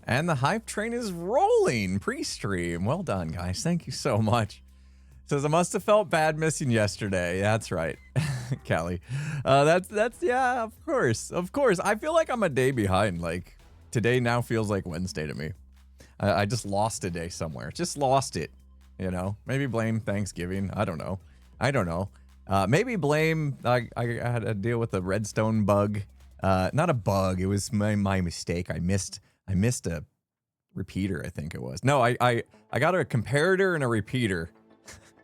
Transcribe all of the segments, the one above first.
And the hype train is rolling pre-stream. Well done, guys. Thank you so much. Says, I must have felt bad missing yesterday. That's right, Callie. That's yeah, of course. Of course. I feel like I'm a day behind. Like, today now feels like Wednesday to me. I just lost a day somewhere. Just lost it, you know? Maybe blame Thanksgiving. I don't know. Maybe blame, I had to deal with a redstone bug. Not a bug. It was my mistake. I missed a repeater, I think it was. No, I got a comparator and a repeater.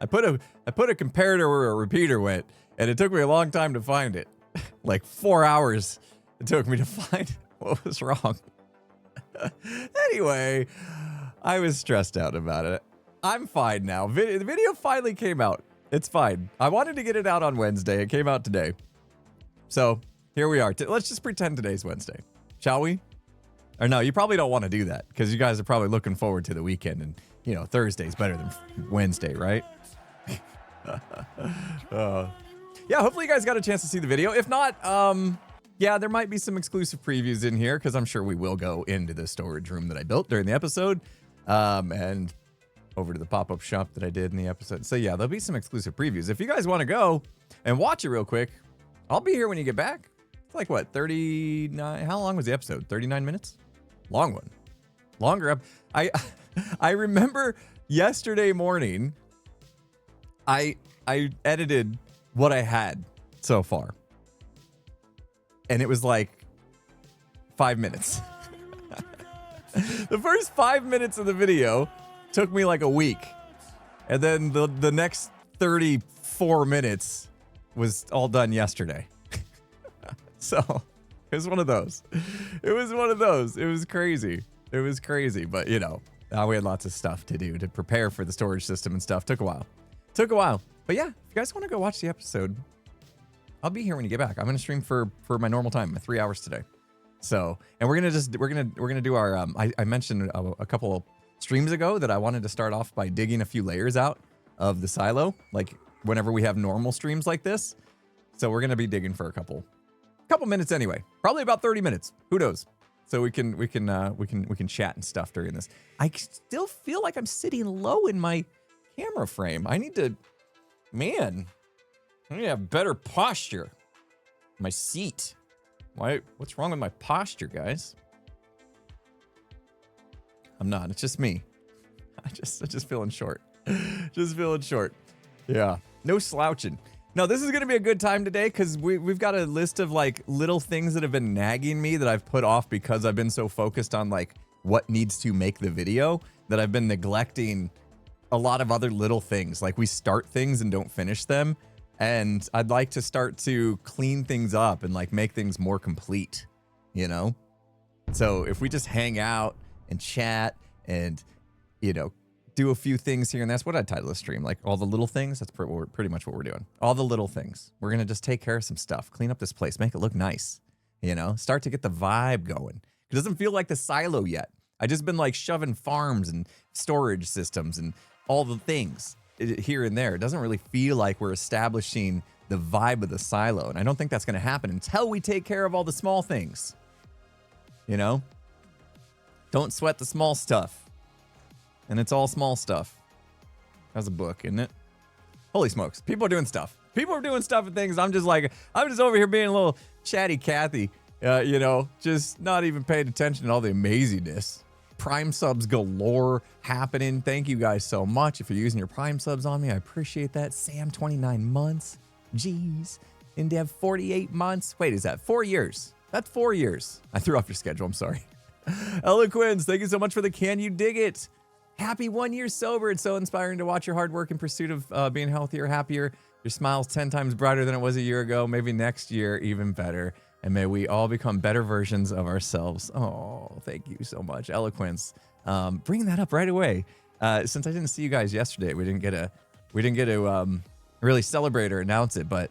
I put a comparator where a repeater went, and it took me a long time to find it. Like 4 hours it took me to find what was wrong. Anyway, I was stressed out about it. I'm fine now. The video finally came out. It's fine. I wanted to get it out on Wednesday. It came out today. So here we are. Let's just pretend today's Wednesday, shall we? Or no, you probably don't want to do that because you guys are probably looking forward to the weekend, and you know Thursday's better than Wednesday, right? Yeah, hopefully you guys got a chance to see the video. If not, yeah, there might be some exclusive previews in here because I'm sure we will go into the storage room that I built during the episode, and over to the pop-up shop that I did in the episode. So yeah, there'll be some exclusive previews. If you guys want to go and watch it real quick, I'll be here when you get back. It's like what, 39? How long was the episode? 39 minutes? Long one. Longer. I remember yesterday morning, I edited what I had so far, and it was like 5 minutes. The first 5 minutes of the video took me like a week, and then the next 34 minutes was all done yesterday. So it was one of those. It was crazy. But you know, we had lots of stuff to do to prepare for the storage system and stuff. Took a while. But yeah, if you guys want to go watch the episode, I'll be here when you get back. I'm gonna stream for my normal time, my 3 hours today. So, and we're gonna do our I mentioned a couple streams ago that I wanted to start off by digging a few layers out of the silo, like whenever we have normal streams like this. So we're gonna be digging for a couple minutes anyway, probably about 30 minutes. Who knows? So we can chat and stuff during this. I still feel like I'm sitting low in my camera frame. I need to have better posture. My seat. What's wrong with my posture, guys? I'm not. It's just me. I'm just feeling short. Just feeling short. Yeah. No slouching. No, this is going to be a good time today because we've got a list of like little things that have been nagging me that I've put off because I've been so focused on like what needs to make the video that I've been neglecting a lot of other little things. Like we start things and don't finish them. And I'd like to start to clean things up and like make things more complete, you know? So if we just hang out and chat and, you know, do a few things here and that's what I'd title the stream, like all the little things. That's pretty much what we're doing. All the little things. We're going to just take care of some stuff, clean up this place, make it look nice, you know, start to get the vibe going. It doesn't feel like the silo yet. I just been like shoving farms and storage systems and all the things here and there. It doesn't really feel like we're establishing the vibe of the silo. And I don't think that's going to happen until we take care of all the small things, you know, don't sweat the small stuff. And it's all small stuff. That's a book, isn't it? Holy smokes. People are doing stuff. People are doing stuff and things. I'm just over here being a little chatty Cathy, you know, just not even paying attention to all the amazingness. Prime subs galore happening. Thank you guys so much. If you're using your Prime subs on me, I appreciate that. Sam, 29 months. Jeez. Indev, 48 months. Wait, is that 4 years? That's 4 years. I threw off your schedule. I'm sorry. Eloquence, thank you so much for the Can You Dig It? Happy 1 year sober. It's so inspiring to watch your hard work in pursuit of being healthier, happier. Your smile's 10 times brighter than it was a year ago. Maybe next year, even better. And may we all become better versions of ourselves. Oh, thank you so much. Eloquence. Bringing that up right away. Since I didn't see you guys yesterday, we didn't get to really celebrate or announce it. But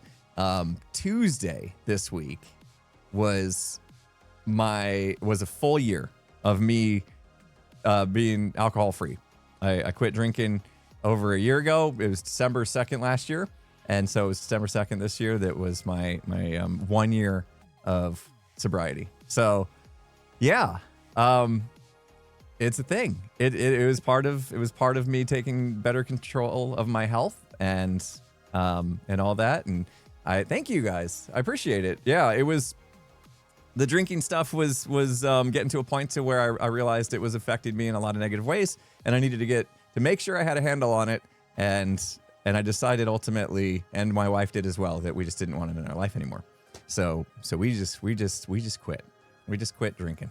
Tuesday this week was a full year of me being alcohol free. I quit drinking over a year ago. It was December 2nd last year. And so it was December 2nd this year. That was my 1 year of sobriety. So yeah, it's a thing. It was part of me taking better control of my health and all that. And I thank you guys. I appreciate it. Yeah, it was the drinking stuff was getting to a point to where I realized it was affecting me in a lot of negative ways, and I needed to make sure I had a handle on it. And I decided ultimately, and my wife did as well, that we just didn't want it in our life anymore. So we just quit. We just quit drinking.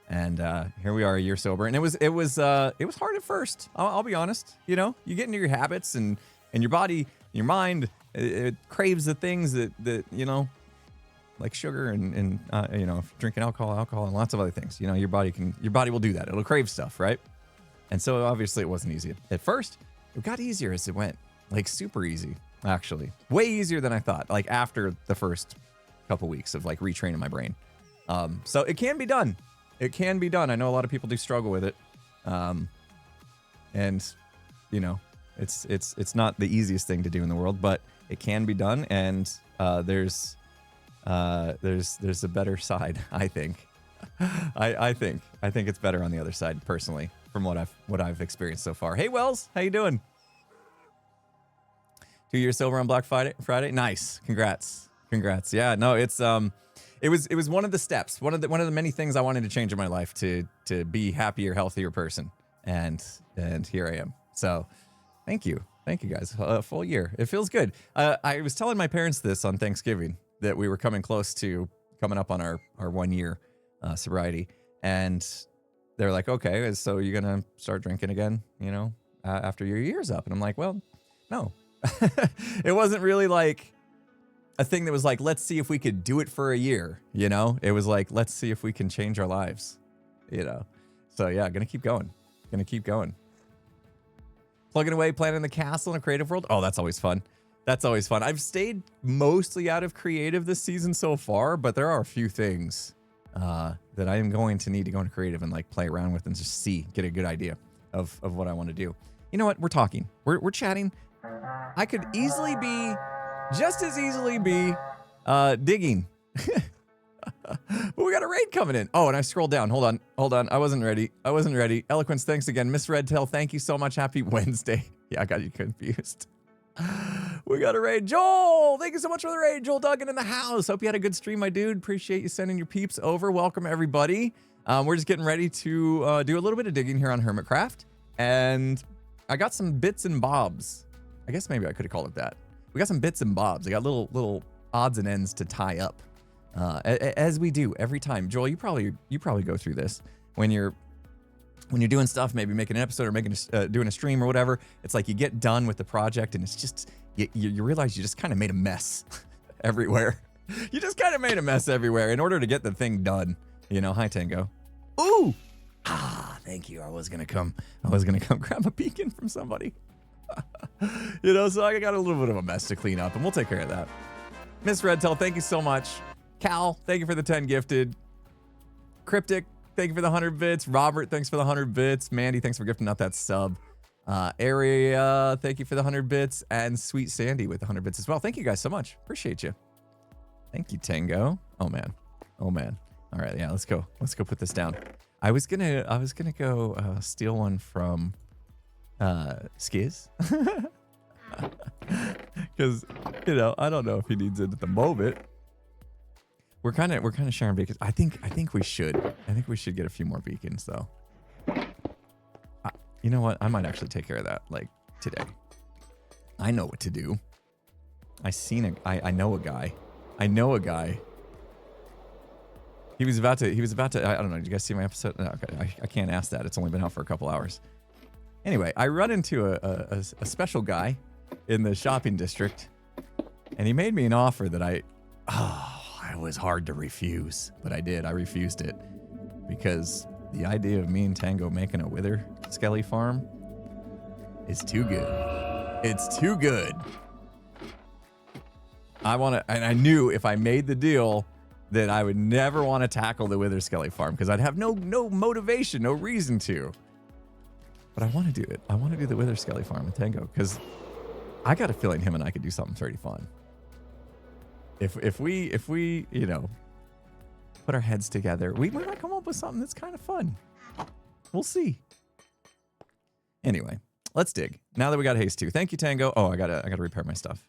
And here we are, a year sober, and it was hard at first. I'll be honest. You know, you get into your habits, and your body, your mind, it craves the things that you know, like sugar and you know, drinking alcohol, and lots of other things. You know, your body will do that. It'll crave stuff, right? And so obviously it wasn't easy at first. It got easier as it went, like super easy, actually, way easier than I thought. Like after the first couple weeks of like retraining my brain. So it can be done. It can be done. I know a lot of people do struggle with it. And you know, it's not the easiest thing to do in the world, but it can be done. And there's a better side, I think. I think it's better on the other side, personally, from what I've experienced so far. Hey Wells, how you doing? 2 years sober on Black Friday. Nice. Congrats. Yeah, no, it was one of the steps, one of the many things I wanted to change in my life to be happier, healthier person. And here I am. So thank you guys. A full year. It feels good. I was telling my parents this on Thanksgiving, that we were coming up on our 1 year sobriety, and they're like, okay, so you're gonna start drinking again, you know, after your year's up? And I'm like, well, no. It wasn't really like a thing that was like, let's see if we could do it for a year, you know. It was like, let's see if we can change our lives, you know. So yeah, gonna keep going. Plugging away, planning the castle in a creative world. Oh, that's always fun. I've stayed mostly out of creative this season so far, but there are a few things that I am going to need to go into creative and like play around with and just get a good idea of what I want to do. You know what? We're talking. We're chatting. I could just as easily be digging. But we got a raid coming in. Oh, and I scrolled down. Hold on. I wasn't ready. Eloquence, thanks again. Miss Redtail, thank you so much. Happy Wednesday. Yeah, I got you confused. We got a raid. Joel, thank you so much for the raid. Joel Duggan in the house. Hope you had a good stream, my dude. Appreciate you sending your peeps over. Welcome, everybody. We're just getting ready to do a little bit of digging here on Hermitcraft. And I got some bits and bobs. I guess maybe I could have called it that. We got some bits and bobs. I got little odds and ends to tie up. As we do every time. Joel, you probably go through this when you're doing stuff, maybe making an episode or doing a stream or whatever. It's like you get done with the project and it's just you realize you just kind of made a mess everywhere. You just kind of made a mess everywhere in order to get the thing done. You know, hi Tango. Ooh, thank you. I was gonna come grab a beacon from somebody. You know, so I got a little bit of a mess to clean up, and we'll take care of that. Miss Redtail, thank you so much. Cal, thank you for the 10 gifted. Cryptic, thank you for the 100 bits. Robert, thanks for the 100 bits. Mandy, thanks for gifting out that sub. Area, thank you for the 100 bits. And Sweet Sandy with the 100 bits as well. Thank you guys so much. Appreciate you. Thank you, Tango. Oh man. All right, yeah, let's go put this down. I was gonna go steal one from Skiz. Because, you know, I don't know if he needs it at the moment. We're kind of sharing beacons. I think we should. I think we should get a few more beacons though. You know what? I might actually take care of that like today. I know what to do. I know a guy. He was about to. I don't know. Did you guys see my episode? No, okay. I can't ask that. It's only been out for a couple hours. Anyway, I run into a special guy in the shopping district, and he made me an offer that it was hard to refuse, but I did. I refused it because the idea of me and Tango making a wither skelly farm is too good. It's too good. And I knew if I made the deal that I would never want to tackle the wither skelly farm because I'd have no motivation, no reason to. But I want to do it. I want to do the wither skelly farm with Tango because I got a feeling him and I could do something pretty fun. If we, you know, put our heads together, we might come up with something that's kind of fun. We'll see. Anyway, let's dig. Now that we got haste 2. Thank you, Tango. Oh, I gotta repair my stuff.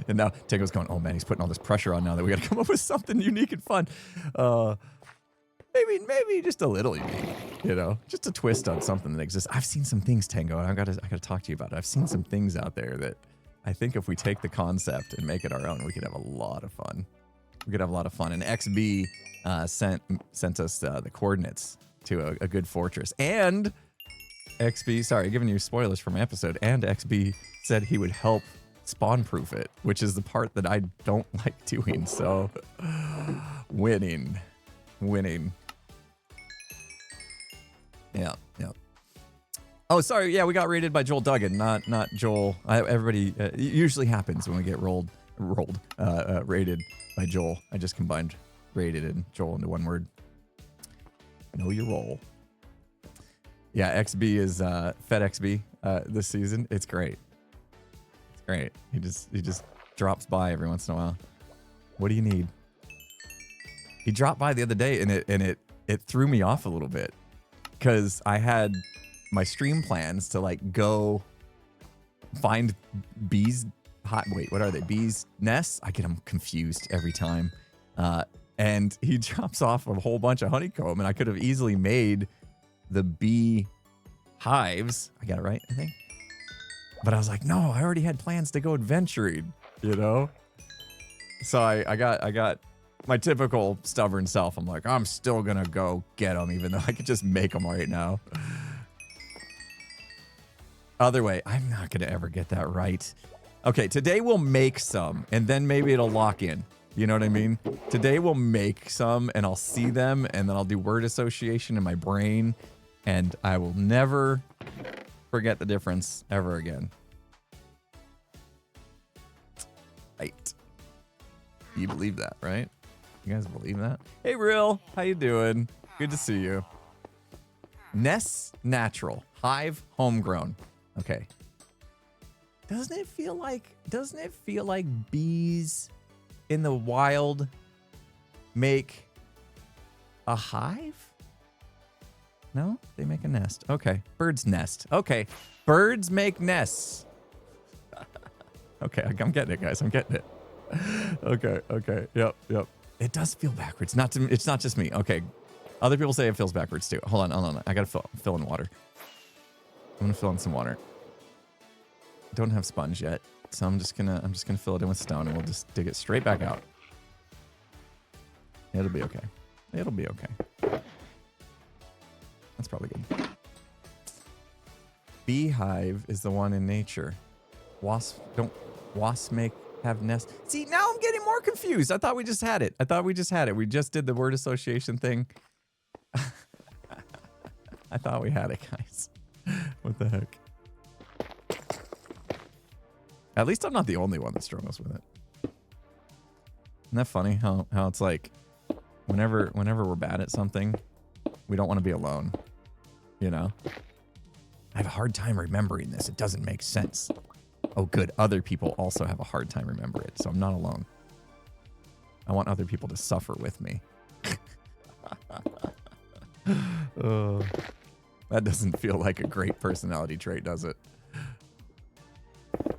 And now Tango's going, oh man, he's putting all this pressure on now that we gotta come up with something unique and fun. Maybe just a little unique, you know, just a twist on something that exists. I've seen some things, Tango, and I gotta talk to you about it. I've seen some things out there that I think if we take the concept and make it our own, we could have a lot of fun. We could have a lot of fun. And XB sent us the coordinates to a good fortress. And XB, sorry, giving you spoilers from my episode, and XB said he would help spawn-proof it, which is the part that I don't like doing. So, winning. Yeah. Oh, sorry. Yeah, we got raided by Joel Duggan, not Joel. Everybody, it usually happens when we get raided by Joel. I just combined raided and Joel into one word. Know your role. Yeah, XB is Fed XB this season. It's great. It's great. He just drops by every once in a while. What do you need? He dropped by the other day and it threw me off a little bit because I had my stream plans to like go find bees. Wait, what are they? Bees nests? I get them confused every time. And he drops off a whole bunch of honeycomb, and I could have easily made the bee hives. I got it right, I think. But I was like, no, I already had plans to go adventuring, you know? So I got my typical stubborn self. I'm like, I'm still gonna go get them, even though I could just make them right now. Other way, I'm not gonna ever get that right. Okay, today we'll make some, and then maybe it'll lock in. You know what I mean? Today we'll make some, and I'll see them, and then I'll do word association in my brain, and I will never forget the difference ever again. Right. You believe that, right? You guys believe that? Hey, Real. How you doing? Good to see you. Nests natural. Hive homegrown. Okay. Doesn't it feel like bees in the wild make a hive? No? They make a nest. Okay. Bird's nest. Okay. Birds make nests. Okay, I'm getting it, guys. I'm getting it. Okay. Yep. It does feel backwards. It's not just me. Okay. Other people say it feels backwards too. Hold on. I gotta fill in water. I'm gonna fill in some water. Don't have sponge yet, so I'm just gonna fill it in with stone, and we'll just dig it straight back out. It'll be okay. That's probably good. Beehive is the one in nature. Wasps have nests. See, now I'm getting more confused. I thought we just had it. We just did the word association thing. I thought we had it, guys. What the heck? At least I'm not the only one that struggles with it. Isn't that funny how it's like whenever we're bad at something, we don't want to be alone. You know? I have a hard time remembering this. It doesn't make sense. Oh, good. Other people also have a hard time remembering it, so I'm not alone. I want other people to suffer with me. That doesn't feel like a great personality trait, does it?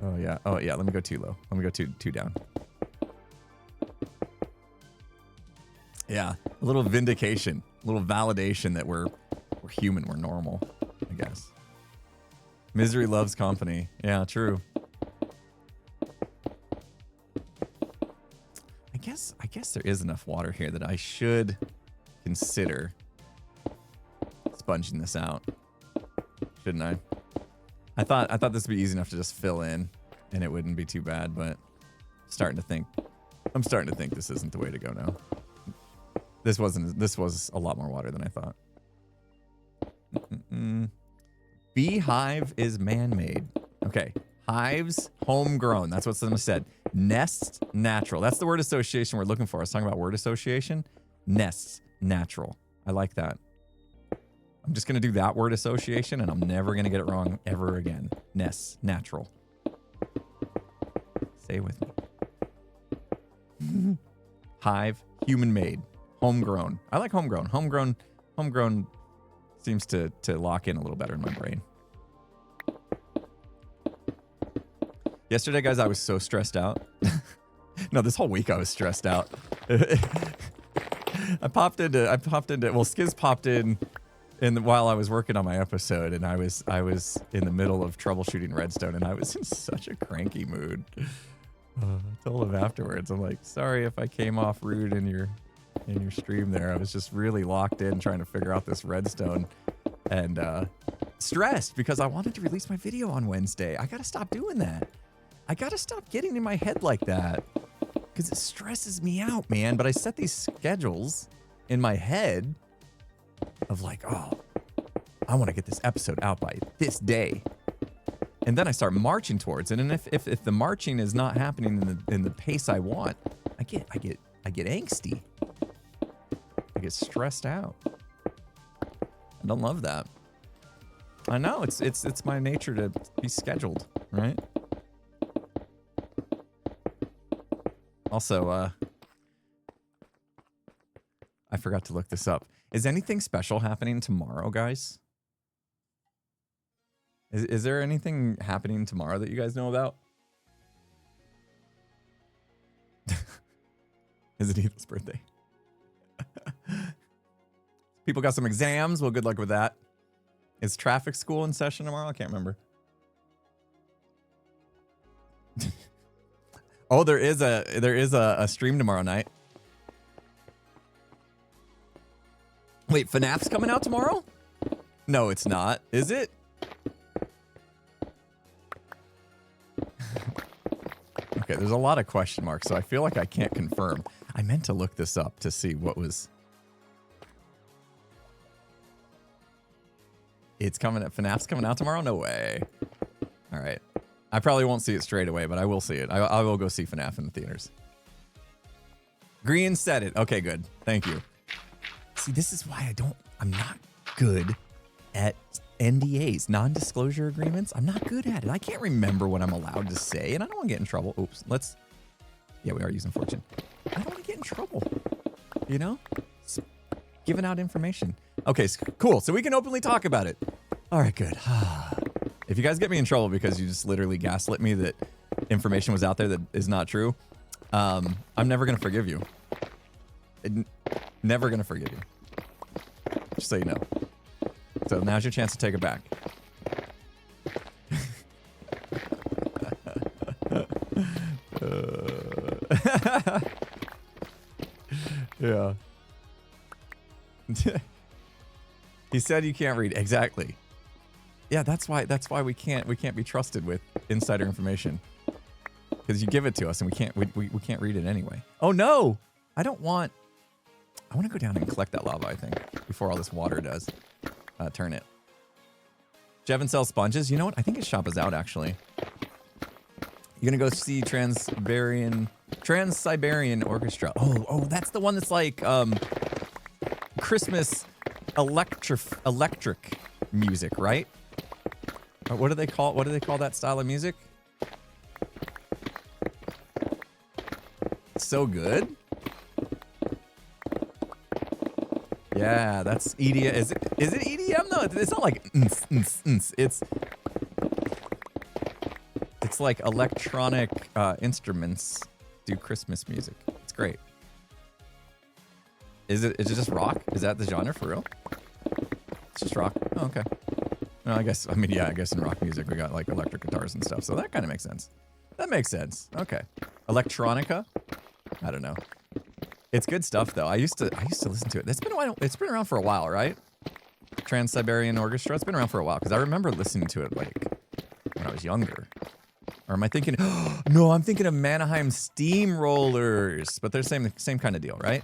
Oh yeah. Let me go too low. Let me go two down. Yeah, a little vindication, a little validation that we're human, we're normal, I guess. Misery loves company. Yeah, true. I guess there is enough water here that I should consider sponging this out. Shouldn't I? I thought this would be easy enough to just fill in and it wouldn't be too bad, but I'm starting to think this isn't the way to go now. This was a lot more water than I thought. Beehive is man-made. Okay. Hives, homegrown. That's what someone said. Nests, natural. That's the word association we're looking for. I was talking about word association. Nests, natural. I like that. I'm just going to do that word association, and I'm never going to get it wrong ever again. Nests, natural. Say it with me. Hive, human-made. homegrown. I like homegrown. Homegrown seems to lock in a little better in my brain. Yesterday, guys, I was so stressed out. No, this whole week I was stressed out. I popped into, well, Skiz popped in while I was working on my episode, and I was in the middle of troubleshooting Redstone, and I was in such a cranky mood. I told him afterwards, I'm like, sorry if I came off rude in your stream there. I was just really locked in trying to figure out this Redstone, and stressed because I wanted to release my video on Wednesday. I gotta stop doing that. I gotta stop getting in my head like that because it stresses me out, man. But I set these schedules in my head of like, oh, I want to get this episode out by this day. And then I start marching towards it. And if the marching is not happening in the pace I want, I get angsty. I get stressed out. I don't love that. I know it's my nature to be scheduled, right? Also, I forgot to look this up. Is anything special happening tomorrow, guys? Is there anything happening tomorrow that you guys know about? Is it Ethan's birthday? People got some exams. Well, good luck with that. Is traffic school in session tomorrow? I can't remember. Oh, there is a stream tomorrow night. Wait, FNAF's coming out tomorrow? No, it's not. Is it? Okay, there's a lot of question marks, so I feel like I can't confirm. I meant to look this up to see what was... It's coming at FNAF's coming out tomorrow? No way. All right. I probably won't see it straight away, but I will see it. I will go see FNAF in the theaters. Green said it. Okay, good. Thank you. See, this is why I'm not good at NDAs, non-disclosure agreements. I'm not good at it. I can't remember what I'm allowed to say, and I don't want to get in trouble. Oops. Yeah, we are using Fortune. I don't want to get in trouble. You know? It's giving out information. Okay, cool. So we can openly talk about it. All right, good. If you guys get me in trouble because you just literally gaslit me that information was out there that is not true, I'm never going to forgive you. Never going to forgive you. Just so you know. So now's your chance to take it back. Yeah. He said you can't read. Exactly. Yeah, that's why we can't be trusted with insider information. Because you give it to us and we can't read it anyway. Oh no! I want to go down and collect that lava, I think, before all this water does turn it. Jevin sells sponges. You know what? I think his shop is out actually. You're gonna go see Trans-Siberian Orchestra. Oh, that's the one that's like Christmas electric music, right? What do they call that style of music? So good. Yeah, that's EDM. Is it EDM? No, it's not like It's like electronic instruments do Christmas music. It's great. Is it just rock? Is that the genre for real? It's just rock. Oh, okay. No, I guess in rock music we got like electric guitars and stuff, so that kind of makes sense. That makes sense. Okay. Electronica? I don't know. It's good stuff though. I used to listen to it. It's been a while. It's been around for a while, right? Trans-Siberian Orchestra. It's been around for a while because I remember listening to it like when I was younger. Or am I thinking? No, I'm thinking of Mannheim Steamrollers, but they're same kind of deal, right?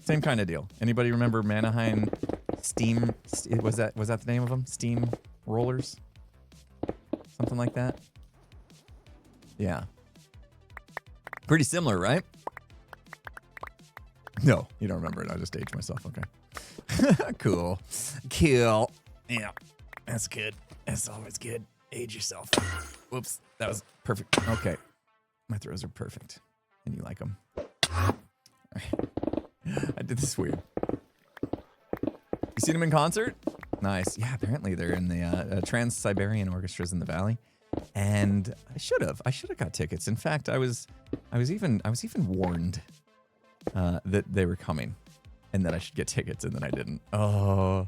Same kind of deal. Anybody remember Mannheim Steam? Was that the name of them? Steam Rollers? Something like that. Yeah. Pretty similar, right? No, you don't remember it. I just aged myself. Okay. Cool. Cool. Yeah, that's good. That's always good. Age yourself. Whoops. That was perfect. Okay. My throws are perfect. And you like them. All right. I did this weird. You seen them in concert? Nice. Yeah, apparently they're in the Trans-Siberian Orchestras in the Valley. And I should have got tickets. In fact, I was even warned that they were coming and that I should get tickets, and then I didn't. Oh,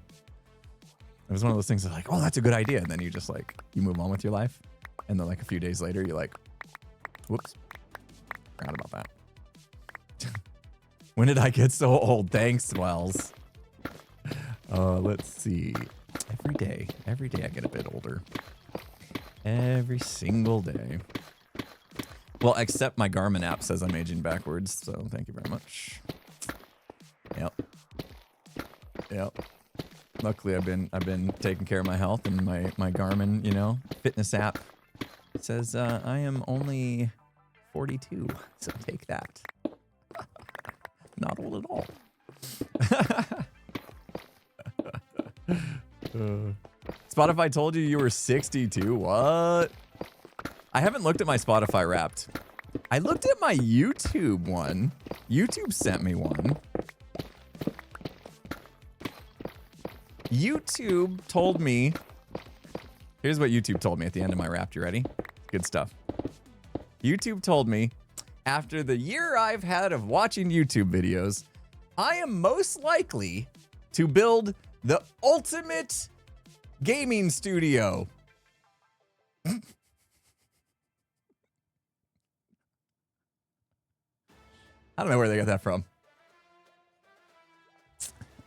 it was one of those things that's like, oh, that's a good idea, and then you just like you move on with your life, and then like a few days later, you're like, whoops, forgot about that. When did I get so old? Thanks, Wells. Let's see. Every day I get a bit older. Every single day. Well, except my Garmin app says I'm aging backwards, so thank you very much. Yep. Luckily, I've been taking care of my health, and my Garmin, fitness app says I am only 42, so take that. Not old at all. Spotify told you were 62. What? I haven't looked at my Spotify Wrapped. I looked at my YouTube one. YouTube sent me one. YouTube told me. Here's what YouTube told me at the end of my Wrapped. You ready? Good stuff. YouTube told me, after the year I've had of watching YouTube videos, I am most likely to build the ultimate gaming studio. I don't know where they got that from.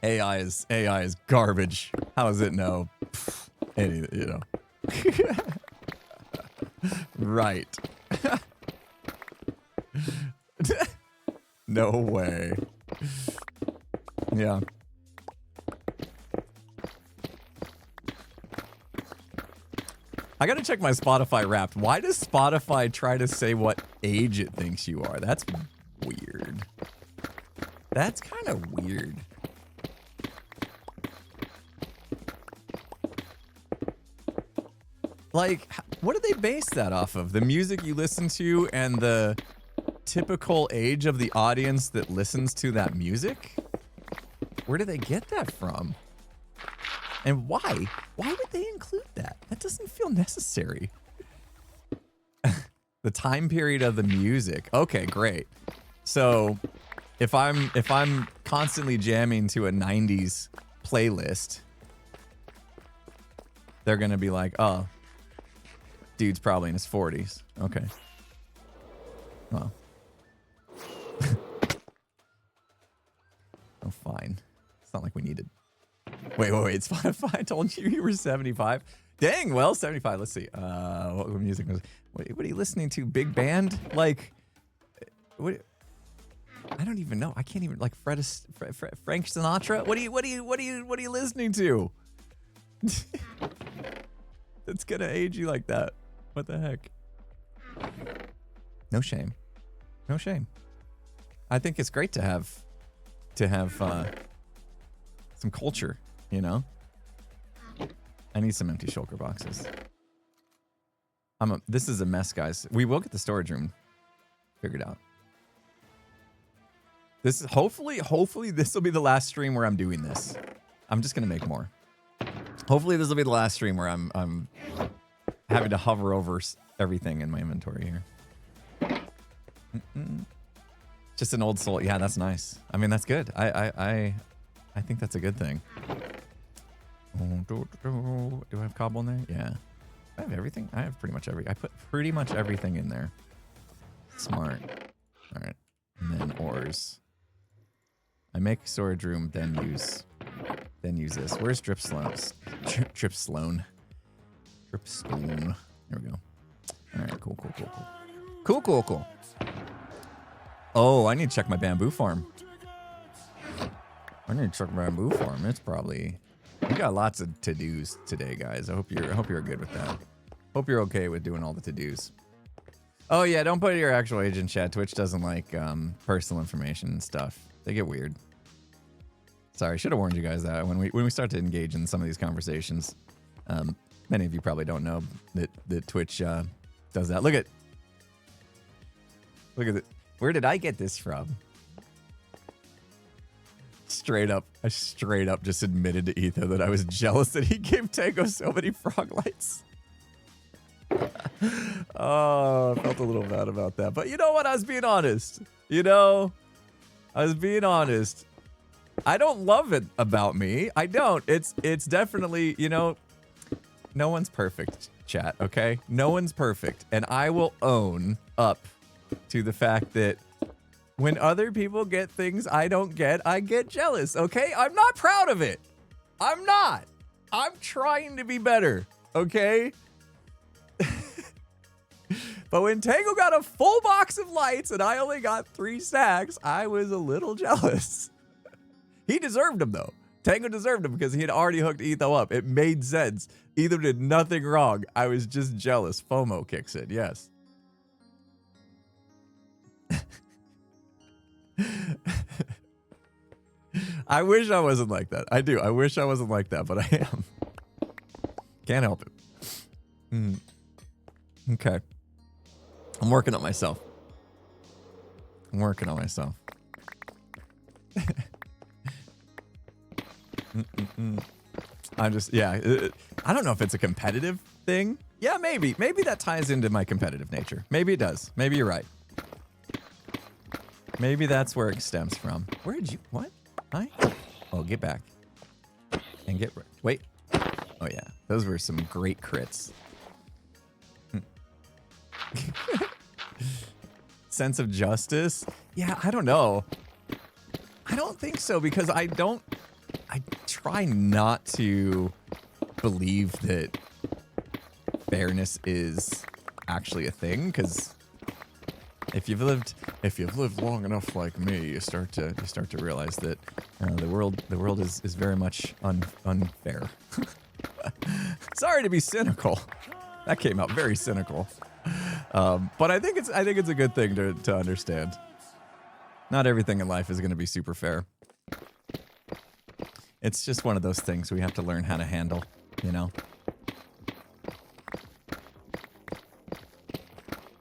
AI is garbage. How does it know? Right. No way. Yeah. I gotta check my Spotify Wrapped. Why does Spotify try to say what age it thinks you are? That's weird. That's kind of weird. Like, what do they base that off of? The music you listen to and the typical age of the audience that listens to that music? Where do they get that from? And why? Why would they include that? That doesn't feel necessary. The time period of the music. Okay, great. So if I'm constantly jamming to a 90s playlist, they're gonna be like, oh, dude's probably in his 40s. Okay. Well. Oh, fine. It's not like we needed. Wait. Spotify told you were 75. Dang, well, 75. Let's see. What music was? What are you listening to? Big band? Like, what? I don't even know. I can't even like Frank Sinatra. What are you listening to? That's gonna age you like that. What the heck? No shame. No shame. I think it's great to have some culture, you know? I need some empty shulker boxes. This is a mess, guys. We will get the storage room figured out. This is hopefully this will be the last stream where I'm doing this. I'm just gonna make more. Hopefully this will be the last stream where I'm having to hover over everything in my inventory here. Just an old soul. Yeah, that's nice. I mean, that's good. I think that's a good thing. Do I have cobble in there? Yeah. I have everything. I have pretty much I put pretty much everything in there. Smart. All right. And then ores. I make storage room, then use this. Where's Dripstone? Dripstone. Dripstone. There we go. All right. Cool. Oh, I need to check my bamboo farm. It's probably. We got lots of to-dos today, guys. I hope you're good with that. Hope you're okay with doing all the to-dos. Oh yeah, don't put your actual age in chat. Twitch doesn't like personal information and stuff. They get weird. Sorry, should have warned you guys that when we start to engage in some of these conversations. Many of you probably don't know that Twitch does that. Look at it. Where did I get this from? straight up just admitted to Etho that I was jealous that he gave Tango so many frog lights. Oh, I felt a little bad about that. But you know what? I was being honest. You know, I was being honest. I don't love it about me. I don't. It's definitely, you know, no one's perfect, chat, okay? No one's perfect. And I will own up to the fact that when other people get things I don't get, I get jealous, okay? I'm not proud of it. I'm not. I'm trying to be better, okay? But when Tango got a full box of lights and I only got 3 stacks, I was a little jealous. He deserved them, though. Tango deserved them because he had already hooked Etho up. It made sense. Etho did nothing wrong. I was just jealous. FOMO kicks in, yes. I wish I wasn't like that. I do. I wish I wasn't like that, but I am. Can't help it. Okay. I'm working on myself. I'm working on myself. I'm just, yeah. I don't know if it's a competitive thing. Yeah, maybe. Maybe that ties into my competitive nature. Maybe it does. Maybe you're right. Maybe that's where it stems from. Where did you, what? Hi? Oh, get back. And get, wait. Oh yeah, those were some great crits. Sense of justice? Yeah, I don't know. I don't think so because I try not to believe that fairness is actually a thing, because if you've lived long enough like me, you start to realize that the world is very much unfair. Sorry to be cynical. That came out very cynical. But I think it's a good thing to understand. Not everything in life is going to be super fair. It's just one of those things we have to learn how to handle, you know?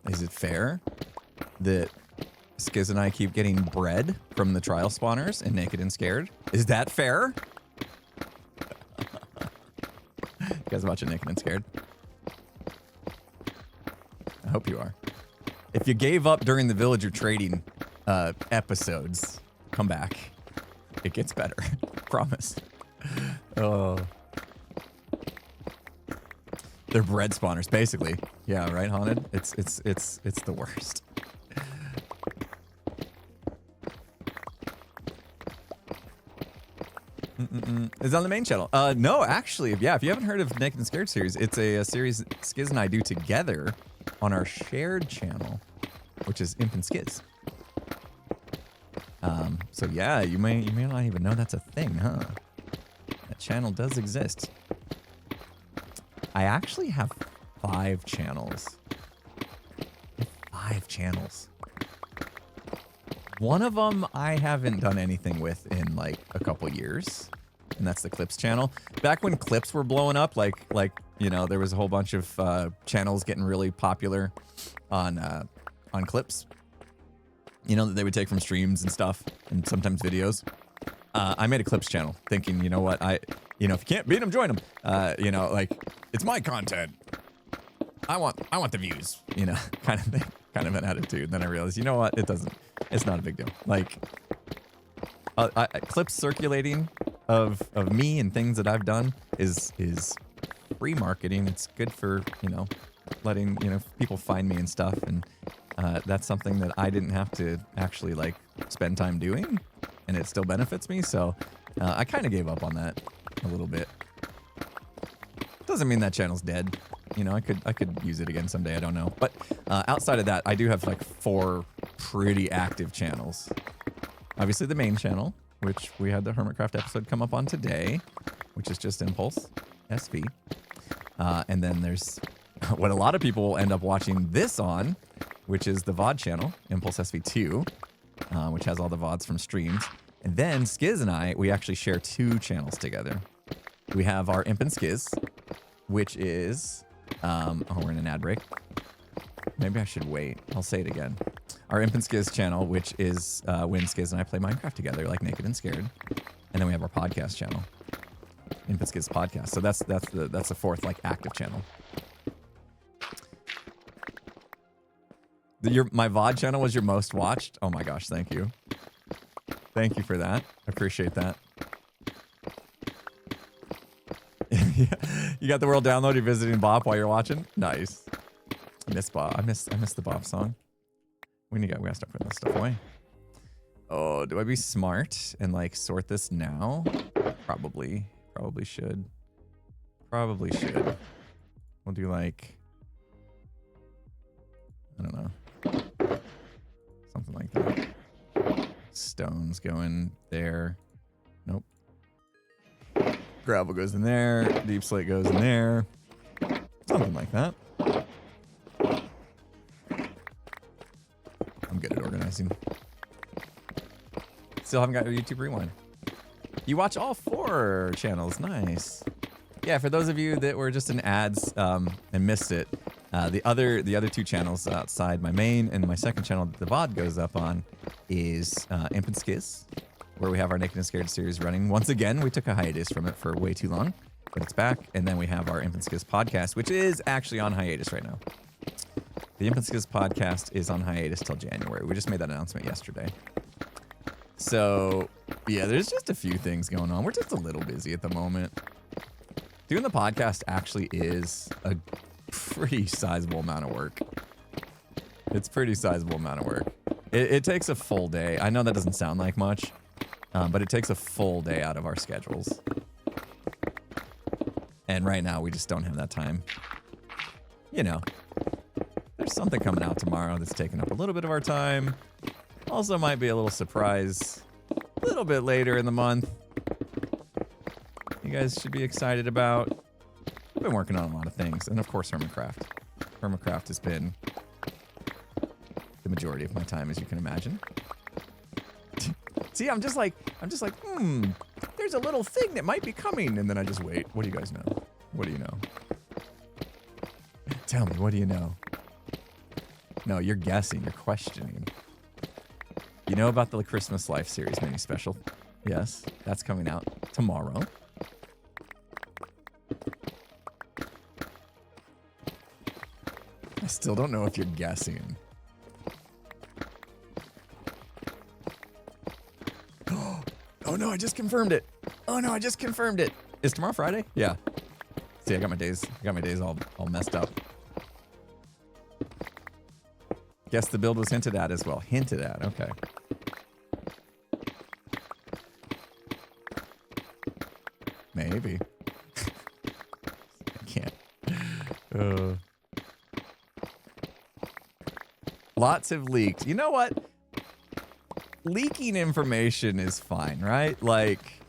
Is it fair that Skiz and I keep getting bread from the trial spawners and Naked and Scared? Is that fair? You guys watching Naked and Scared? I hope you are. If you gave up during the villager trading episodes, come back. It gets better. Promise. Oh. They're bread spawners, basically. Yeah, right, Haunted? It's the worst. It's on the main channel. No, actually, yeah, if you haven't heard of Naked and Scared series, it's a series Skiz and I do together on our shared channel, which is Imp and Skiz. So yeah, you may not even know that's a thing, huh? That channel does exist. I actually have 5 channels. 5 channels. One of them I haven't done anything with in like a couple years, and that's the Clips channel. Back when Clips were blowing up, like you know, there was a whole bunch of channels getting really popular on Clips. You know, that they would take from streams and stuff, and sometimes videos. I made a Clips channel, thinking, you know what, you know, if you can't beat them, join them. You know, like, it's my content. I want the views. You know, kind of thing, kind of an attitude. Then I realized, you know what, it's not a big deal. Like, Clips circulating of me and things that I've done is free marketing. It's good for, you know, letting, you know, people find me and stuff, and that's something that I didn't have to actually like spend time doing, and it still benefits me. So I kind of gave up on that a little bit. Doesn't mean that channel's dead. You know, I could use it again someday. I don't know. But outside of that, I do have like 4 pretty active channels. Obviously the main channel, which we had the Hermitcraft episode come up on today, which is just Impulse SV. And then there's what a lot of people will end up watching this on, which is the VOD channel, Impulse SV2, which has all the VODs from streams. And then Skiz and I, we actually share 2 channels together. We have our Imp and Skiz, which is, oh, we're in an ad break. Maybe I should wait. I'll say it again. Our Imp and Skiz channel, which is when Skiz and I play Minecraft together, like Naked and Scared. And then we have our podcast channel, Infants Kids Podcast. So that's the fourth like active channel. My VOD channel was your most watched. Oh my gosh, thank you. Thank you for that. I appreciate that. You got the world download. You're visiting Bop while you're watching. Nice. I miss Bop. I miss the Bop song. We gotta start putting this stuff away. Oh, do I be smart and like sort this now? Probably should. Probably should. We'll do like, I don't know, something like that. Stones going there. Nope. Gravel goes in there. Deep slate goes in there. Something like that. I'm good at organizing. Still haven't got your YouTube rewind. You watch all 4 channels. Nice. Yeah, for those of you that were just in ads and missed it, the other 2 channels outside my main and my second channel that the VOD goes up on is Infant Skiz, where we have our Naked and Scared series running. Once again, we took a hiatus from it for way too long, but it's back. And then we have our Infant Skiz podcast, which is actually on hiatus right now. The Infant Skiz podcast is on hiatus till January. We just made that announcement yesterday. So, yeah, there's just a few things going on. We're just a little busy at the moment. Doing the podcast actually is a pretty sizable amount of work. It's pretty sizable amount of work. It takes a full day. I know that doesn't sound like much, but it takes a full day out of our schedules. And right now, we just don't have that time. You know, there's something coming out tomorrow that's taking up a little bit of our time. Also might be a little surprise a little bit later in the month. You guys should be excited about. I've been working on a lot of things. And of course, Hermitcraft. Hermitcraft has been the majority of my time, as you can imagine. See, I'm just like, there's a little thing that might be coming. And then I just wait. What do you guys know? What do you know? Tell me, what do you know? No, you're guessing. You're questioning. You know about the Christmas Life series mini special? Yes, that's coming out tomorrow. I still don't know if you're guessing. Oh no, I just confirmed it. Oh no, I just confirmed it. Is tomorrow Friday? Yeah. See, I got my days all messed up. Guess the build was hinted at as well. Hinted at, okay. Maybe. I can't. Lots have leaked. You know what? Leaking information is fine, right? Like,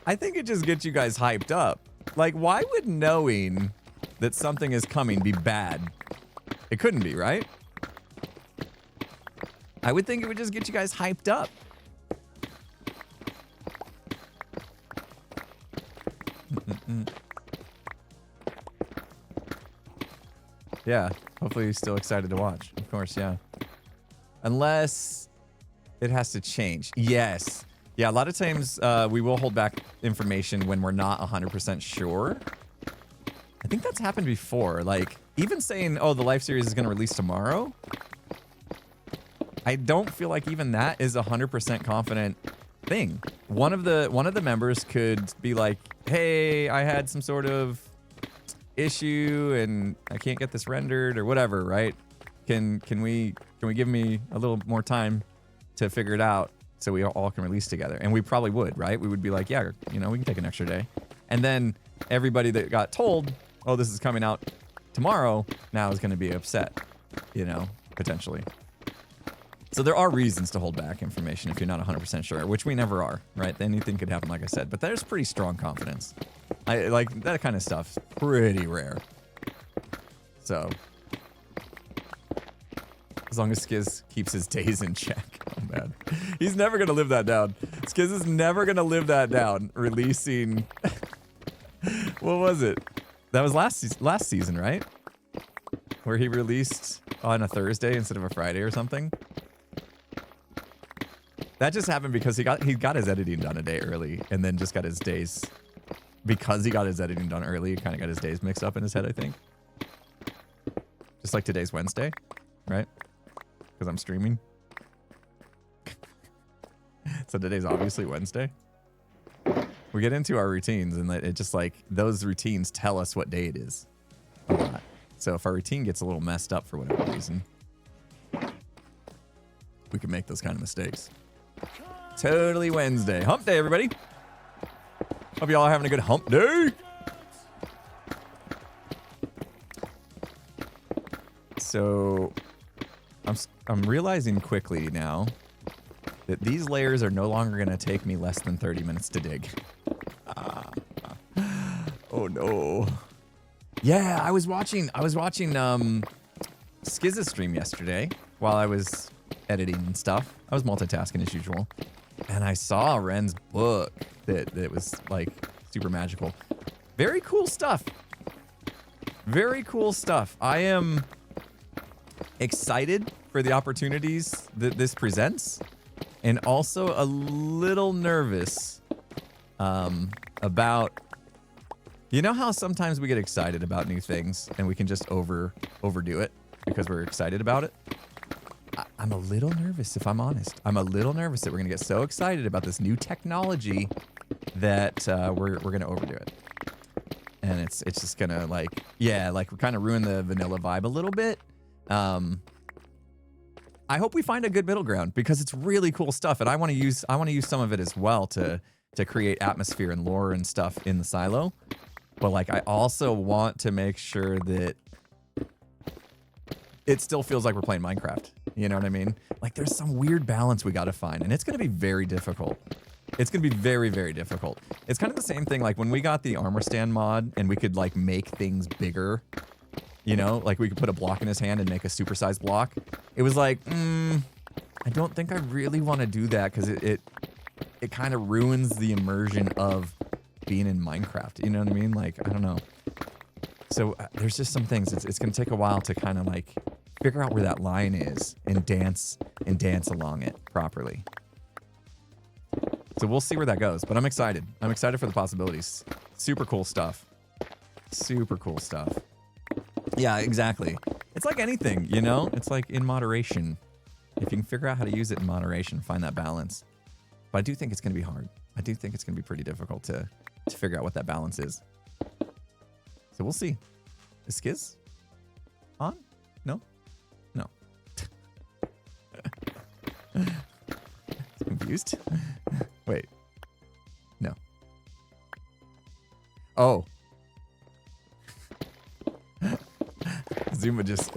I think it just gets you guys hyped up. Like, why would knowing that something is coming be bad? It couldn't be, right? I would think it would just get you guys hyped up. Yeah, hopefully you're still excited to watch. Of course, yeah. Unless it has to change. Yes. Yeah, a lot of times we will hold back information when we're not 100% sure. I think that's happened before. Like, even saying, oh, the Life series is going to release tomorrow. I don't feel like even that is a 100% confident thing. One of the members could be like, hey, I had some sort of issue and I can't get this rendered or whatever, right? Can we give me a little more time to figure it out so we all can release together? And we probably would, right? We would be like, yeah, you know, we can take an extra day. And then everybody that got told, oh, this is coming out tomorrow, now is going to be upset, you know, potentially. So there are reasons to hold back information if you're not 100% sure, which we never are, right? Anything could happen, like I said, but there's pretty strong confidence. I like that kind of stuff's pretty rare. So as long as Skiz keeps his days in check. Oh man, he's never gonna live that down. Skiz is never gonna live that down. Releasing, what was it? That was last season, right? Where he released on a Thursday instead of a Friday or something. That just happened because he got his editing done a day early, and then just got his days. Because he got his editing done early, he kind of got his days mixed up in his head, I think. Just like today's Wednesday, right? Because I'm streaming. So today's obviously Wednesday. We get into our routines, and it just like those routines tell us what day it is a lot. So if our routine gets a little messed up for whatever reason, we can make those kind of mistakes. Totally Wednesday. Hump day, everybody. Hope y'all are having a good hump day. So I'm realizing quickly now that these layers are no longer going to take me less than 30 minutes to dig. Oh no. Yeah, I was watching Skiz's stream yesterday while I was editing and stuff. I was multitasking as usual. And I saw Ren's book that was like super magical. Very cool stuff. Very cool stuff. I am excited for the opportunities that this presents, and also a little nervous about, you know how sometimes we get excited about new things and we can just overdo it because we're excited about it? I'm a little nervous, if I'm honest. I'm a little nervous that we're going to get so excited about this new technology that we're going to overdo it. And it's just going to like kind of ruin the vanilla vibe a little bit. I hope we find a good middle ground because it's really cool stuff, and I want to use some of it as well to create atmosphere and lore and stuff in the silo. But like I also want to make sure that it still feels like we're playing Minecraft. You know what I mean? Like there's some weird balance we got to find, and it's going to be very difficult. It's going to be very, very difficult. It's kind of the same thing like when we got the armor stand mod and we could like make things bigger, you know, like we could put a block in his hand and make a supersized block. It was like, I don't think I really want to do that because it kind of ruins the immersion of being in Minecraft. You know what I mean? Like, I don't know. So there's just some things. It's going to take a while to kind of like figure out where that line is and dance along it properly. So we'll see where that goes, but I'm excited. I'm excited for the possibilities. Super cool stuff. Super cool stuff. Yeah, exactly. It's like anything, you know? It's like in moderation. If you can figure out how to use it in moderation, find that balance. But I do think it's going to be hard. I do think it's going to be pretty difficult to figure out what that balance is. So we'll see. Is Skiz on? No? No. Confused? Wait. No. Oh. Azuma just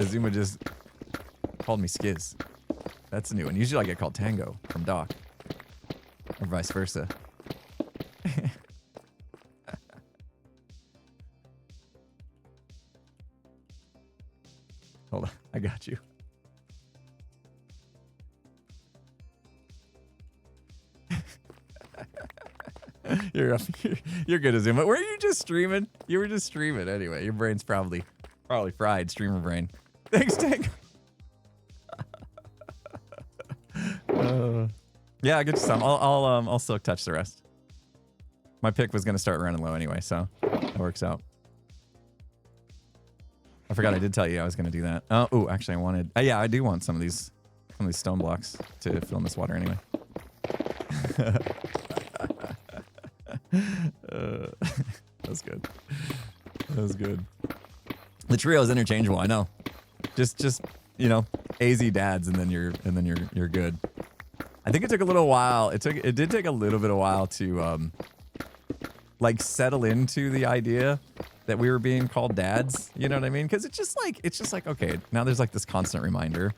called me Skiz. That's a new one. Usually I get called Tango from Doc. Or vice versa. Hold on. I got you. You're good, Azuma. Were you just streaming? You were just streaming anyway. Your brain's probably fried, streamer brain. Thanks, Tango. Yeah, get you some. I'll silk touch the rest. My pick was gonna start running low anyway, so that works out. I forgot I did tell you I was gonna do that. Oh, actually I wanted. Yeah, I do want some of these stone blocks to fill in this water anyway. That's good. That was good. The trio is interchangeable. I know. Just you know, AZ dads, and then you're good. I think it took a little while. It did take a little bit of while to like settle into the idea that we were being called dads. You know what I mean? Because it's just like okay, now there's like this constant reminder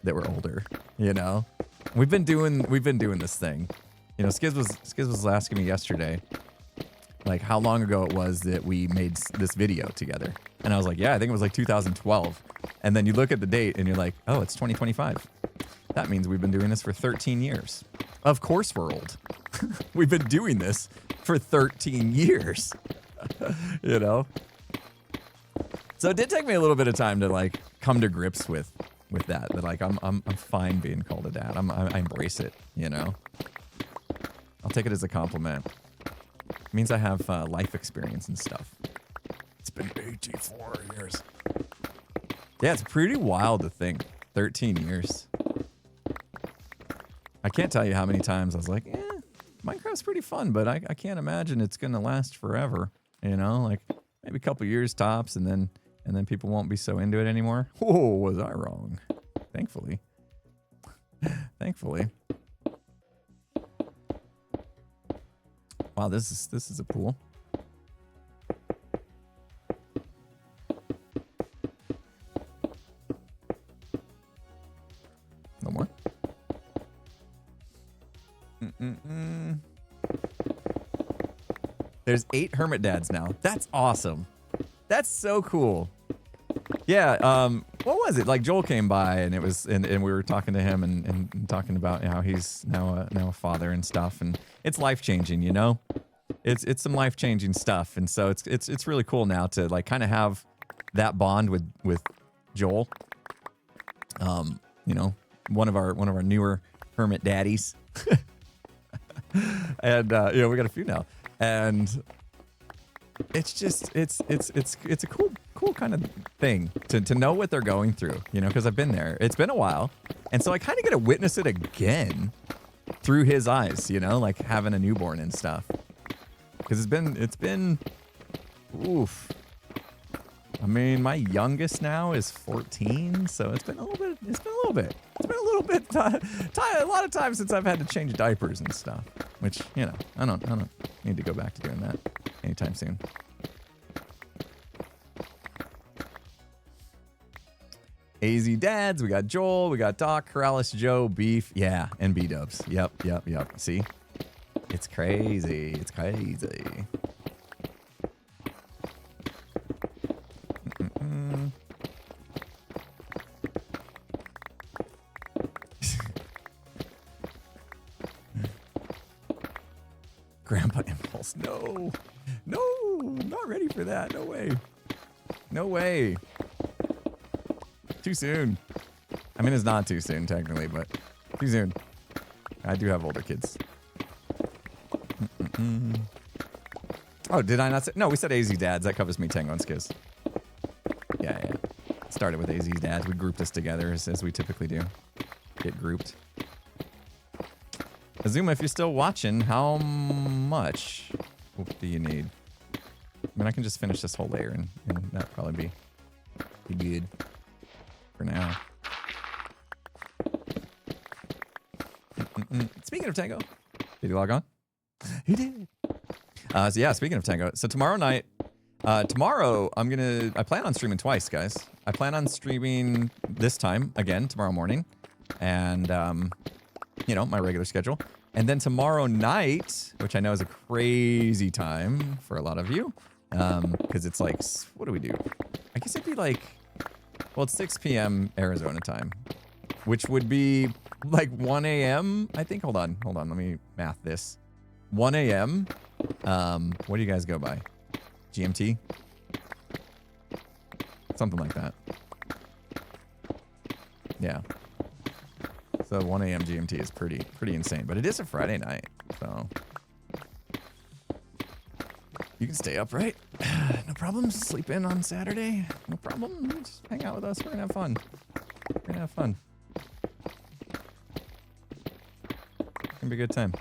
that we're older. You know, we've been doing this thing. You know, Skiz was asking me yesterday, like how long ago it was that we made this video together, and I was like, yeah, I think it was like 2012. And then you look at the date and you're like, oh, it's 2025. That means we've been doing this for 13 years. Of course we're old. We've been doing this for 13 years. You know? So it did take me a little bit of time to like come to grips with that. That like I'm fine being called a dad. I embrace it, you know? I'll take it as a compliment. It means I have life experience and stuff. It's been 84 years. Yeah, it's pretty wild to think. 13 years. I can't tell you how many times I was like, Minecraft's pretty fun, but I can't imagine it's going to last forever. You know, like maybe a couple years tops, and then people won't be so into it anymore. Oh, was I wrong? Thankfully. Thankfully. Wow, this is a pool. No more. There's 8 hermit dads now. That's awesome. That's so cool. Yeah, what was it? Like Joel came by and it was and we were talking to him and talking about how he's now a father and stuff, and it's life-changing, you know? It's some life-changing stuff, and so it's really cool now to like kind of have that bond with Joel. You know, one of our newer hermit daddies. And you know, we got a few now. And it's just it's a cool kind of thing to know what they're going through, you know, because I've been there. It's been a while, and so I kind of get to witness it again through his eyes, you know, like having a newborn and stuff. Because it's been oof. I mean, my youngest now is 14, so it's been a little bit. A lot of times since I've had to change diapers and stuff, which, you know, I don't need to go back to doing that anytime soon. AZ Dads, we got Joel, we got Doc, Corrales, Joe, Beef, yeah, and B-Dubs. Yep. See? It's crazy. It's crazy. Grandpa impulse. No, not ready for that. No way. Too soon. I mean, it's not too soon technically, but too soon. I do have older kids. Oh, did I not say? No, we said AZ Dads. That covers me, Tango, and Skiz. Yeah. Started with AZ Dads. We grouped us together as we typically do. Get grouped. Azuma, if you're still watching, how much do you need? I mean, I can just finish this whole layer and that'd probably be good for now. Speaking of Tango, did he log on? He did. So yeah, speaking of Tango, so tomorrow night, I plan on streaming twice, guys. I plan on streaming this time again tomorrow morning, and you know, my regular schedule. And then tomorrow night, which I know is a crazy time for a lot of you, because it's like, what do we do? I guess it'd be like, well, it's 6 p.m. Arizona time, which would be like 1 a.m. I think. Hold on. Let me math this. 1 a.m. What do you guys go by? GMT? Something like that. Yeah. So 1 a.m. GMT is pretty insane, but it is a Friday night, so you can stay up, right? No problem. Sleep in on Saturday. No problem. Just hang out with us. We're gonna have fun. It's gonna be a good time.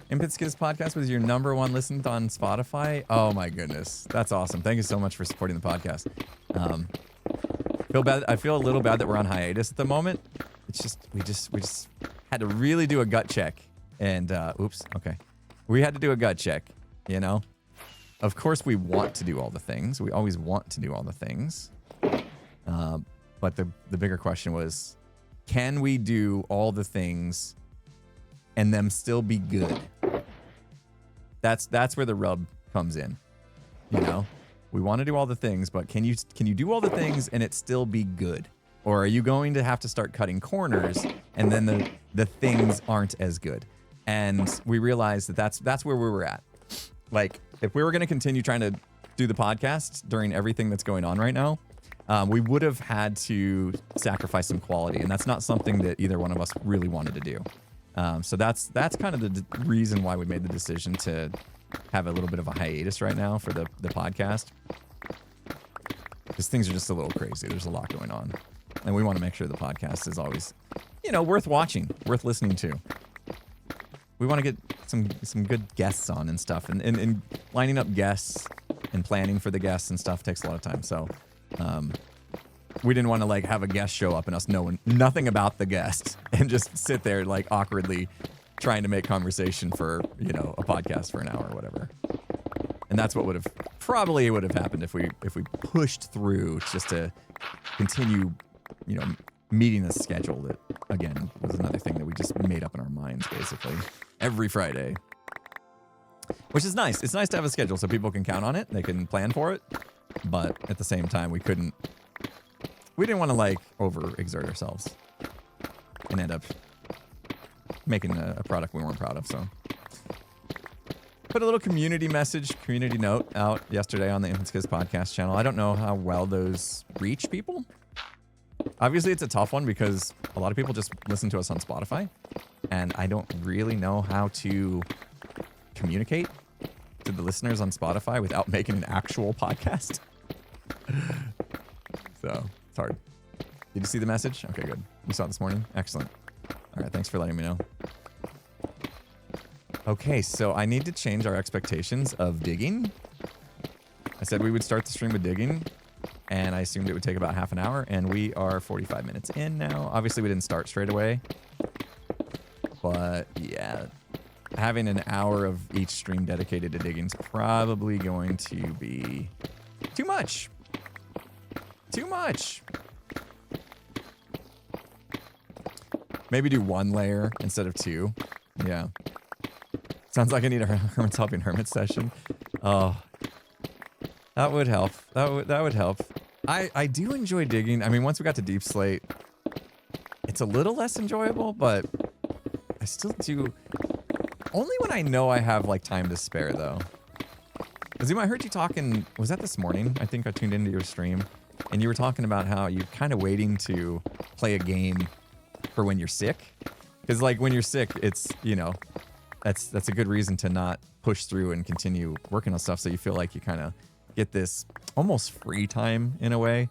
Input Skiz podcast was your #1 listened on Spotify. Oh my goodness, that's awesome! Thank you so much for supporting the podcast. Feel bad. I feel a little bad that we're on hiatus at the moment. It's just we just had to really do a gut check, and oops, okay, we had to do a gut check. You know, of course we want to do all the things. We always want to do all the things, but the bigger question was, can we do all the things and them still be good? That's where the rub comes in. You know, we want to do all the things, but can you do all the things and it still be good? Or are you going to have to start cutting corners and then the things aren't as good? And we realized that's where we were at. Like, if we were going to continue trying to do the podcast during everything that's going on right now, we would have had to sacrifice some quality. And that's not something that either one of us really wanted to do. So that's kind of the reason why we made the decision to have a little bit of a hiatus right now for the podcast. Because things are just a little crazy. There's a lot going on. And we want to make sure the podcast is always, worth watching, worth listening to. We want to get some good guests on and stuff. And lining up guests and planning for the guests and stuff takes a lot of time. So we didn't want to have a guest show up and us knowing nothing about the guest and just sit there awkwardly trying to make conversation for, a podcast for an hour or whatever. And that's what would have happened if we pushed through just to continue, meeting a schedule that, again, was another thing that we just made up in our minds, basically, every Friday. Which is nice. It's nice to have a schedule so people can count on it. They can plan for it. But at the same time, we didn't want to, overexert ourselves and end up making a product we weren't proud of, so. Put a little community note out yesterday on the Infants Kids podcast channel. I don't know how well those reach people. Obviously, it's a tough one because a lot of people just listen to us on Spotify, and I don't really know how to communicate to the listeners on Spotify without making an actual podcast. So, it's hard. Did you see the message? Okay, good. You saw it this morning? Excellent. All right, thanks for letting me know. Okay, so I need to change our expectations of digging. I said we would start the stream with digging, and I assumed it would take about half an hour, and we are 45 minutes in now. Obviously, we didn't start straight away, but yeah, having an hour of each stream dedicated to digging is probably going to be too much. Too much. Maybe do one layer instead of two. Yeah. Sounds like I need a Hermit's Helping Hermits session. Oh, that would help. That would help. I do enjoy digging. I mean, once we got to Deep Slate, it's a little less enjoyable, but I still do. Only when I know I have time to spare, though. Azuma, I heard you talking. Was that this morning? I think I tuned into your stream, and you were talking about how you're kind of waiting to play a game for when you're sick, because when you're sick, it's that's a good reason to not push through and continue working on stuff. So you feel like you kind of get this almost free time in a way.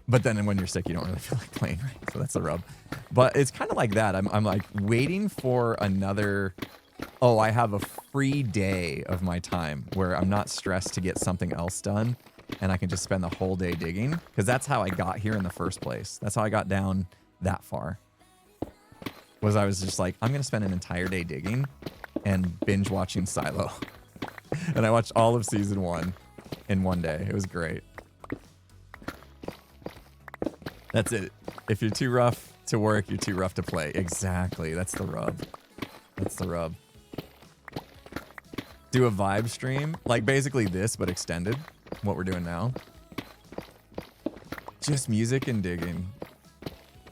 But then when you're sick, you don't really feel like playing, right? So that's the rub. But it's kind of like that. I'm waiting for another, I have a free day of my time where I'm not stressed to get something else done. And I can just spend the whole day digging. Because that's how I got here in the first place. That's how I got down that far. I was just I'm going to spend an entire day digging and binge watching Silo. And I watched all of season 1 in one day. It was great. That's it. If you're too rough to work, you're too rough to play. Exactly. That's the rub. That's the rub. Do a vibe stream. Basically this, but extended. What we're doing now. Just music and digging.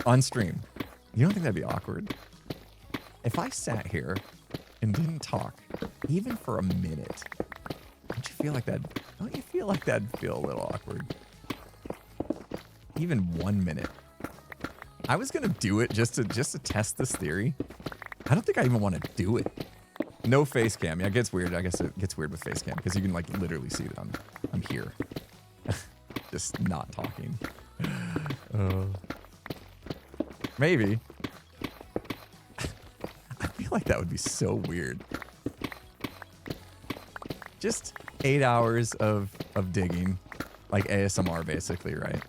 On stream. You don't think that'd be awkward? If I sat here and didn't talk, even for a minute, don't you feel like that'd feel a little awkward? Even 1 minute. I was gonna do it just to test this theory. I don't think I even want to do it. No face cam. Yeah, it gets weird. I guess it gets weird with face cam because you can literally see that I'm here. Just not talking. Maybe. I feel like that would be so weird. Just 8 hours of digging. ASMR basically, right?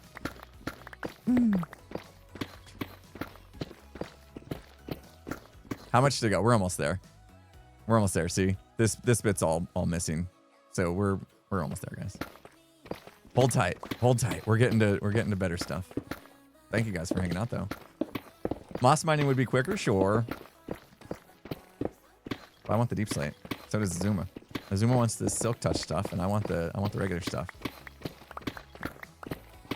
How much to go? We're almost there. We're almost there. See, this bit's all missing. So we're almost there, guys. Hold tight. Hold tight. We're getting to better stuff. Thank you guys for hanging out though. Moss mining would be quicker, sure. But I want the deep slate. So does Azuma. Azuma wants the silk touch stuff, and I want the regular stuff.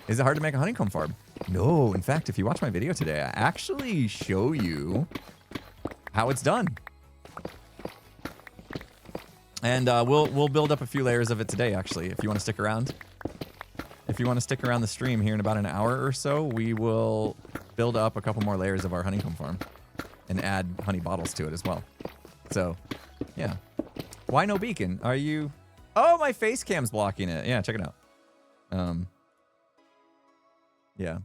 Is it hard to make a honeycomb farm? No. In fact, if you watch my video today, I actually show you how it's done. And we'll build up a few layers of it today, actually, if you want to stick around. If you want to stick around the stream here in about an hour or so, we will build up a couple more layers of our honeycomb farm and add honey bottles to it as well. So, yeah. Why no beacon? Are you... Oh, my face cam's blocking it. Yeah, check it out. Yeah.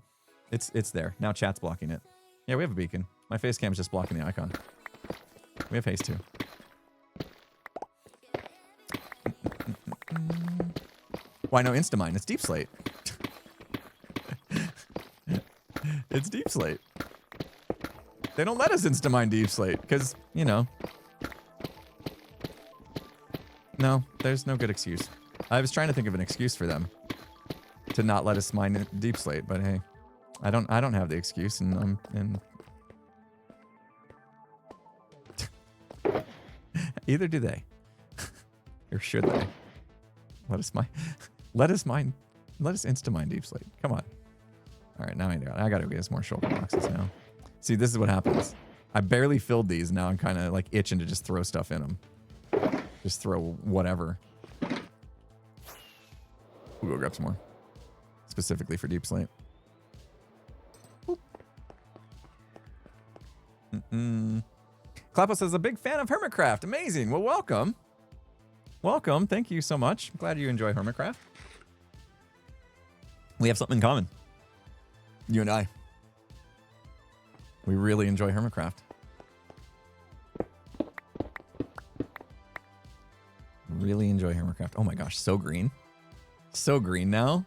It's there. Now chat's blocking it. Yeah, we have a beacon. My face cam's just blocking the icon. We have haste too. Why no Instamine? It's Deep Slate. It's Deep Slate. They don't let us Instamine Deep Slate because, you know. No, there's no good excuse. I was trying to think of an excuse for them to not let us mine Deep Slate, but hey, I don't have the excuse, and either do they, or should they? Let us Instamine Deep Slate. Come on. All right, now I gotta get us more shulker boxes now. See, this is what happens. I barely filled these. Now I'm kind of like itching to just throw stuff in them. Just throw whatever. We'll go grab some more. Specifically for Deep Slate. Clapo says, a big fan of Hermitcraft. Amazing. Well, welcome. Welcome. Thank you so much. I'm glad you enjoy Hermitcraft. We have something in common. You and I. We really enjoy Hermitcraft. Really enjoy Hermitcraft. Oh my gosh, so green. So green now.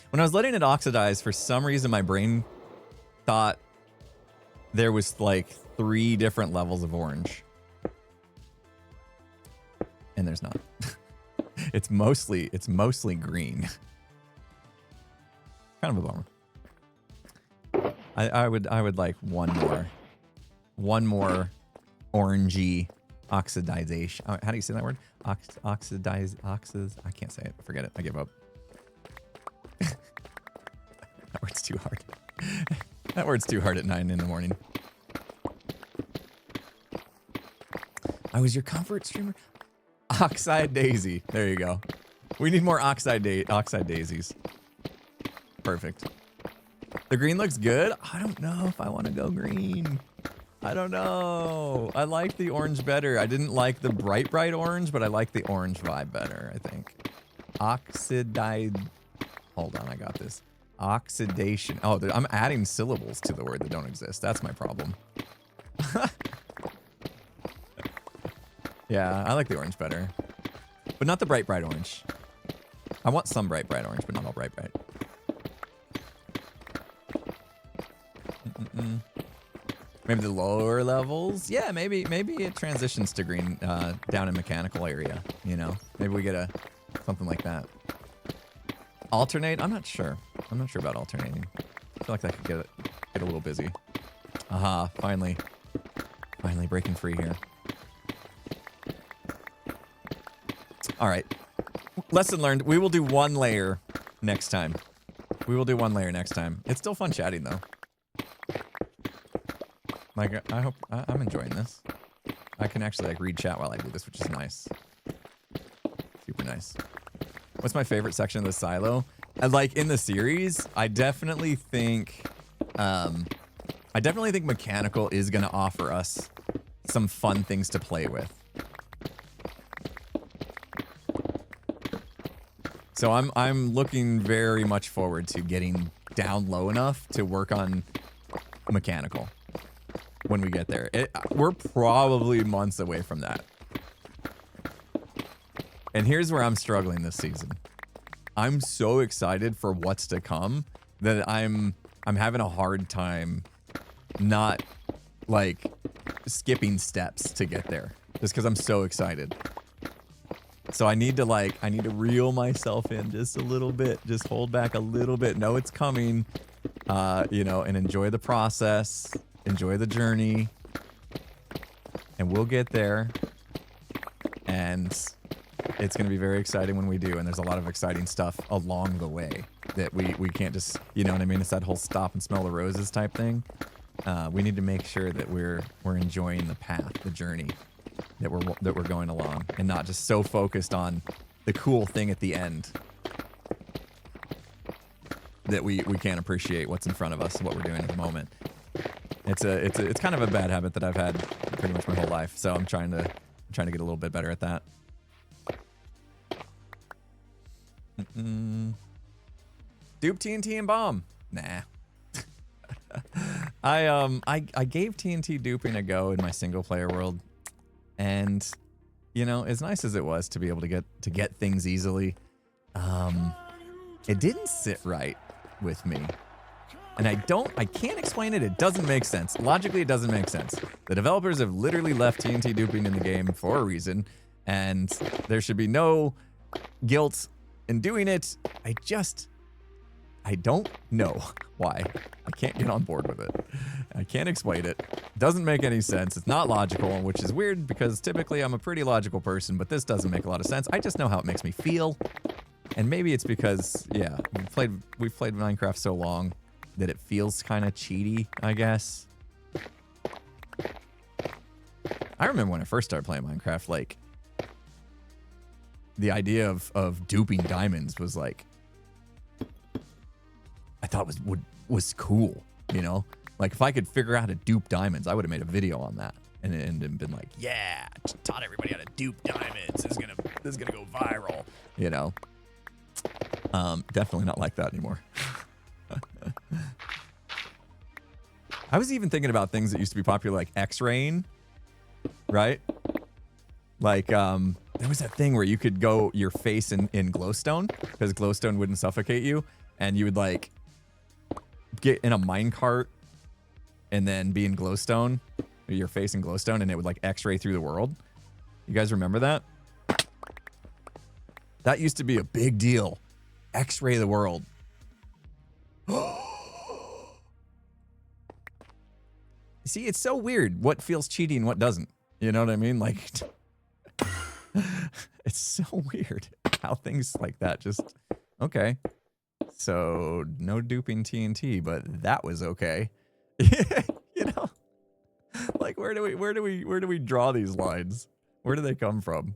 When I was letting it oxidize, for some reason my brain thought there was like 3 different levels of orange. And there's not. It's mostly green. Kind of a bummer. I would like one more orangey oxidization. How do you say that word? Oxidize. I can't say it. Forget it. I give up. That word's too hard. That word's too hard at 9 in the morning. I was your comfort streamer. Oxide Daisy. There you go. We need more Oxide Daisies. Perfect. The green looks good. I don't know if I want to go green. I don't know. I like the orange better. I didn't like the bright orange, but I like the orange vibe better, I think. Oxidize. Hold on, I got this. Oxidation. Oh, I'm adding syllables to the word that don't exist. That's my problem. Yeah, I like the orange better. But not the bright orange. I want some bright orange, but not all bright. Maybe the lower levels? Yeah, maybe it transitions to green down in mechanical area, you know? Maybe we get something like that. Alternate? I'm not sure. I'm not sure about alternating. I feel like that could get a little busy. Aha, finally breaking free here. All right. Lesson learned. We will do 1 layer next time. It's still fun chatting though. Like, I hope I'm enjoying this. I can actually like read chat while I do this, which is nice. Super nice. What's my favorite section of the silo? Like in the series, I definitely think mechanical is gonna offer us some fun things to play with. So I'm looking very much forward to getting down low enough to work on mechanical when we get there. We're probably months away from that. And here's where I'm struggling this season. I'm so excited for what's to come that I'm having a hard time not like skipping steps to get there just because I'm so excited. So I need to reel myself in just a little bit, just hold back a little bit. Know it's coming, you know, and enjoy the process, enjoy the journey, and we'll get there. And it's going to be very exciting when we do. And there's a lot of exciting stuff along the way that we can't just, you know what I mean? It's that whole stop and smell the roses type thing. We need to make sure that we're enjoying the path, the journey that we're going along, and not just so focused on the cool thing at the end that we can't appreciate what's in front of us and what we're doing at the moment. It's kind of a bad habit that I've had pretty much my whole life. So I'm trying to get a little bit better at that. Dupe TNT and bomb. Nah. I gave TNT duping a go in my single player world, and you know, as nice as it was to be able to get things easily, it didn't sit right with me. And I can't explain it. It doesn't make sense. Logically, it doesn't make sense. The developers have literally left TNT duping in the game for a reason, and there should be no guilt in doing it. I don't know why. I can't get on board with it. I can't explain it. Doesn't make any sense. It's not logical, which is weird because typically I'm a pretty logical person, but this doesn't make a lot of sense. I just know how it makes me feel. And maybe it's because, yeah, we've played Minecraft so long that it feels kind of cheaty, I guess. I remember when I first started playing Minecraft, like, the idea of duping diamonds was like, I thought was cool, you know? Like, if I could figure out how to dupe diamonds, I would have made a video on that and been like, yeah, taught everybody how to dupe diamonds. This is gonna go viral, you know? Definitely not like that anymore. I was even thinking about things that used to be popular, like X-raying, right? Like, there was that thing where you could go your face in glowstone because glowstone wouldn't suffocate you, and you would like get in a minecart and then be in glowstone, your face in glowstone, and it would like X-ray through the world. You guys remember that? That used to be a big deal. X-ray the world. See, it's so weird what feels cheaty and what doesn't. You know what I mean? Like, it's so weird how things like that just, okay. So no duping TNT, but that was okay. You know, like where do we draw these lines? Where do they come from?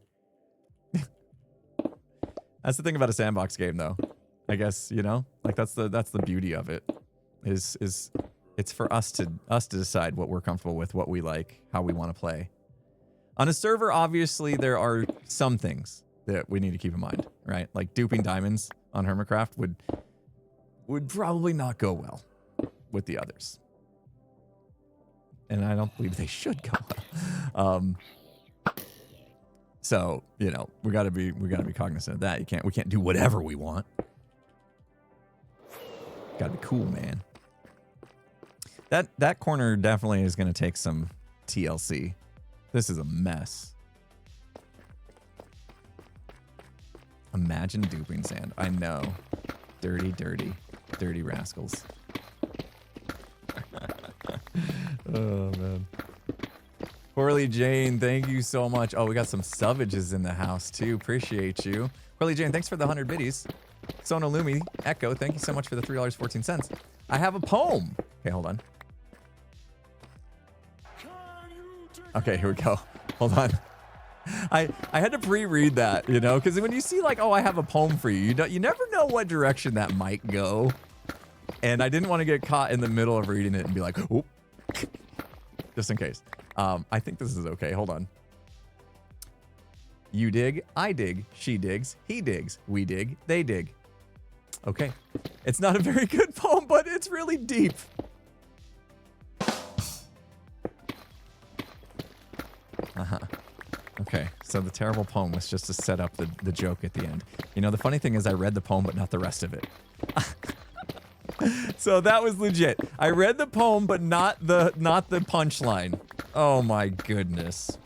That's the thing about a sandbox game, though. I guess, you know, like that's the beauty of it. Is it's for us to decide what we're comfortable with, what we like, how we want to play. On a server, obviously, there are some things that we need to keep in mind, right? Like duping diamonds on Hermitcraft would probably not go well with the others. And I don't believe they should go well. So, you know, we gotta be cognizant of that. We can't do whatever we want. Gotta be cool, man. That corner definitely is gonna take some TLC. This is a mess. Imagine duping sand. I know. Dirty, dirty, dirty rascals. Oh, man. Corley Jane, thank you so much. Oh, we got some suvages in the house, too. Appreciate you. Corley Jane, thanks for the 100 biddies. Sonolumi, Echo, thank you so much for the $3.14. I have a poem. Okay, hold on. Okay, here we go. Hold on. I had to pre-read that, you know, because when you see like, oh, I have a poem for you, you never know what direction that might go. And I didn't want to get caught in the middle of reading it and be like, oop, just in case. I think this is okay. Hold on. You dig, I dig, she digs, he digs, we dig, they dig. Okay. It's not a very good poem, but it's really deep. Okay, so the terrible poem was just to set up the joke at the end. You know, the funny thing is I read the poem, but not the rest of it. So that was legit. I read the poem, but not the punchline. Oh my goodness.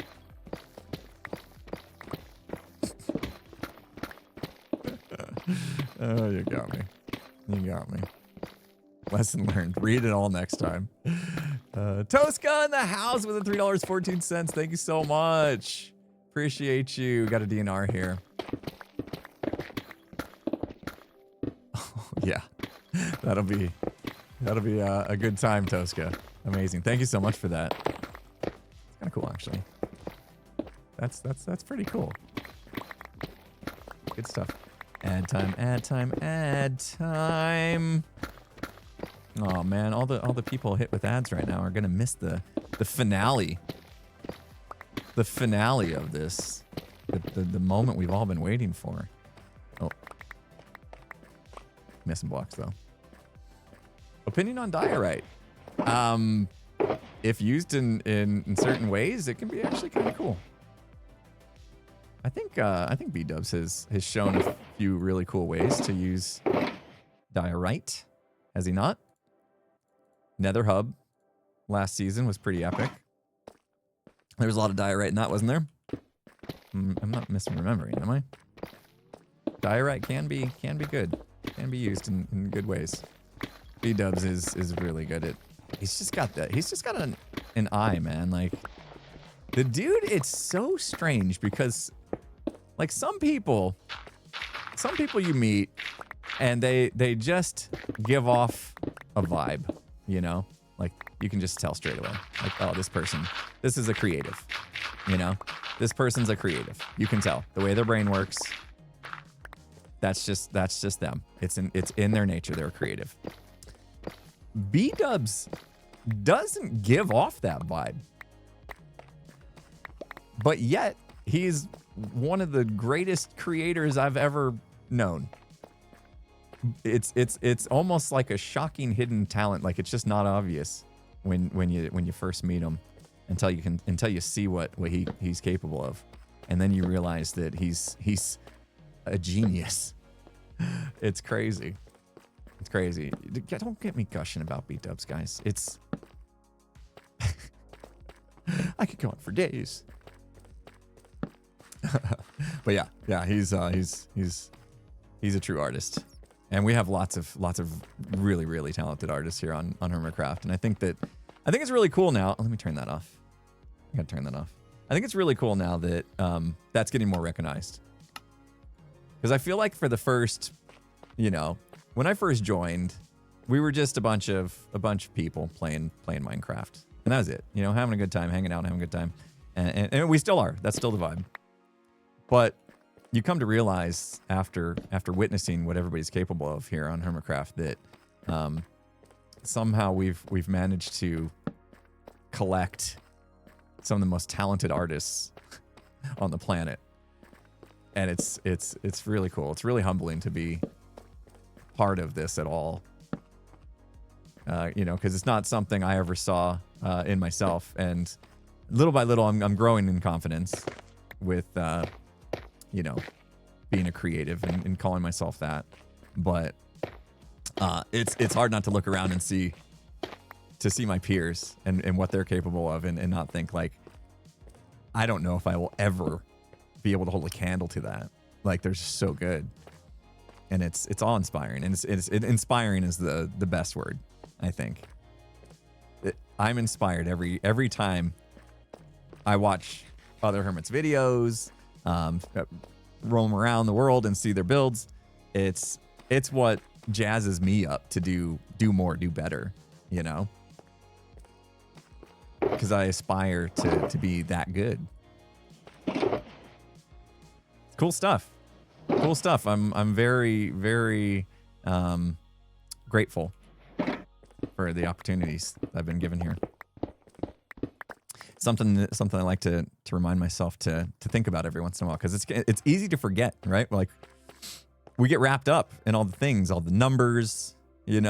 Oh, you got me. You got me. Lesson learned. Read it all next time. Tosca in the house with the $3.14. Thank you so much. Appreciate you. Got a DNR here. Oh, yeah. That'll be a good time, Tosca. Amazing. Thank you so much for that. It's kind of cool, actually. That's pretty cool. Good stuff. Ad time, ad time, ad time. Oh man, all the people hit with ads right now are gonna miss the finale. The finale of this. The moment we've all been waiting for. Oh. Missing blocks though. Opinion on diorite. If used in certain ways, it can be actually kind of cool. I think B-Dubs has shown a few really cool ways to use diorite. Has he not? Nether Hub last season was pretty epic. There was a lot of diorite in that, wasn't there? I'm not misremembering, am I? Diorite can be good. Can be used in good ways. B-Dubs is really good at. He's just got an eye, man. Like the dude, it's so strange because like some people you meet and they just give off a vibe, you know? Like you can just tell straight away. Like, oh, this is a creative. You know? This person's a creative. You can tell. The way their brain works. That's just them. It's in their nature. They're creative. B-Dubs doesn't give off that vibe. But yet, he's one of the greatest creators I've ever known. It's almost like a shocking hidden talent. Like it's just not obvious when you first meet him until you see what he's capable of. And then you realize that he's a genius. It's crazy. It's crazy. Don't get me gushing about B-Dubs, guys. It's I could go on for days. But yeah, he's a true artist. And we have lots of really, really talented artists here on Hermitcraft. And I think it's really cool now. Let me turn that off. I gotta turn that off. I think it's really cool now that that's getting more recognized. Because I feel like for the first, when I first joined, we were just a bunch of people playing Minecraft, and that was it. Having a good time, hanging out, having a good time, and we still are. That's still the vibe. But you come to realize after witnessing what everybody's capable of here on Hermitcraft that somehow we've managed to collect some of the most talented artists on the planet. And it's really cool. It's really humbling to be part of this at all. Because it's not something I ever saw in myself. And little by little, I'm growing in confidence with, being a creative and calling myself that. But it's hard not to look around and see my peers and what they're capable of and not think like, I don't know if I will ever be able to hold a candle to that. Like they're just so good. And it's all inspiring. And inspiring is the best word, I think. I'm inspired every time I watch other Hermits videos, roam around the world and see their builds. It's what jazzes me up to do more, do better, because I aspire to be that good. Cool stuff. I'm very, very grateful for the opportunities I've been given here. Something I like to remind myself to think about every once in a while, because it's easy to forget, right? Like we get wrapped up in all the things, all the numbers, get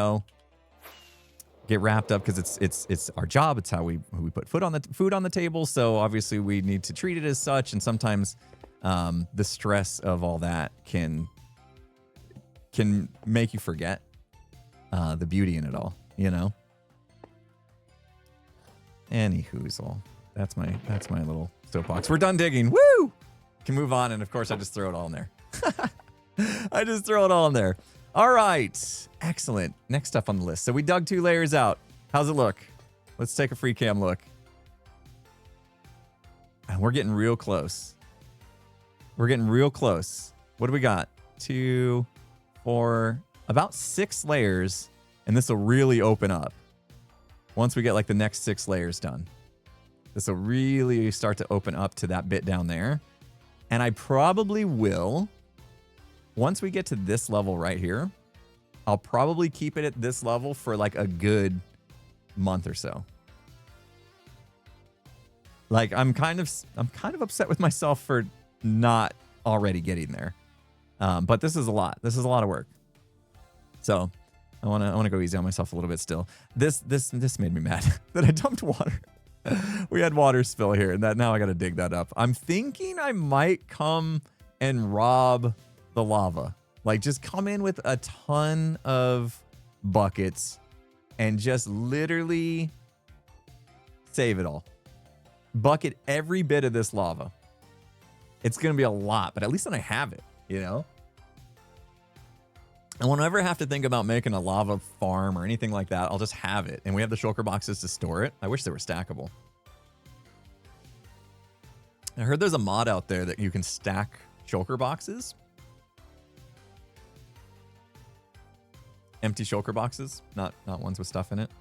wrapped up because it's our job. It's how we put food on the table. So obviously we need to treat it as such. And sometimes the stress of all that can make you forget the beauty in it all, Anywhoozle. That's my little soapbox. We're done digging. Woo! Can move on, and of course I just throw it all in there. I just throw it all in there. All right. Excellent. Next up on the list. So we dug 2 layers out. How's it look? Let's take a free cam look. And we're getting real close. What do we got? 2, 4, about 6 layers, and this will really open up. Once we get like the next 6 layers done, this will really start to open up to that bit down there. And I probably will, once we get to this level right here, I'll probably keep it at this level for like a good month or so. Like I'm kind of upset with myself for not already getting there. But this is a lot. This is a lot of work. So I want to go easy on myself a little bit still. This made me mad that I dumped water. We had water spill here, and that now I got to dig that up. I'm thinking I might come and rob the lava. Like just come in with a ton of buckets and just literally save it all. Bucket every bit of this lava. It's going to be a lot, but at least then I have it, you know? And whenever I have to think about making a lava farm or anything like that, I'll just have it. And we have the shulker boxes to store it. I wish they were stackable. I heard there's a mod out there that you can stack shulker boxes. Empty shulker boxes, not ones with stuff in it.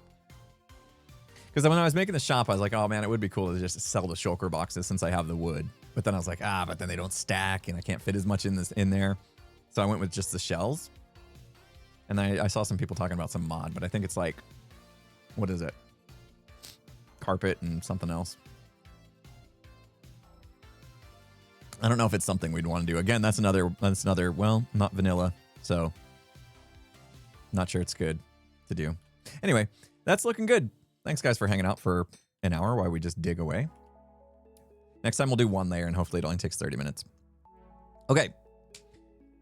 Because when I was making the shop, I was like, oh man, it would be cool to just sell the shulker boxes since I have the wood. But then I was like, but then they don't stack and I can't fit as much in there. So I went with just the shells. And I saw some people talking about some mod, but I think it's like, what is it? Carpet and something else. I don't know if it's something we'd want to do. Again, that's another, well, not vanilla. So not sure it's good to do. Anyway, that's looking good. Thanks guys for hanging out for an hour while we just dig away. Next time we'll do one layer and hopefully it only takes 30 minutes. Okay.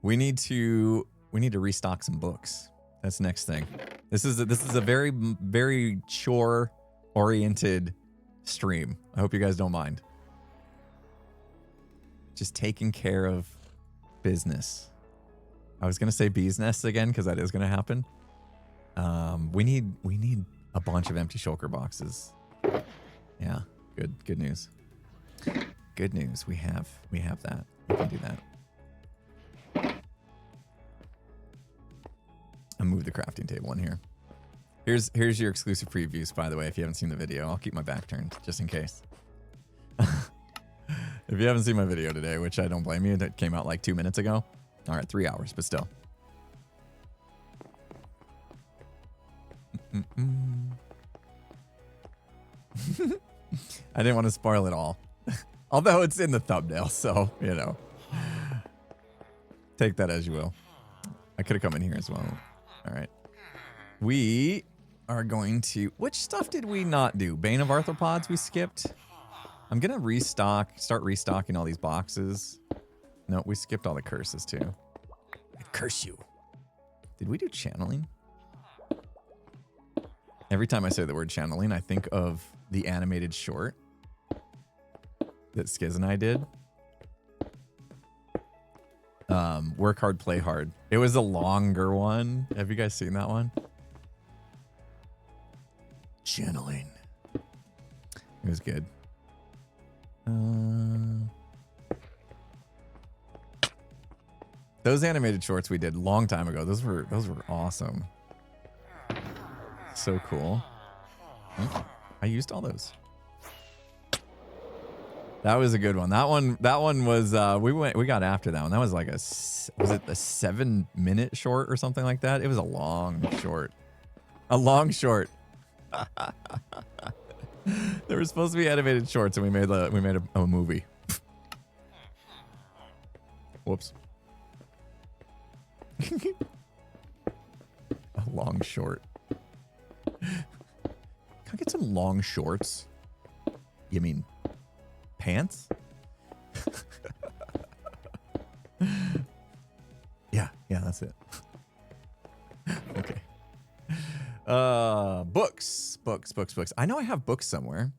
We need to restock some books. That's the next thing. This is a very, very chore oriented stream. I hope you guys don't mind. Just taking care of business. I was going to say bee's nests again because that is going to happen. We need a bunch of empty shulker boxes. Yeah, good news. Good news. We have that. We can do that. I'll move the crafting table in here. Here's your exclusive previews, by the way, if you haven't seen the video. I'll keep my back turned just in case. If you haven't seen my video today, which I don't blame you, that came out like 2 minutes ago. All right, 3 hours, but still. I didn't want to spoil it all. Although it's in the thumbnail, so, you know. Take that as you will. I could have come in here as well. All right. We are going to... Which stuff did we not do? Bane of Arthropods we skipped. I'm going to start restocking all these boxes. No, we skipped all the curses too. I curse you. Did we do channeling? Every time I say the word channeling, I think of the animated short that Skiz and I did. Work hard, play hard. It was a longer one. Have you guys seen that one? Channeling. It was good. Those animated shorts we did a long time ago. Those were awesome. So cool. Oh, I used all those. That was a good one. That one was we got after that one. That was like was it a 7-minute short or something like that? It was a long short. A long short. There were supposed to be animated shorts, and we made a movie. Whoops. A long short. Can I get some long shorts? You mean pants? Yeah, that's it. Okay. Books. I know I have books somewhere.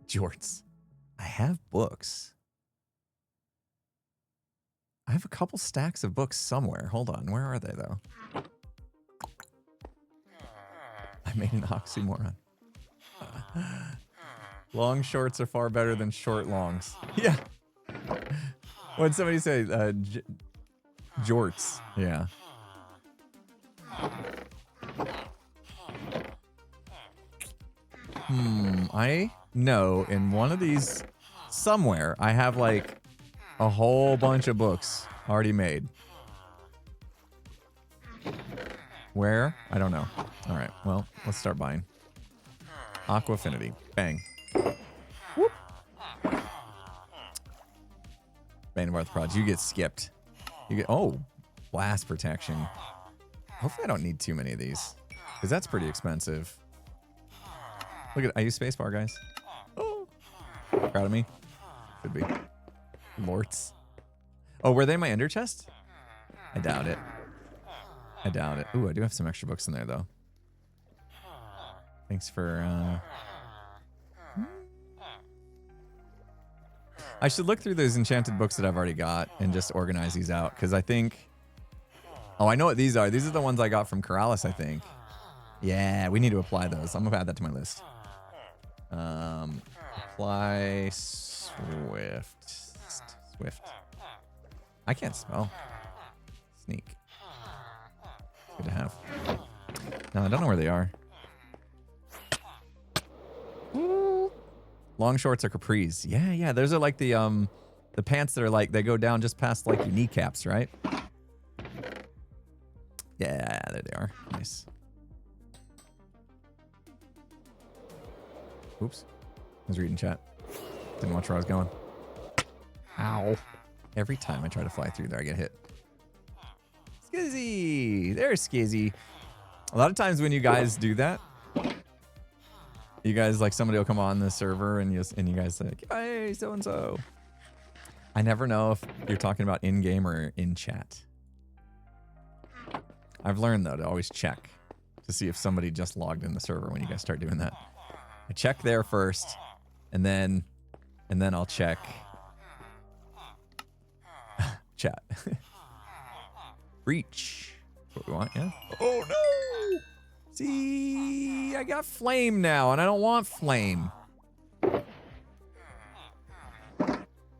Jorts. I have books. I have a couple stacks of books somewhere. Hold on. Where are they, though? I made an oxymoron. Long shorts are far better than short longs. Yeah. What did somebody say? Jorts. Yeah. I know in one of these somewhere I have like a whole bunch of books already made. Where? I don't know. All right. Well, let's start buying. Aqua Affinity. Bang. Whoop. Bane of Arthropods. You get skipped. You get... Oh. Blast protection. Hopefully I don't need too many of these. Because that's pretty expensive. Look at... I use spacebar, guys. Oh. Proud of me? Could be. Lorts. Oh, were they in my ender chest? I doubt it. I doubt it. Ooh, I do have some extra books in there, though. Thanks for... I should look through those enchanted books that I've already got and just organize these out, because I think... Oh, I know what these are. These are the ones I got from Corrales, I think. Yeah, we need to apply those. I'm going to add that to my list. Apply Swift. Swift. I can't spell. Sneak. Good to have. No, I don't know where they are. Long shorts or capris. Yeah, yeah. Those are like the pants that are like, they go down just past like your kneecaps, right? Yeah, there they are. Nice. Oops. I was reading chat. Didn't watch where I was going. Ow. Every time I try to fly through there, I get hit. Skizzy! There's Skizzy. A lot of times when you guys do that, you guys, like, somebody will come on the server and you guys say, hey, so-and-so. I never know if you're talking about in-game or in chat. I've learned, though, to always check to see if somebody just logged in the server when you guys start doing that. I check there first, and then I'll check chat. Reach. That's what we want, yeah? Oh, no! See, I got flame now, and I don't want flame. I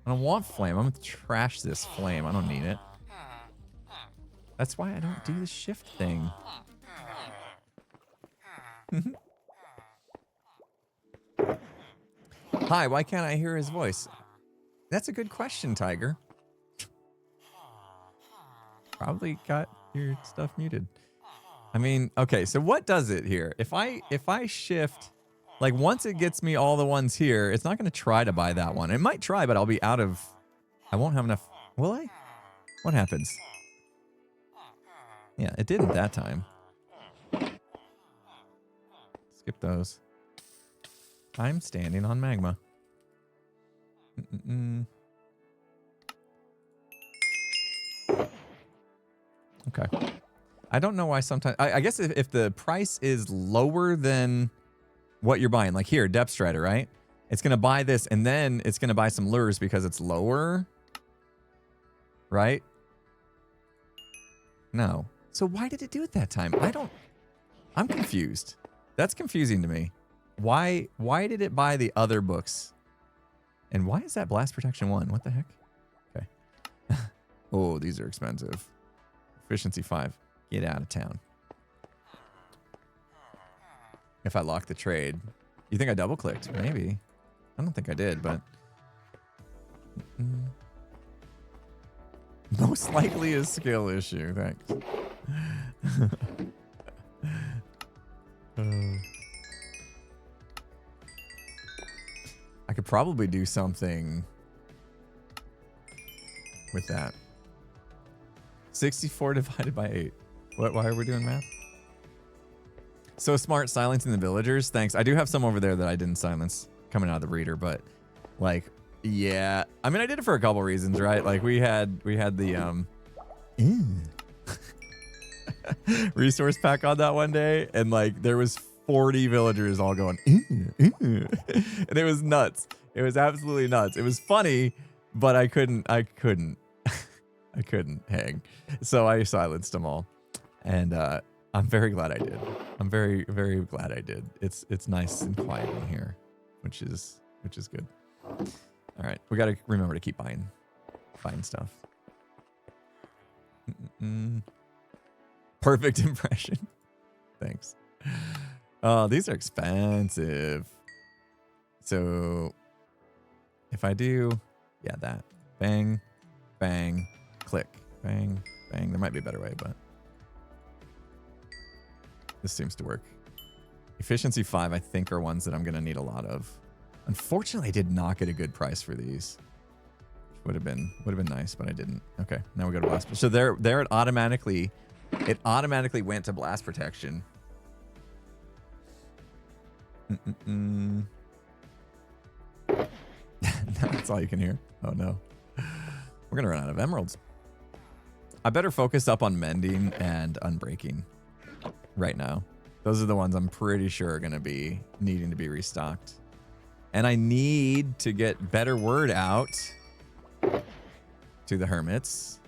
don't want flame. I'm gonna trash this flame. I don't need it. That's why I don't do the shift thing. Hi, why can't I hear his voice? That's a good question, Tiger. Probably got your stuff muted. I mean, okay, so what does it here? If I shift, like once it gets me all the ones here, it's not going to try to buy that one. It might try, but I'll be out of, I won't have enough. Will I? What happens? Yeah, it didn't that time. Skip those. I'm standing on magma. Okay. I don't know why sometimes... I guess if the price is lower than what you're buying, like here, Depth Strider, right? It's going to buy this, and then it's going to buy some lures because it's lower. Right? No. So why did it do it that time? I'm confused. That's confusing to me. Why did it buy the other books? And why is that Blast Protection 1? What the heck? Okay. Oh, these are expensive. Efficiency 5. Get out of town. If I lock the trade. You think I double clicked? Maybe. I don't think I did, but... Most likely a skill issue. Thanks. I could probably do something with that. 64 divided by 8. Why are we doing math? So smart, silencing the villagers. Thanks. I do have some over there that I didn't silence coming out of the breeder, but like, yeah. I mean, I did it for a couple reasons, right? Like we had the resource pack on that one day, and like there was 40 villagers all going and it was nuts. It was absolutely nuts. It was funny, but I couldn't I couldn't hang. So I silenced them all. And I'm very glad I did. I'm very, very glad I did. It's nice and quiet in here, which is good. All right, we got to remember to keep buying stuff. Perfect impression. Thanks. Oh, these are expensive. So if I do, yeah, that bang, bang, click, bang, bang. There might be a better way, but This seems to work. Efficiency 5, I think, are ones that I'm going to need a lot of. Unfortunately, I did not get a good price for these. Would have been nice, but I didn't. Okay, now we go to blast. So there it automatically went to blast protection. That's all you can hear. Oh no, we're gonna run out of emeralds. I better focus up on mending and unbreaking right now. Those are the ones I'm pretty sure are gonna be needing to be restocked, and I need to get better word out to the hermits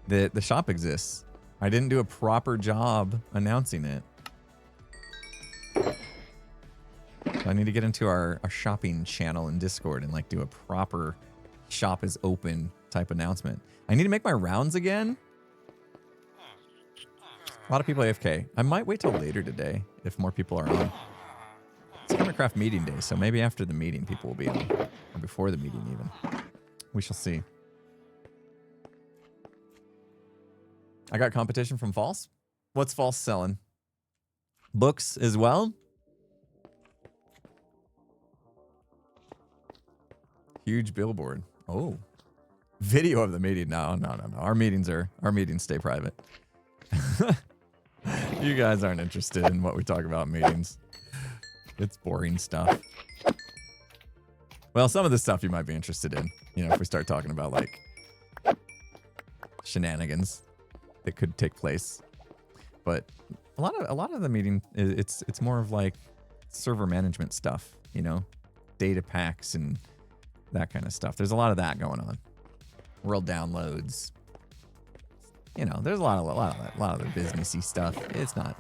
that the shop exists. I didn't do a proper job announcing it. So I need to get into our shopping channel in Discord and like do a proper shop is open type announcement. I need to make my rounds again. A lot of people AFK. I might wait till later today if more people are on. It's Hermitcraft meeting day, so maybe after the meeting people will be on, or before the meeting even. We shall see. I got competition from False. What's False selling? Books as well? Huge billboard. Oh. Video of the meeting. No. Our meetings stay private. You guys aren't interested in what we talk about in meetings. It's boring stuff. Well, some of the stuff you might be interested in. You know, if we start talking about like shenanigans that could take place. But a lot of the meeting, it's more of like server management stuff, you know, data packs and that kind of stuff. There's a lot of that going on. World downloads. You know, there's a lot of the businessy stuff. It's not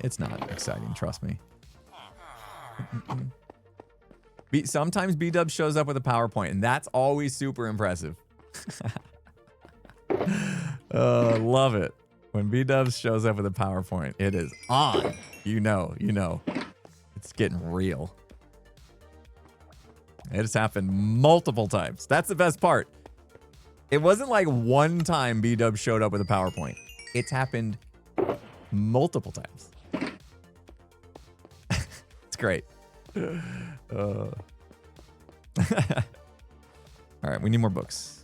exciting, trust me. Sometimes B-Dub shows up with a PowerPoint, and that's always super impressive. Love it. When B-Dubs shows up with a PowerPoint, it is on. You know. It's getting real. It has happened multiple times. That's the best part. It wasn't like one time B-Dub showed up with a PowerPoint. It's happened multiple times. It's great. All right, we need more books.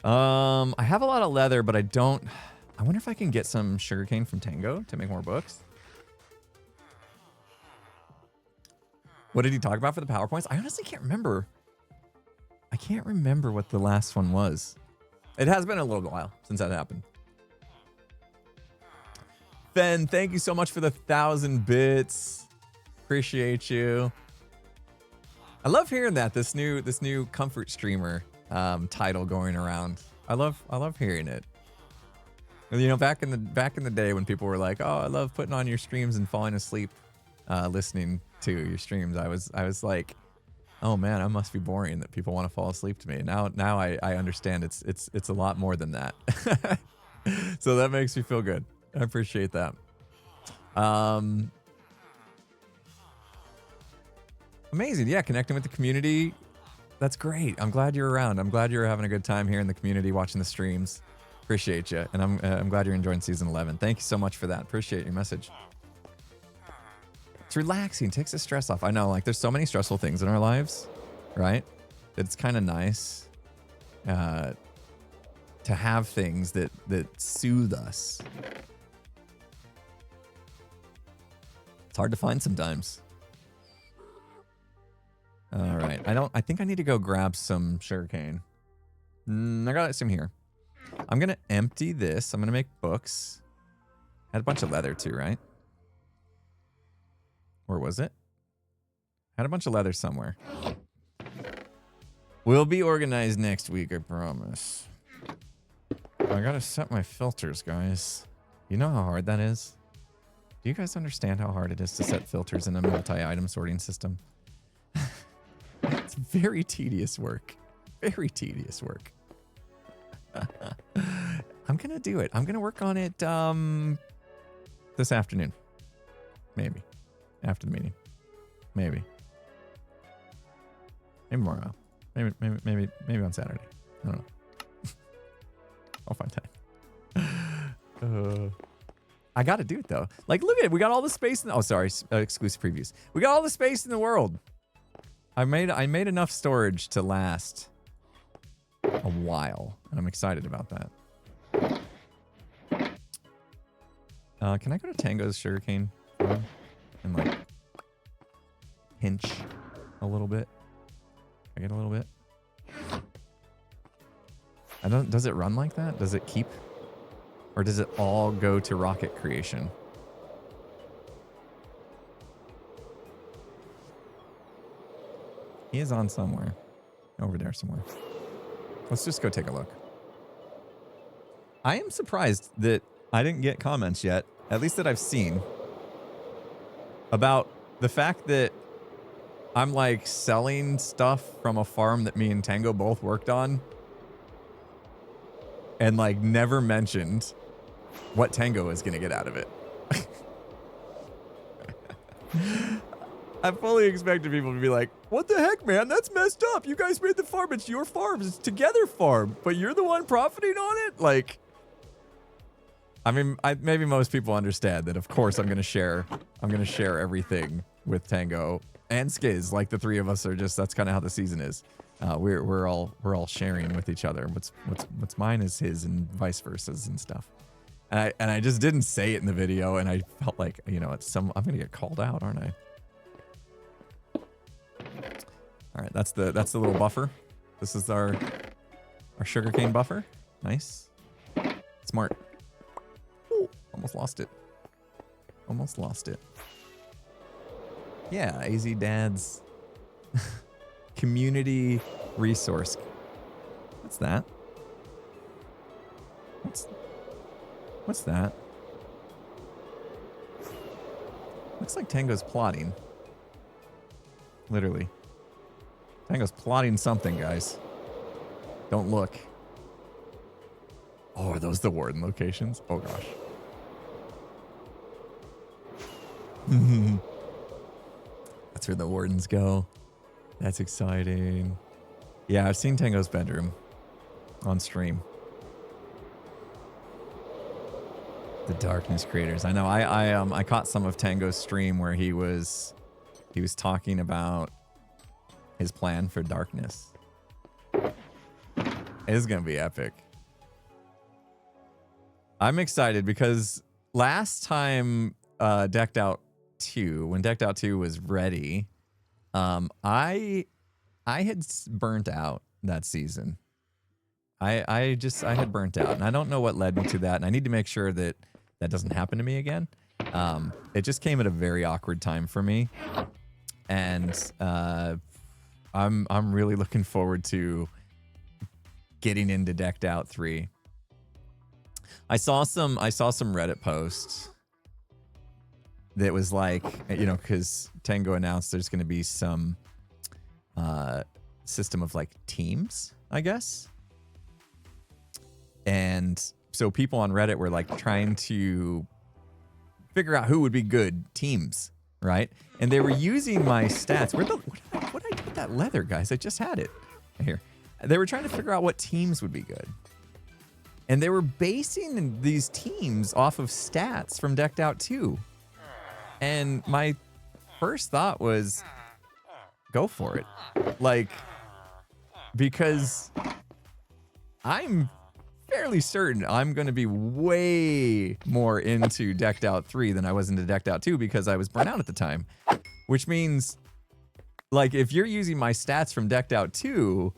I have a lot of leather, but I wonder if I can get some sugarcane from Tango to make more books. What did he talk about for the PowerPoints? I honestly can't remember. I can't remember what the last one was. It has been a little while since that happened. Ben, thank you so much for the 1,000 bits. Appreciate you. I love hearing that, this new comfort streamer title going around. I love hearing it. You know, back in the day when people were like, "Oh, I love putting on your streams and falling asleep listening to your streams," I was like, "Oh man, I must be boring that people want to fall asleep to me." Now I understand it's a lot more than that. So that makes me feel good. I appreciate that. Amazing. Yeah, connecting with the community. That's great. I'm glad you're around. I'm glad you're having a good time here in the community watching the streams. Appreciate you. And I'm glad you're enjoying season 11. Thank you so much for that. Appreciate your message. It's relaxing. Takes the stress off. I know, like, there's so many stressful things in our lives, right? That it's kind of nice to have things that soothe us. It's hard to find sometimes. All right. I think I need to go grab some sugarcane. I got some here. I'm going to empty this. I'm going to make books. Had a bunch of leather too, right? Where was it? Had a bunch of leather somewhere. We'll be organized next week, I promise. I got to set my filters, guys. You know how hard that is? Do you guys understand how hard it is to set filters in a multi-item sorting system? It's very tedious work. Very tedious work. I'm going to do it. I'm going to work on it this afternoon. Maybe. After the meeting. Maybe. Maybe tomorrow. Maybe on Saturday. I don't know. I'll find time. I got to do it though. Like, look at it. We got all the space. Oh, sorry. Exclusive previews. We got all the space in the world. I made enough storage to last a while, and I'm excited about that. Can I go to Tango's sugarcane farm and like pinch a little bit? I get a little bit. I don't. Does it run like that? Does it keep, or does it all go to rocket creation? He is on somewhere, over there somewhere. Let's just go take a look. I am surprised that I didn't get comments yet, at least that I've seen, about the fact that I'm like selling stuff from a farm that me and Tango both worked on, and like never mentioned what Tango is going to get out of it. I fully expected people to be like, what the heck, man? That's messed up. You guys made the farm. It's your farm. It's together farm, but you're the one profiting on it? Like, I mean, maybe most people understand that, of course, I'm going to share everything with Tango and Skiz. Like, the three of us are just, that's kind of how the season is. We're all sharing with each other. What's mine is his, and vice versa and stuff. And I just didn't say it in the video, and I felt like, you know, I'm going to get called out, aren't I? All right, that's the little buffer. This is our sugarcane buffer. Nice. Smart. Ooh, almost lost it. Almost lost it. Yeah, AZ Dad's community resource. What's that? What's that? Looks like Tango's plotting. Literally. Tango's plotting something, guys. Don't look. Oh, are those the warden locations? Oh, gosh. That's where the wardens go. That's exciting. Yeah, I've seen Tango's bedroom on stream. The darkness creators. I know. I caught some of Tango's stream where he was talking about his plan for darkness. It's gonna be epic. I'm excited because last time Decked Out 2, when Decked Out 2 was ready, I had burnt out that season. I had burnt out, and I don't know what led me to that, and I need to make sure that that doesn't happen to me again. It just came at a very awkward time for me, and I'm really looking forward to getting into Decked Out 3. I saw some Reddit posts that was like, you know, because Tango announced there's going to be some system of like teams, I guess. And so people on Reddit were like trying to figure out who would be good teams, right? And they were using my stats. What did I do with that leather, guys? I just had it here. They were trying to figure out what teams would be good. And they were basing these teams off of stats from Decked Out 2. And my first thought was, go for it. Like, because I'm fairly certain I'm going to be way more into Decked Out 3 than I was into Decked Out 2 because I was burnt out at the time. Which means, like, if you're using my stats from Decked Out 2,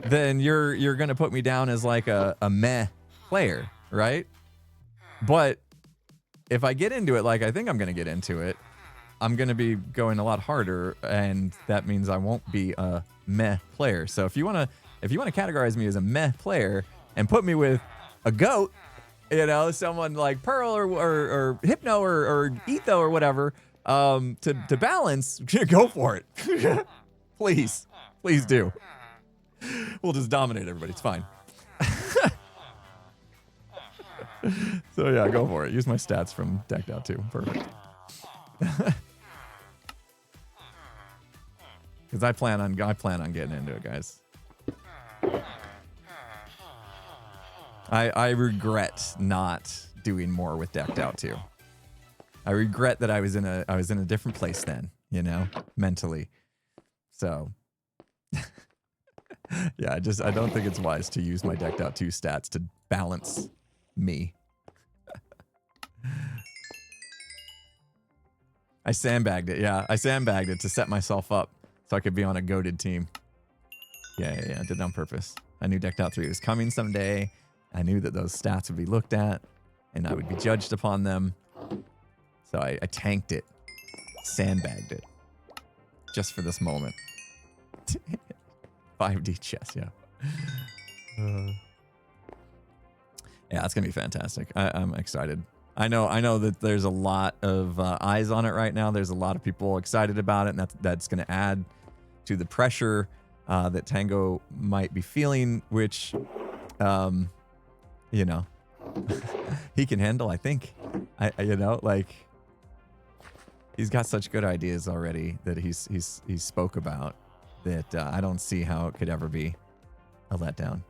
then you're going to put me down as like a meh player, right? But if I get into it like I think I'm going to get into it, I'm going to be going a lot harder, and that means I won't be a meh player. So if you want to categorize me as a meh player and put me with a goat, you know, someone like Pearl or Hypno or Etho or whatever, to balance, go for it. Please do. We'll just dominate everybody. It's fine. So yeah, go for it. Use my stats from Decked Out 2. Perfect. Because I plan on getting into it, guys. I regret not doing more with decked out too. I regret that I was in a different place then, you know, mentally. So yeah, I don't think it's wise to use my decked out 2 stats to balance me. I sandbagged it. Yeah, I sandbagged it to set myself up so I could be on a goated team. Yeah, I did it on purpose. I knew decked out 3 was coming someday. I knew that those stats would be looked at and I would be judged upon them. So I tanked it, sandbagged it just for this moment. 5D chess, yeah. Yeah, it's gonna be fantastic. I'm excited. I know that there's a lot of eyes on it right now. There's a lot of people excited about it, and that's gonna add to the pressure that Tango might be feeling, which, you know, he can handle. I think, you know, like he's got such good ideas already that he's spoke about that I don't see how it could ever be a letdown.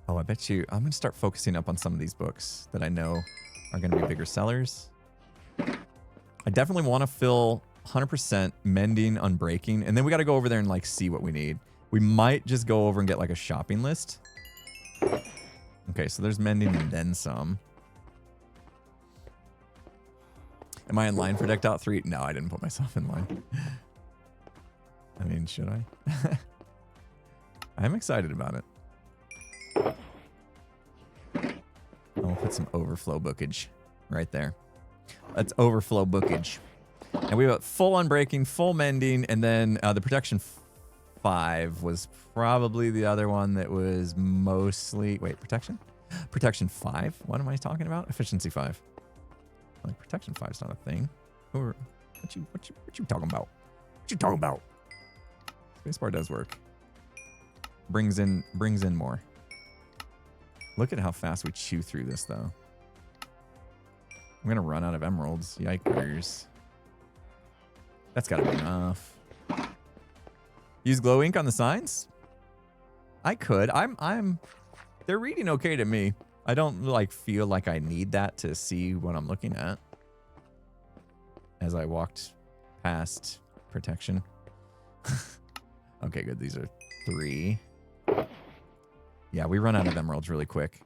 Oh, I bet you I'm going to start focusing up on some of these books that I know are going to be bigger sellers. I definitely want to fill 100% mending, unbreaking, and then we got to go over there and like see what we need. We might just go over and get like a shopping list. Okay, so there's mending and then some. Am I in line for decked out 3? No, I didn't put myself in line. I mean, should I? I'm excited about it. I'll put some overflow bookage right there. That's overflow bookage. And we got full unbreaking, full mending, and then the protection 5 was probably the other one that was mostly... Wait, protection? Protection 5? What am I talking about? Efficiency 5. Like, protection 5 is not a thing. Or what you talking about? What you talking about? Spacebar does work. Brings in more. Look at how fast we chew through this, though. I'm gonna run out of emeralds. Yikers. That's gotta be enough. Use glow ink on the signs? I could. They're reading okay to me. I don't like feel like I need that to see what I'm looking at. As I walked past protection. Okay, good. These are 3. Yeah, we run out of emeralds really quick.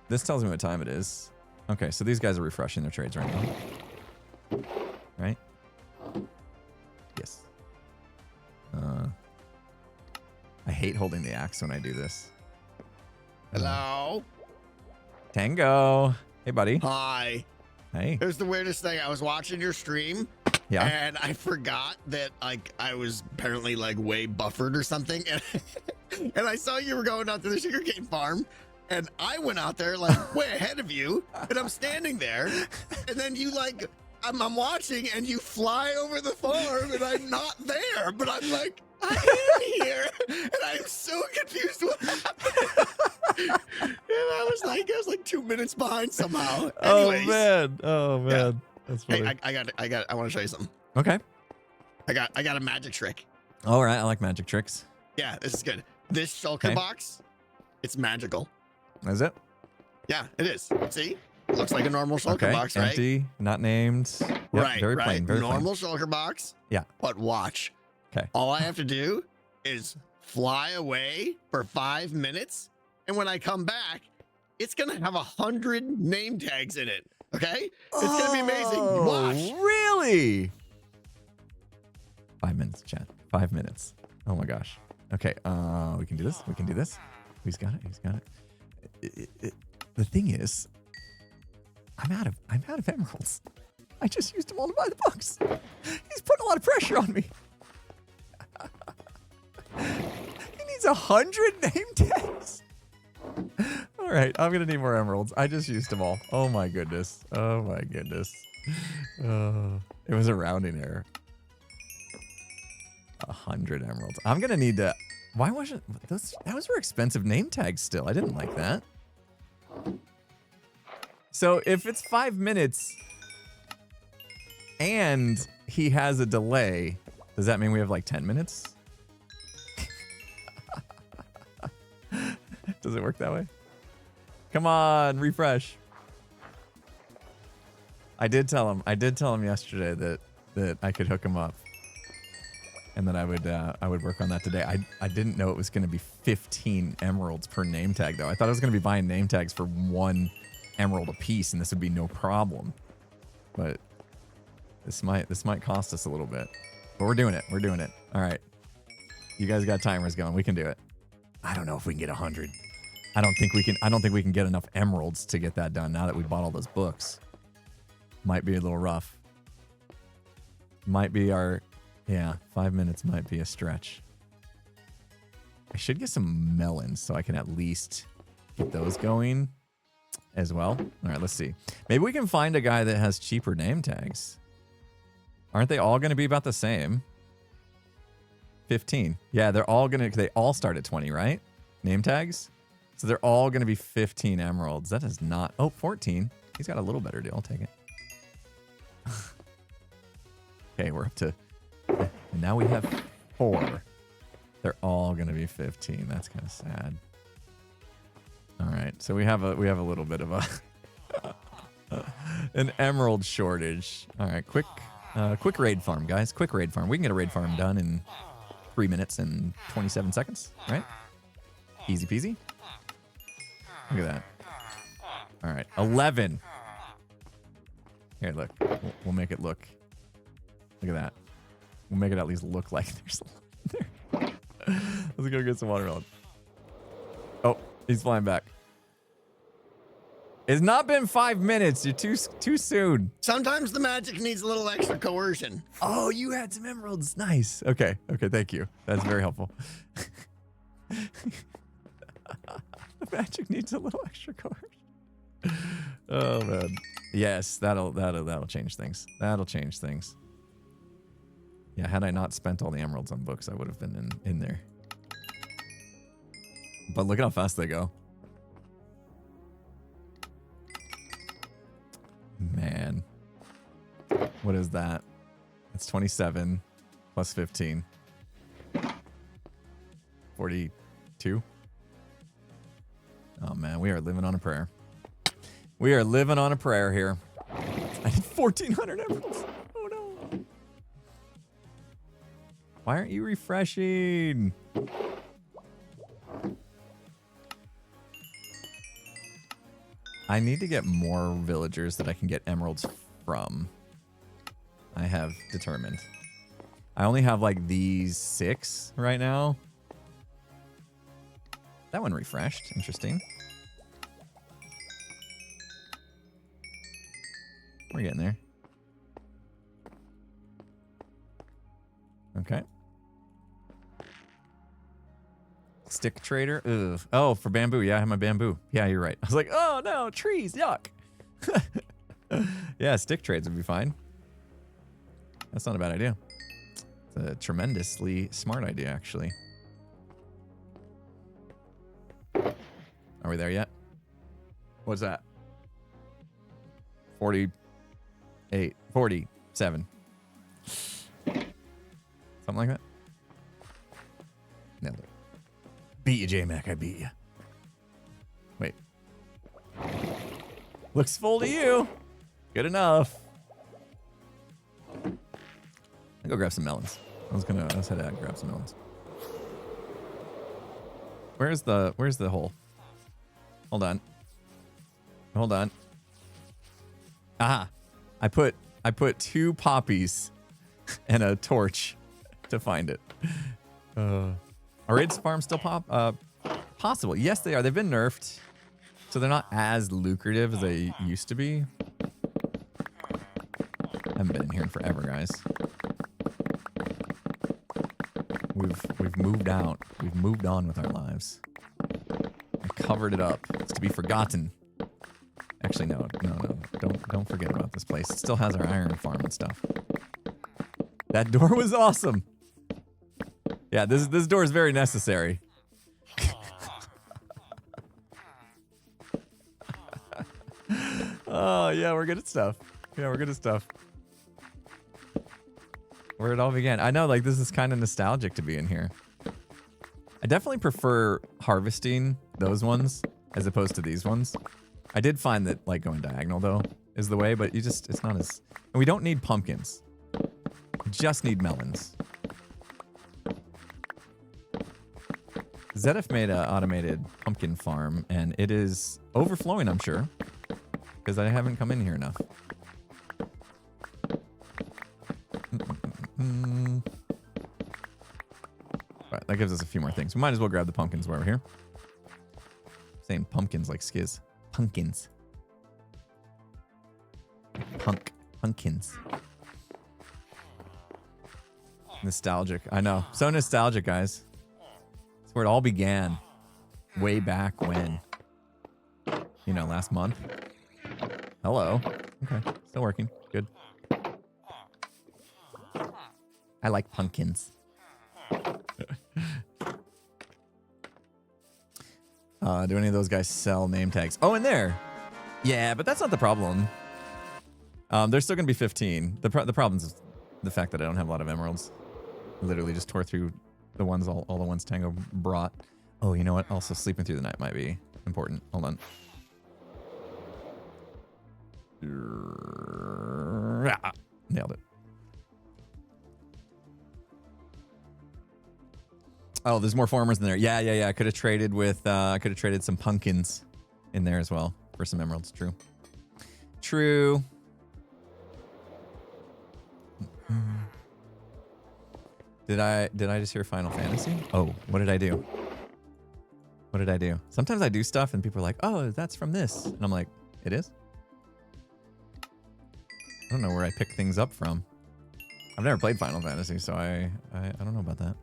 This tells me what time it is. Okay, so these guys are refreshing their trades right now. Right? Yes. I hate holding the axe when I do this. Hello? Tango. Hey, buddy. Hi. Hey. It was the weirdest thing. I was watching your stream. Yeah. And I forgot that like I was apparently like way buffered or something. And I saw you were going out to the sugarcane farm. And I went out there like way ahead of you. And I'm standing there. And then you like, I'm watching and you fly over the farm and I'm not there. But I'm like, I am here. And I'm so confused what happened. And I was like 2 minutes behind somehow. Anyways, Oh man. Yeah. That's funny. Hey, I want to show you something. Okay. I got a magic trick. All right. I like magic tricks. Yeah, this is good. This shulker box, it's magical. Is it? Yeah, it is. See? Looks like a normal shulker box, right? Empty, not named. Yep, right, very plain. Very normal shulker box. Yeah. But watch. Okay. All I have to do is fly away for 5 minutes, and when I come back, it's gonna have 100 name tags in it. Okay? It's gonna be amazing. Watch. Really? 5 minutes, chat. 5 minutes. Oh my gosh. Okay. We can do this. We can do this. He's got it. He's got it. The thing is, I'm out of emeralds. I just used them all to buy the books. He's putting a lot of pressure on me. He needs 100 name tags. All right, I'm gonna need more emeralds. I just used them all. Oh my goodness. Oh my goodness. It was a rounding error. 100 emeralds. I'm gonna need to. Why wasn't those? Those were expensive name tags. Still, I didn't like that. So if it's 5 minutes and he has a delay, does that mean we have like 10 minutes? Does it work that way? Come on, refresh. I did tell him yesterday that I could hook him up. And that I would work on that today. I didn't know it was going to be 15 emeralds per name tag though. I thought I was going to be buying name tags for 1 emerald a piece, and this would be no problem. But this might cost us a little bit. But we're doing it. We're doing it. All right. You guys got timers going. We can do it. I don't know if we can get 100. I don't think we can get enough emeralds to get that done now that we bought all those books. Might be a little rough. Might be our... Yeah, 5 minutes might be a stretch. I should get some melons so I can at least get those going as well. All right, let's see. Maybe we can find a guy that has cheaper name tags. Aren't they all going to be about the same? 15. Yeah, they all start at 20, right? Name tags? So they're all going to be 15 emeralds. That is not... Oh, 14. He's got a little better deal. I'll take it. Okay, we're up to... And now we have 4. They're all going to be 15. That's kind of sad. All right, so we have a little bit of a an emerald shortage. All right, quick raid farm, guys. Quick raid farm. We can get a raid farm done in 3 minutes and 27 seconds, right? Easy peasy. Look at that. All right, 11. Here, look. We'll make it look. Look at that. We'll make it at least look like there's a lot there. Let's go get some watermelon. Oh, he's flying back. It's not been 5 minutes. You're too soon. Sometimes the magic needs a little extra coercion. Oh, you had some emeralds. Nice. Okay. Okay. Thank you. That's very helpful. The magic needs a little extra coercion. Oh man. Yes, that'll change things. That'll change things. Yeah, had I not spent all the emeralds on books, I would have been in there. But look at how fast they go. Man. What is that? It's 27 plus 15. 42. Oh man, we are living on a prayer. We are living on a prayer here. I need 1,400 emeralds. Oh no. Why aren't you refreshing? I need to get more villagers that I can get emeralds from. I have determined. I only have like these 6 right now. That one refreshed. Interesting. We're getting there. Okay. Stick trader. Ugh. Oh, for bamboo. Yeah, I have my bamboo. Yeah, you're right. I was like, oh no, trees. Yuck. Yeah, stick trades would be fine. That's not a bad idea. It's a tremendously smart idea, actually. Are we there yet? What's that? 48, 47. Something like that. Nailed it. Beat you, J-Mac. I beat you. Wait. Looks full to you. Good enough. I'll go grab some melons. Let's head out and grab some melons. Where's the hole? Hold on. Hold on. Aha. I put 2 poppies and a torch to find it. Are raids farms still possible? Yes, they are. They've been nerfed, so they're not as lucrative as they used to be. I haven't been in here in forever, guys. We've moved out. We've moved on with our lives. I covered it up. It's to be forgotten. Actually, no. Don't forget about this place. It still has our iron farm and stuff. That door was awesome. Yeah, this door is very necessary. Oh, yeah, we're good at stuff. Yeah, we're good at stuff. Where it all began. I know, like, this is kind of nostalgic to be in here. I definitely prefer harvesting those ones as opposed to these ones. I did find that like going diagonal though is the way, but it's not as, and we don't need pumpkins. We just need melons. Zedif made an automated pumpkin farm, and it is overflowing, I'm sure, because I haven't come in here enough. Right, that gives us a few more things. We might as well grab the pumpkins while we're here. Saying pumpkins like Skiz. Pumpkins. Pumpkins. Nostalgic. I know. So nostalgic, guys. It's where it all began. Way back when. You know, last month. Hello. Okay. Still working. Good. I like pumpkins. Do any of those guys sell name tags? Oh, in there. Yeah, but that's not the problem. There's still going to be 15. The problem is the fact that I don't have a lot of emeralds. I literally just tore through the ones, all the ones Tango brought. Oh, you know what? Also, sleeping through the night might be important. Hold on. Nailed it. Oh, there's more farmers in there. Yeah. I could have traded with, I could have traded some pumpkins in there as well for some emeralds. True. Did I just hear Final Fantasy? Oh, what did I do? What did I do? Sometimes I do stuff and people are like, oh, that's from this. And I'm like, it is? I don't know where I pick things up from. I've never played Final Fantasy, so I don't know about that.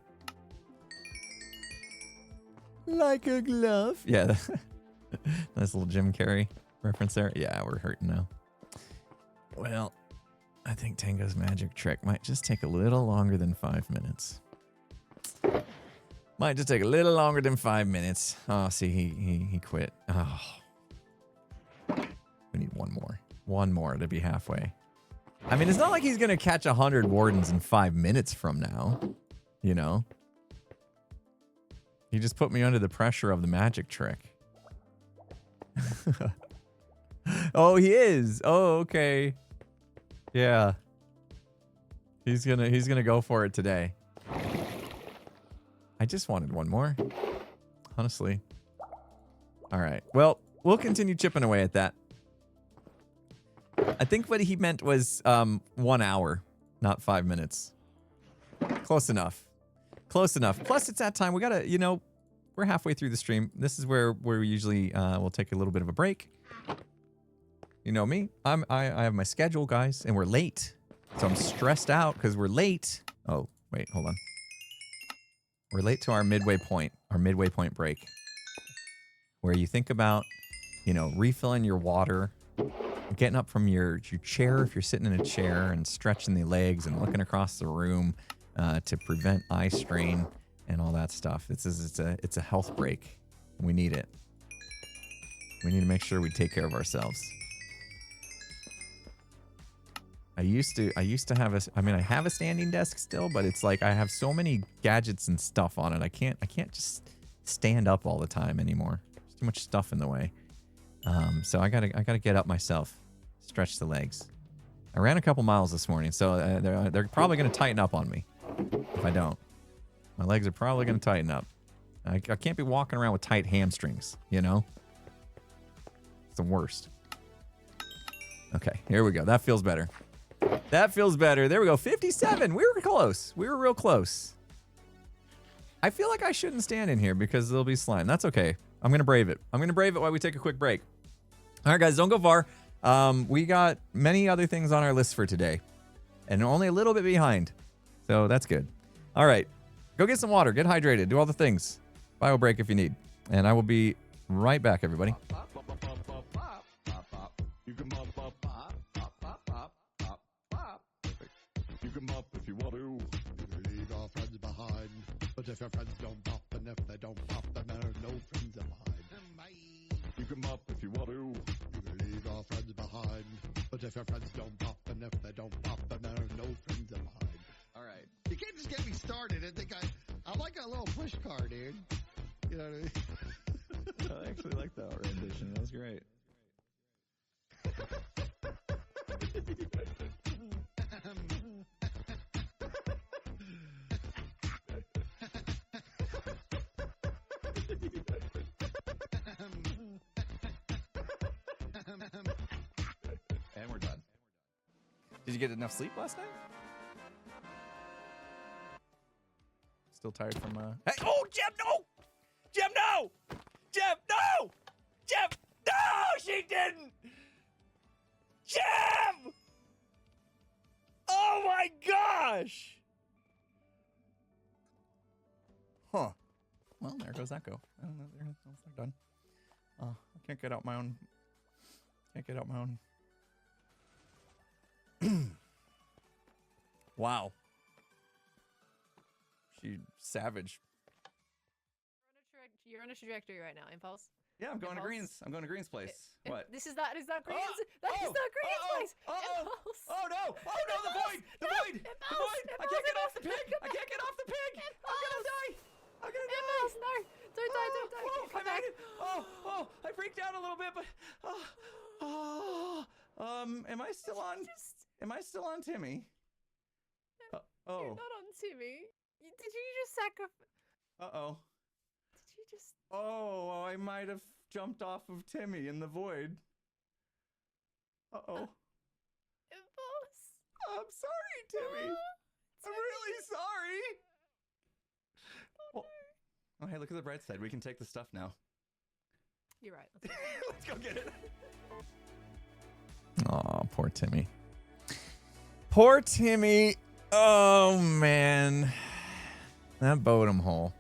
Like a glove. Yeah. Nice little Jim Carrey reference there. Yeah, we're hurting now. Well, I think Tango's magic trick might just take a little longer than 5 minutes. Might just take a little longer than 5 minutes. Oh, see, he quit. Oh. We need one more. One more to be halfway. I mean, it's not like he's going to catch 100 wardens in 5 minutes from now. You know? He just put me under the pressure of the magic trick. Oh, he is. Oh, okay. Yeah. He's gonna go for it today. I just wanted one more. Honestly. All right. Well, we'll continue chipping away at that. I think what he meant was 1 hour, not 5 minutes. Close enough. Close enough. Plus, it's that time. We gotta, you know, we're halfway through the stream. This is where we usually we'll take a little bit of a break. You know me. I have my schedule, guys, and we're late. So I'm stressed out because we're late. Oh, wait, hold on. We're late to our midway point break. Where you think about, you know, refilling your water, getting up from your chair if you're sitting in a chair and stretching the legs and looking across the room to prevent eye strain and all that stuff. It's a health break. We need it. We need to make sure we take care of ourselves. I used to have I have a standing desk still, but it's like I have so many gadgets and stuff on it. I can't just stand up all the time anymore. There's too much stuff in the way. So I gotta get up myself, stretch the legs. I ran a couple miles this morning, so they're probably gonna tighten up on me if I don't. My legs are probably gonna tighten up. I can't be walking around with tight hamstrings, you know? It's the worst. Okay, here we go. That feels better. That feels better. There we go. 57. We were close. We were real close. I feel like I shouldn't stand in here because there'll be slime. That's okay. I'm going to brave it. I'm going to brave it while we take a quick break. All right, guys, don't go far. We got many other things on our list for today and only a little bit behind. So that's good. All right. Go get some water. Get hydrated. Do all the things. Bio break if you need. And I will be right back, everybody. You can bop, bop, bop, bop, bop, bop, bop, bop. You can bop if you want to. You can leave our friends behind. But if your friends don't bop, and if they don't bop, then there are no friends of mine. Bye. You can bop if you want to. You can leave our friends behind. But if your friends don't bop, and if they don't bop, then there are no friends of mine. All right. You can't just get me started and think I'm like a little push car, dude. You know what I mean? I actually like that rendition. That was great. And we're done. Did you get enough sleep last night? Still tired from Hey, oh, Jeff, no! Jeff, no! Jeff, no! Jeff, no! She didn't! Jeff! Oh my gosh! Huh. Well, there goes that go. I don't know. They're done. I can't get out my own. Can't get out my own. Wow. She savage. You're on a trajectory right now, Impulse. Yeah, I'm going to Impulse. Greens. I'm going to Greens place. What? Is that Greens? That is Oh, not Greens place. Impulse. Oh no! Oh no! The void! The void! The void! I can't get off the pig! I can't get off the pig! I'm gonna die! I'm gonna die! Impulse, no! Don't die! Don't die! Oh, Come I back. made it! Oh! I freaked out a little bit, but am I still on? Am I still on Timmy? You're not on Timmy. Did you just sacrifice? Uh-oh. Did you just? Oh, I might have jumped off of Timmy in the void. Uh-oh. Impulse. I'm sorry, Timmy. I'm really sorry. Oh, hey, look at the bright side. We can take the stuff now. You're right. Let's go get it. Oh, poor Timmy. Poor Timmy. Oh, man. That Bodum hole.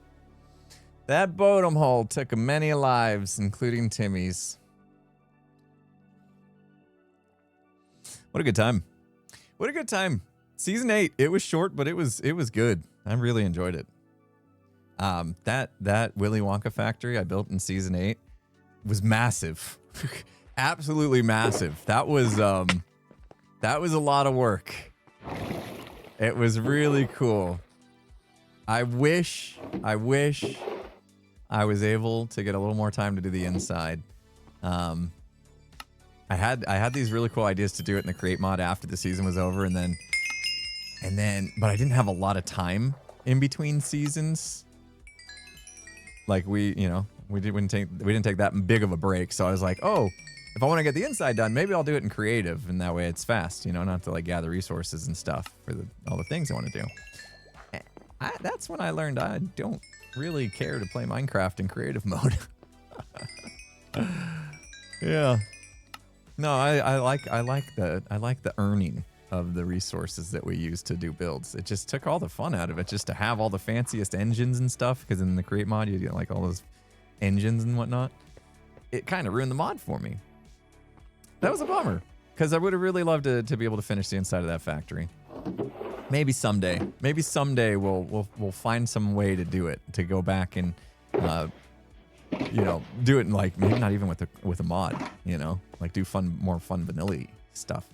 That Bodum hole took many lives, including Timmy's. What a good time. What a good time. Season 8, it was short, but it was good. I really enjoyed it. That Willy Wonka factory I built in season 8 was massive. Absolutely massive. That was a lot of work. It was really cool. I wish I was able to get a little more time to do the inside. I had these really cool ideas to do it in the create mod after the season was over, and then but I didn't have a lot of time in between seasons. Like we didn't take that big of a break, so I was like, oh, if I want to get the inside done, maybe I'll do it in creative, and that way it's fast, not to like gather resources and stuff for all the things I want to do. That's when I learned I don't really care to play Minecraft in creative mode. Yeah. No, I like the earning of the resources that we use to do builds. It just took all the fun out of it, just to have all the fanciest engines and stuff, because in the create mod you get like all those engines and whatnot. It kind of ruined the mod for me. That was a bummer, because I would have really loved to be able to finish the inside of that factory. Maybe someday we'll find some way to do it, to go back and do it in like maybe not even with a mod, like do more fun vanilla stuff.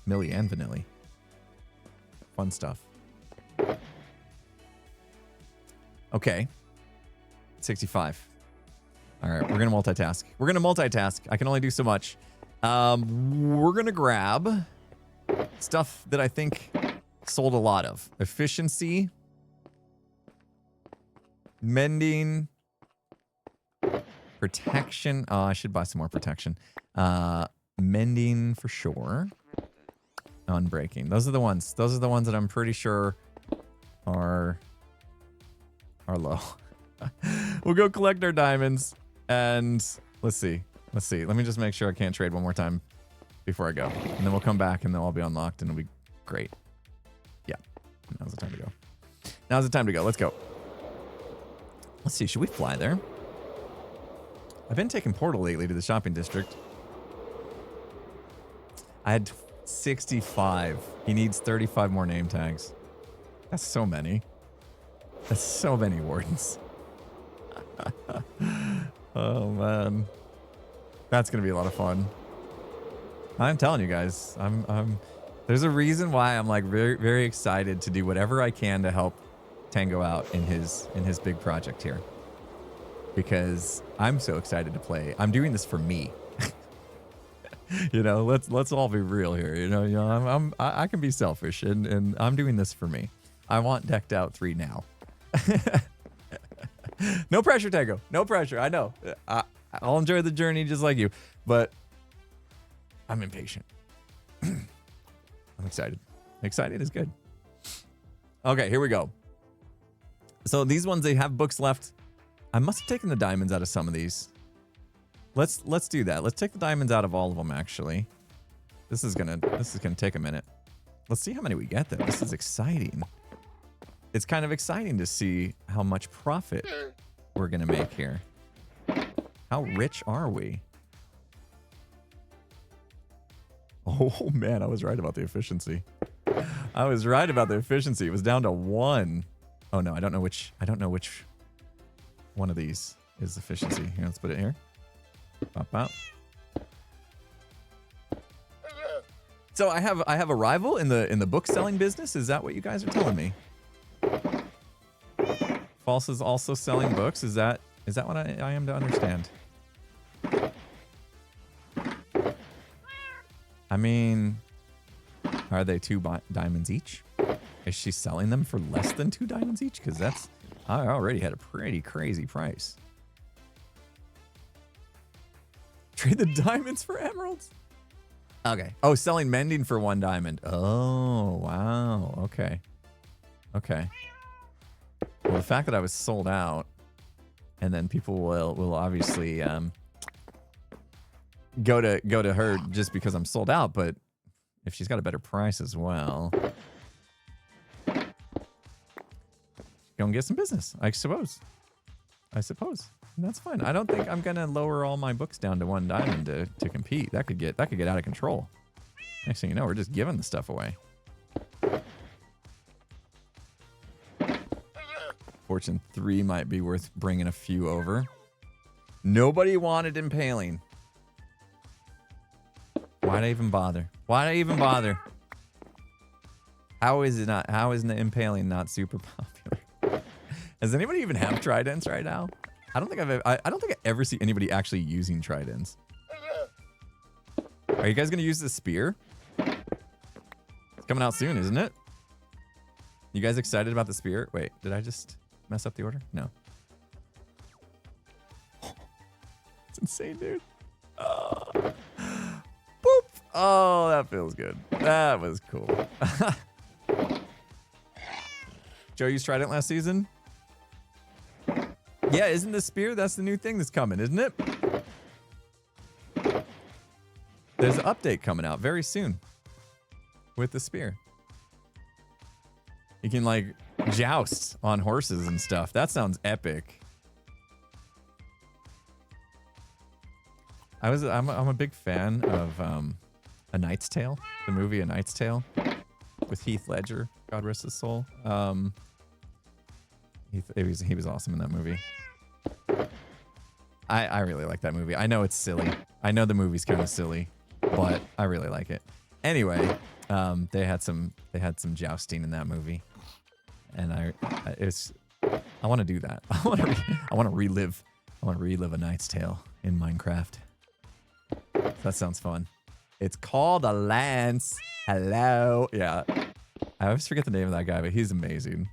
Millie and vanilla. Fun stuff. Okay. 65. All right, we're going to multitask. I can only do so much. We're going to grab stuff that I think sold a lot of. Efficiency. Mending. Protection. Oh, I should buy some more protection. Mending for sure. Unbreaking. Those are the ones that I'm pretty sure are low. We'll go collect our diamonds, and let's see. Let me just make sure I can't trade one more time before I go, and then we'll come back and they'll all be unlocked and it'll be great. Yeah, now's the time to go. Let's go. Let's see. Should we fly there? I've been taking Portal lately to the shopping district. I had 65. He needs 35 more name tags. That's so many. That's so many wardens. Oh man, that's gonna be a lot of fun. I'm telling you guys, there's a reason why I'm like very, very excited to do whatever I can to help Tango out in his big project here. because I'm so excited to play. I'm doing this for me. You know, let's all be real here. You know, I can be selfish, and I'm doing this for me. I want Decked Out 3 now. No pressure, Tango. No pressure. I know. I'll enjoy the journey just like you, but I'm impatient. I'm excited. Excited is good. Okay, here we go. So these ones, they have books left. I must have taken the diamonds out of some of these. Let's do that. Let's take the diamonds out of all of them, actually. This is gonna take a minute. Let's see how many we get, though. This is exciting. It's kind of exciting to see how much profit we're gonna make here. How rich are we? Oh man, I was right about the efficiency. I was right about the efficiency. It was down to 1. Oh no, I don't know which one of these is efficiency. Here, let's put it here. Pop out. So I have a rival in the book selling business. Is that what you guys are telling me? False is also selling books. Is that what I am to understand? I mean, are they 2 diamonds each? Is she selling them for less than 2 diamonds each? Because I already had a pretty crazy price. Trade the diamonds for emeralds? Okay. Oh, selling mending for 1 diamond. Oh, wow. Okay. Okay. Well, the fact that I was sold out, and then people will obviously go to her just because I'm sold out, but if she's got a better price as well, go and get some business, I suppose. And that's fine. I don't think I'm gonna lower all my books down to 1 diamond to compete. That could get out of control. Next thing you know, we're just giving the stuff away. Fortune 3 might be worth bringing a few over. Nobody wanted impaling. Why'd I even bother? Why'd I even bother? How is the impaling not super popular? Does anybody even have tridents right now? I don't think I ever see anybody actually using tridents. Are you guys gonna use the spear? It's coming out soon, isn't it? You guys excited about the spear? Wait, did I just mess up the order? No. It's insane, dude. Boop. Oh, that feels good. That was cool. Joe used trident last season? Yeah, isn't the spear? That's the new thing that's coming, isn't it? There's an update coming out very soon with the spear. You can like joust on horses and stuff. That sounds epic. I'm a big fan of A Knight's Tale, the movie A Knight's Tale with Heath Ledger. God rest his soul. He was awesome in that movie. I really like that movie. I know it's silly. I know the movie's kind of silly, but I really like it. Anyway, they had some jousting in that movie, and I want to do that. I want to relive A Knight's Tale in Minecraft. That sounds fun. It's called a lance. Hello. Yeah. I always forget the name of that guy, but he's amazing.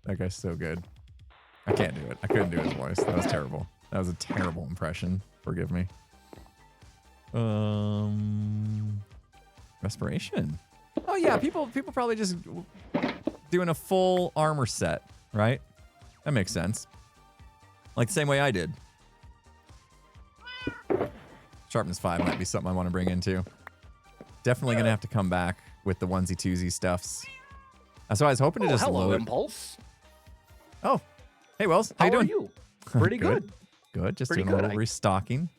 That guy's so good. I can't do it. I couldn't do his voice. That was terrible. That was a terrible impression. Forgive me. Respiration. Oh yeah, people probably just doing a full armor set, right? That makes sense. Like the same way I did. Sharpness 5 might be something I want to bring into. Definitely gonna have to come back with the onesie twosie stuffs. So I was hoping to just hello, load. Impulse. Oh, hey Wells, how you doing? Are you? Pretty good. Good. Just Pretty doing a good. little restocking.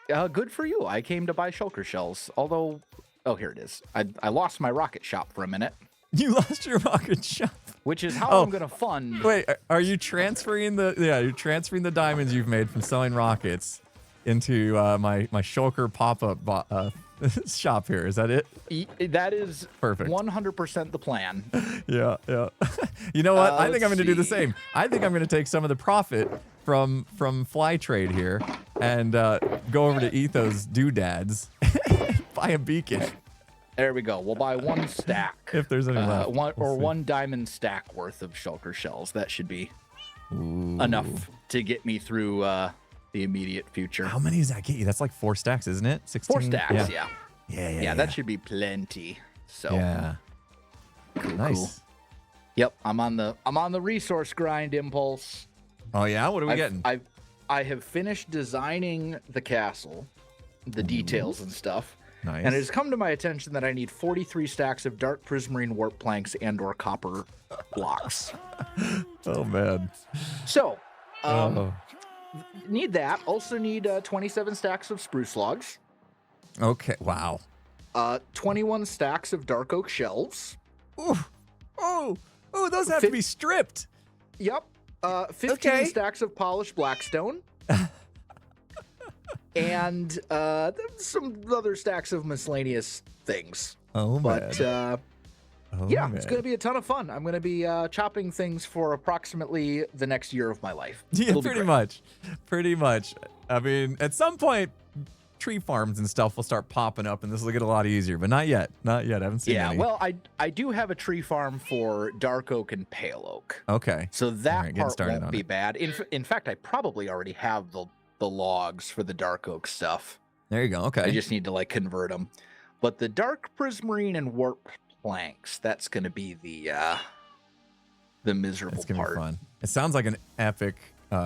Good for you. I came to buy shulker shells. Although, oh, here it is. I lost my rocket shop for a minute. You lost your rocket shop. Which is how I'm gonna fund. Wait, are you transferring you're transferring the diamonds you've made from selling rockets into my shulker pop-up shop here? Is that it? That is perfect. 100% the plan. Yeah. You know what? I think I'm going to do the same. I think I'm going to take some of the profit from Fly Trade here and go over to Etho's Doodads, buy a beacon. There we go. We'll buy 1 stack. If there's any left. One diamond stack worth of shulker shells. That should be enough to get me through the immediate future. How many does that get you? That's like 4 stacks, isn't it? 16? 4 stacks, yeah. Yeah, that should be plenty. So yeah. cool, Nice. cool. Yep, I'm on the resource grind, Impulse. Oh yeah, what are we getting? I have finished designing the castle, the details and stuff. Nice. And it has come to my attention that I need 43 stacks of dark prismarine warp planks and/or copper blocks. Oh man. So, Oh. need that. Also need 27 stacks of spruce logs. Okay. Wow. 21 stacks of dark oak shelves. Ooh. Oh. Oh, those have to be stripped. Yep. 15 stacks of polished blackstone. And some other stacks of miscellaneous things. Oh, but man. yeah, it's going to be a ton of fun. I'm going to be chopping things for approximately the next year of my life. Yeah, It'll be pretty great. much. Pretty much. I mean, at some point, tree farms and stuff will start popping up, and this will get a lot easier. But not yet. Not yet. I haven't seen any. Well, I do have a tree farm for dark oak and pale oak. Okay. So that Alright, getting part started won't on be it. bad. In fact, I probably already have the logs for the dark oak stuff. There you go. Okay. I just need to like convert them. But the dark prismarine and warp planks, that's going to be the miserable It's gonna part. be fun. It sounds like an epic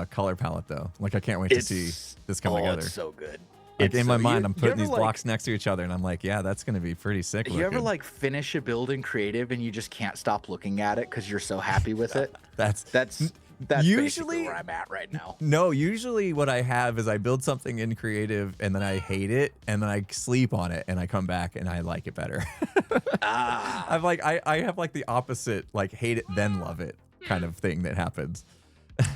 color palette, though. Like I can't wait to see this come together. It's so good. Like in my mind, I'm you putting ever, these like- blocks next to each other, and I'm like, yeah, that's gonna be pretty sick. You ever looking. like finish a build in creative and you just can't stop looking at it because you're so happy with it? That's That's Usually- basically where I'm at right now. no. Usually, what I have is I build something in creative, and then I hate it, and then I sleep on it, and I come back and I like it better. I'm like, I have like the opposite, like hate it then love it kind of thing that happens.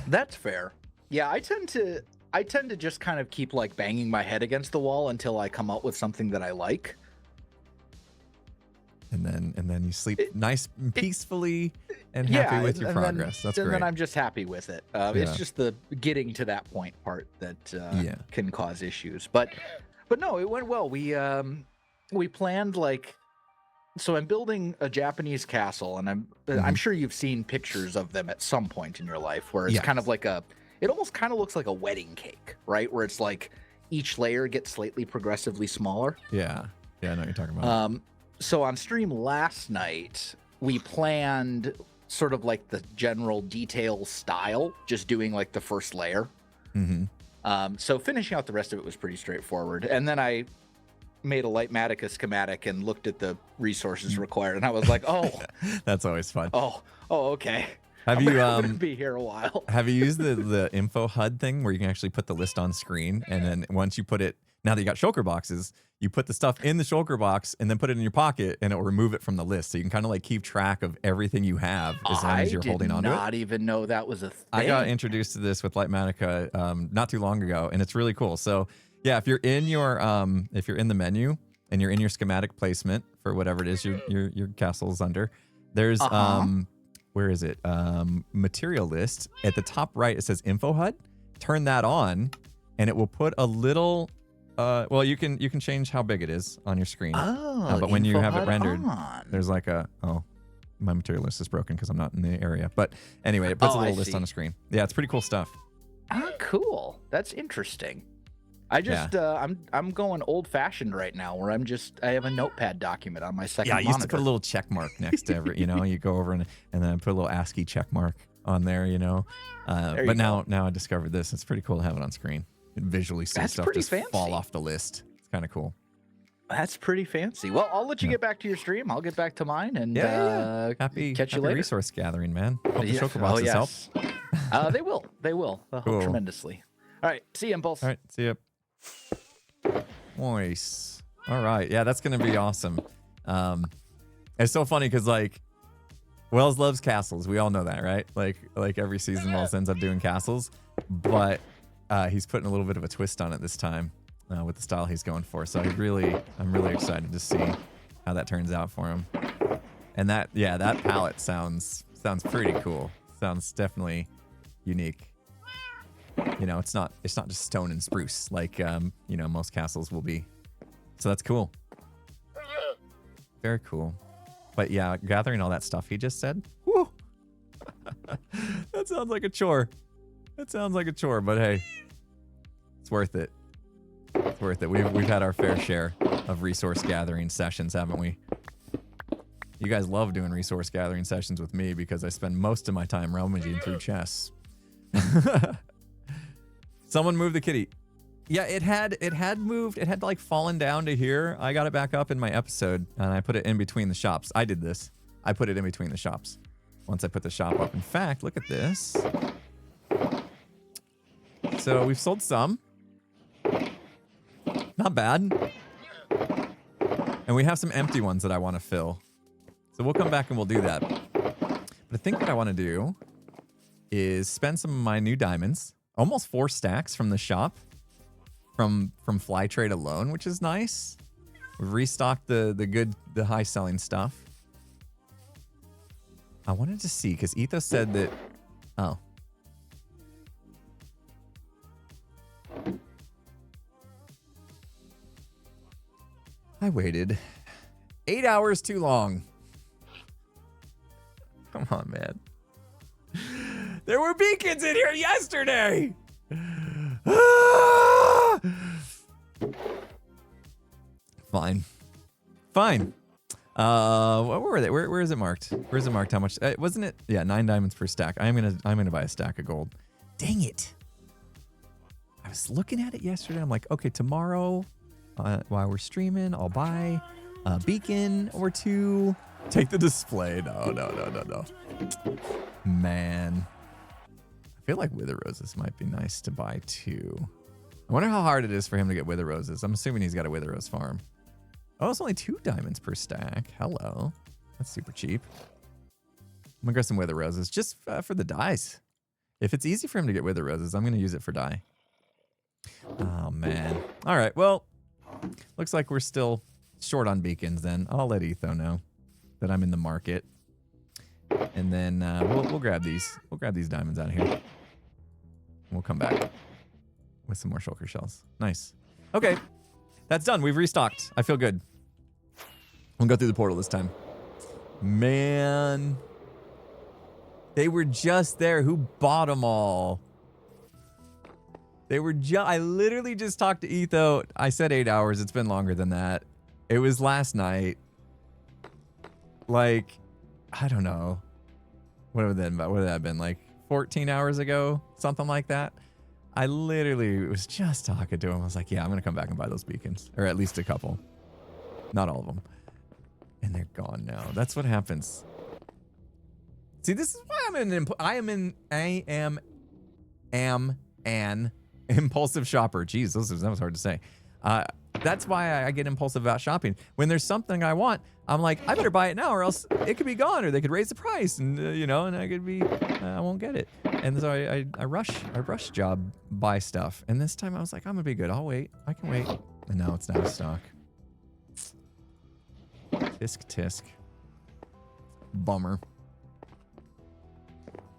That's fair. Yeah, I tend to just kind of keep like banging my head against the wall until I come up with something that I like. And then you sleep nice and peacefully and happy with your and then- progress. That's and great. then I'm just happy with it. Yeah. It's just the getting to that point part that Yeah. can cause issues. But no, it went well. We planned like, so I'm building a Japanese castle, and I'm sure you've seen pictures of them at some point in your life where it's Yes. kind of like it almost kind of looks like a wedding cake, right? Where it's like each layer gets slightly progressively smaller. Yeah, I know what you're talking about. So on stream last night, we planned sort of like the general detail style, just doing like the first layer. Mm-hmm. So finishing out the rest of it was pretty straightforward. And then I made a Lightmatica schematic and looked at the resources required, and I was like, oh, That's always fun. okay. Have I'm you gonna be here a while. have you used the info HUD thing where you can actually put the list on screen, and then once you put it, now that you got shulker boxes, you put the stuff in the shulker box and then put it in your pocket, and it will remove it from the list, so you can kind of like keep track of everything you have as long as you're holding on to it. I did not even know that was a thing. I got introduced to this with Lightmatica not too long ago, and it's really cool. So yeah, if you're in the menu and you're in your schematic placement for whatever it is your castle's under, there's where is it? Material list. At the top right, it says Info HUD. Turn that on, and it will put a little. Well, you can change how big it is on your screen. But when you Info have it HUD rendered, on. there's like my material list is broken because I'm not in the area. But anyway, it puts a I little list see. on the screen. Yeah, it's pretty cool stuff. Cool. That's interesting. I just I'm going old fashioned right now, where I have a notepad document on my second Yeah, I used to monitor. put a little check mark next to every, you go over and then put a little ASCII check mark on there, There But you now I discovered this. It's pretty cool to have it on screen and visually see That's stuff pretty just fancy. fall off the list. It's kind of cool. That's pretty fancy. Well, I'll let you get back to your stream. I'll get back to mine, and Happy catch you later. resource gathering, man. Hope the Yeah. shulker boxes help. They will. They'll Cool. help tremendously. All right. See you, Impulse. All right, see ya. Nice. All right, yeah, that's gonna be awesome. It's so funny because like Wells loves castles. We all know that, right? Like every season, Wells ends up doing castles, but he's putting a little bit of a twist on it this time with the style he's going for. So I'm really excited to see how that turns out for him. And that palette sounds pretty cool. Sounds definitely unique. You know, it's not just stone and spruce like you know, most castles will be. So that's cool. Very cool. But yeah, gathering all that stuff he just said. Woo! That sounds like a chore. That sounds like a chore, but hey, it's worth it. It's worth it. We've had our fair share of resource gathering sessions, haven't we? You guys love doing resource gathering sessions with me because I spend most of my time rummaging through chests. Someone moved the kitty. Yeah, it had moved. It had like fallen down to here. I got it back up in my episode and I put it in between the shops. I did this. I put it in between the shops. Once I put the shop up. In fact, look at this. So we've sold some. Not bad. And we have some empty ones that I want to fill. So we'll come back and we'll do that. But I think what I want to do is spend some of my new diamonds. Almost 4 stacks from the shop. From Fly Trade alone, which is nice. We've restocked the high selling stuff. I wanted to see, because Ethos said that... Oh. I waited 8 hours too long. Come on, man. There were beacons in here yesterday! Fine. Where were they? Where is it marked? Where is it marked? How much? Wasn't it? Yeah, 9 diamonds per stack. I'm gonna buy a stack of gold. Dang it! I was looking at it yesterday. I'm like, okay, tomorrow, while we're streaming, I'll buy a beacon or 2. Take the display. No. Man, I feel like wither roses might be nice to buy too. I wonder how hard it is for him to get wither roses. I'm assuming he's got a wither rose farm. Oh, it's only 2 diamonds per stack. Hello. That's super cheap. I'm gonna grab some wither roses just for the dyes. If it's easy for him to get wither roses, I'm gonna use it for dye. Oh, man. All right, well, looks like we're still short on beacons then. I'll let Etho know that I'm in the market. And then we'll grab these. We'll grab these diamonds out of here. We'll come back with some more shulker shells. Nice. Okay. That's done. We've restocked. I feel good. We'll go through the portal this time. Man. They were just there. Who bought them all? They were I literally just talked to Etho. I said 8 hours. It's been longer than that. It was last night. Like, I don't know. What would that have been? Like 14 hours ago? Something like that. I literally was just talking to him. I was like, yeah, I'm going to come back and buy those beacons. Or at least a couple. Not all of them. And they're gone now. That's what happens. See, this is why I am an impulsive shopper. Jeez, that was hard to say. That's why I get impulsive about shopping. When there's something I want, I'm like, I better buy it now or else it could be gone or they could raise the price and, you know, and I won't get it. And so I rush job buy stuff. And this time I was like, I'm gonna be good. I'll wait. I can wait. And now it's not in stock. Tisk. Bummer.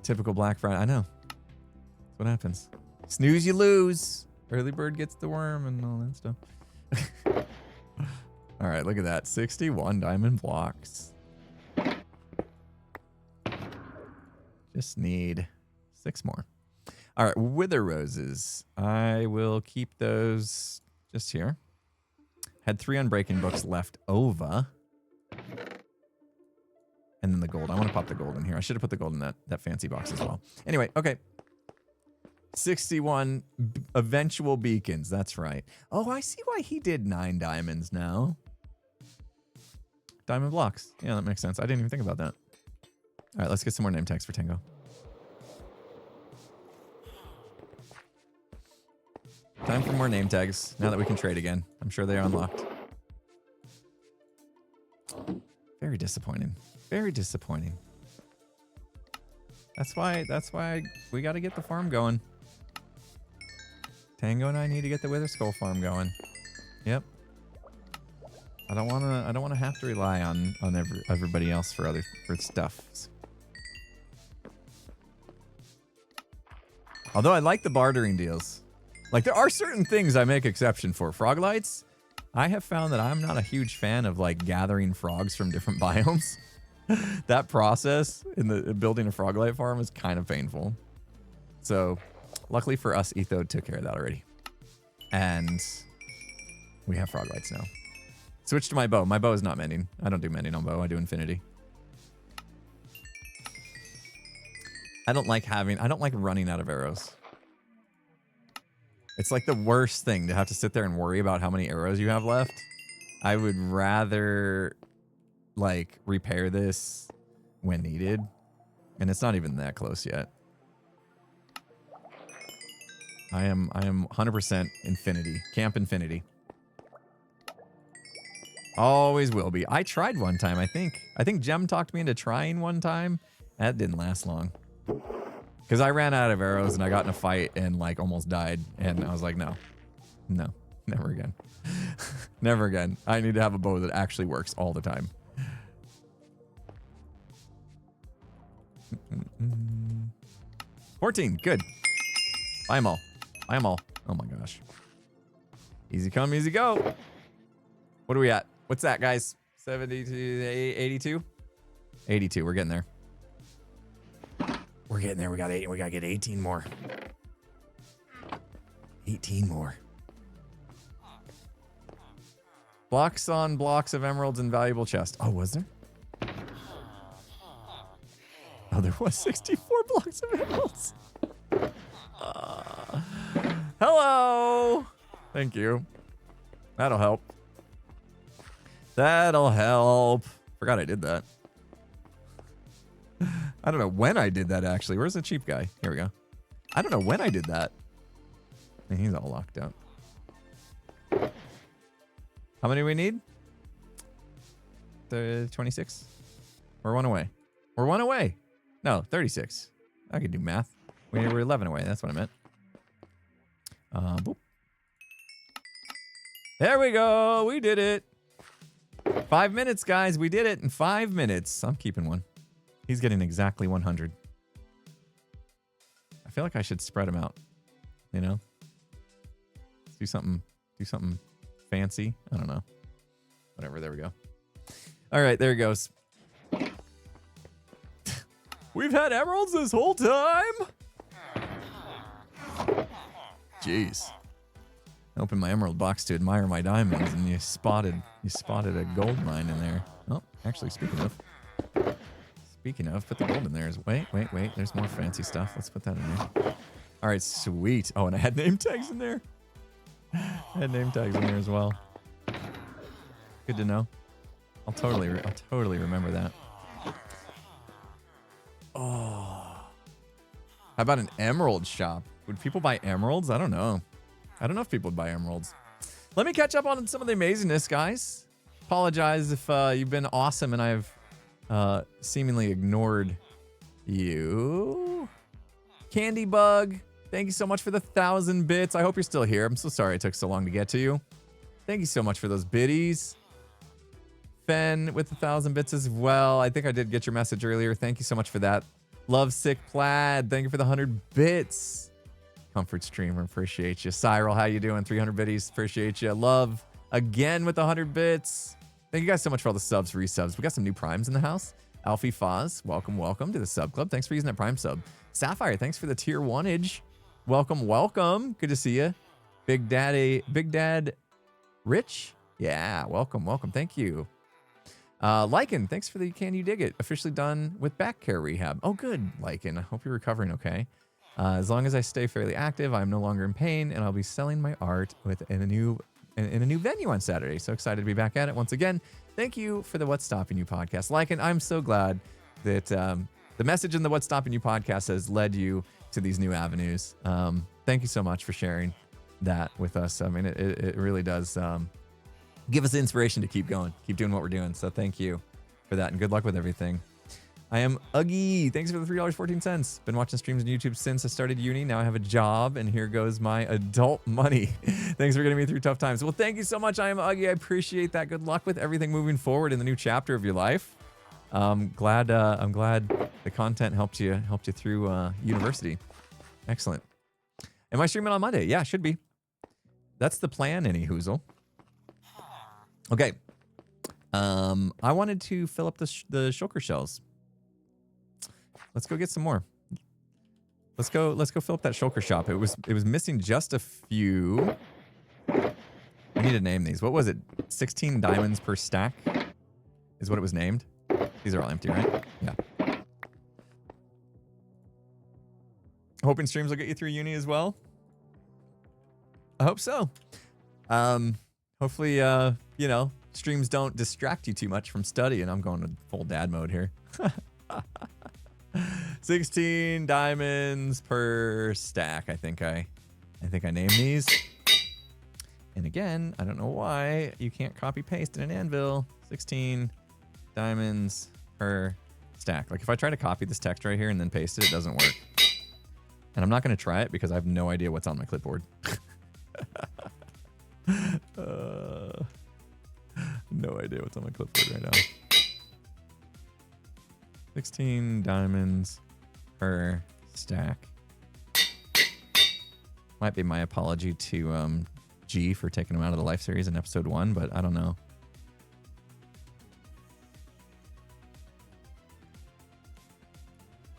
Typical Black Friday. I know. That's what happens. Snooze, you lose. Early bird gets the worm and all that stuff. All right, look at that. 61 diamond blocks. Just need 6 more. All right, wither roses. I will keep those just here. Had 3 unbreaking books left over. And then the gold. I want to pop the gold in here. I should have put the gold in that fancy box as well. Anyway, okay. 61 eventual beacons. That's right. Oh, I see why he did 9 diamonds now. Diamond blocks. Yeah, that makes sense. I didn't even think about that. All right, let's get some more name tags for Tango. Time for more name tags now that we can trade again. I'm sure they are unlocked. Very disappointing. Very disappointing. That's why we got to get the farm going. Tango and I need to get the Wither Skull farm going. Yep. I don't want to have to rely on everybody else for stuff. Although I like the bartering deals. Like, there are certain things I make exception for. Frog lights, I have found that I'm not a huge fan of, like, gathering frogs from different biomes. That process in the building a frog light farm is kind of painful. So, luckily for us, Etho took care of that already. And we have frog lights now. Switch to my bow. My bow is not mending. I don't do mending on bow. I do infinity. I don't like running out of arrows. It's like the worst thing to have to sit there and worry about how many arrows you have left. I would rather, like, repair this when needed. And it's not even that close yet. I am 100% infinity. Camp infinity. Always will be. I tried one time, I think. I think Jem talked me into trying one time. That didn't last long. Because I ran out of arrows and I got in a fight and, like, almost died. And I was like, no. No. Never again. Never again. I need to have a bow that actually works all the time. 14. Good. Buy them all. Buy them all. Oh, my gosh. Easy come, easy go. What are we at? What's that, guys? 72, 82? 82. We're getting there. We're getting there. We gotta get 18 more. 18 more. Blocks on blocks of emeralds and valuable chest. Oh, was there? Oh, there was 64 blocks of emeralds. Hello. Thank you. That'll help. That'll help. Forgot I did that. I don't know when I did that, actually. Where's the cheap guy? Here we go. I don't know when I did that. And he's all locked out. How many do we need? 26? We're one away. We're one away. No, 36. I can do math. We're 11 away. That's what I meant. Boop. There we go. We did it. 5 minutes, guys. We did it in 5 minutes. I'm keeping one. He's getting exactly 100. I feel like I should spread them out. You know? Do something fancy. I don't know. Whatever. There we go. All right, there he goes. We've had emeralds this whole time. Jeez. I opened my emerald box to admire my diamonds, and you spotted a gold mine in there. Oh, actually, speaking of, put the gold in there. Wait. There's more fancy stuff. Let's put that in there. All right, sweet. Oh, and I had name tags in there. I had name tags in there as well. Good to know. I'll totally remember that. Oh. How about an emerald shop? Would people buy emeralds? I don't know. I don't know if people would buy emeralds. Let me catch up on some of the amazingness, guys. Apologize if you've been awesome and I've seemingly ignored you. Candy Bug, thank you so much for the 1,000 bits. I hope you're still here. I'm so sorry it took so long to get to you. Thank you so much for those biddies. Fen with 1,000 bits as well. I think I did get your message earlier. Thank you so much for that. Love Sick Plaid, thank you for the 100 bits. Comfort Streamer, appreciate you. Cyril, how you doing? 300 biddies, appreciate you. Love again with the 100 bits. Thank you guys so much for all the subs, resubs. We got some new primes in the house. Alfie Foz, welcome to the sub club. Thanks for using that prime sub. Sapphire, thanks for the tier 1-age. Welcome. Good to see you. Big Dad Rich. Yeah, welcome. Thank you. Lycan, thanks for the Can You Dig It? Officially done with back care rehab. Oh, good, Lycan. I hope you're recovering okay. As long as I stay fairly active, I'm no longer in pain, and I'll be selling my art in a new venue on Saturday. So excited to be back at it once again. Thank you for the What's Stopping You podcast. Lycan, I'm so glad that the message in the What's Stopping You podcast has led you to these new avenues. Thank you so much for sharing that with us. I mean, it really does give us the inspiration to keep going, keep doing what we're doing. So thank you for that, and good luck with everything. I am Uggy. Thanks for the $3.14. Been watching streams on YouTube since I started uni. Now I have a job, and here goes my adult money. Thanks for getting me through tough times. Well, thank you so much. I am Uggy. I appreciate that. Good luck with everything moving forward in the new chapter of your life. I'm glad the content helped you through university. Excellent. Am I streaming on Monday? Yeah, should be. That's the plan, any hoozle. Okay. I wanted to fill up the shulker shells. Let's go get some more. Let's go fill up that shulker shop. It was missing just a few. I need to name these. What was it? 16 diamonds per stack is what it was named. These are all empty, right? Yeah. Hoping streams will get you through uni as well. I hope so. Hopefully, you know, streams don't distract you too much from studying. I'm going to full dad mode here. 16 diamonds per stack. I think I named these. And again, I don't know why you can't copy paste in an anvil. 16 diamonds per stack. Like if I try to copy this text right here and then paste it, it doesn't work. And I'm not going to try it because I have no idea what's on my clipboard. No idea what's on my clipboard right now. 16 diamonds per stack. Might be my apology to G for taking him out of the life series in episode 1, but I don't know.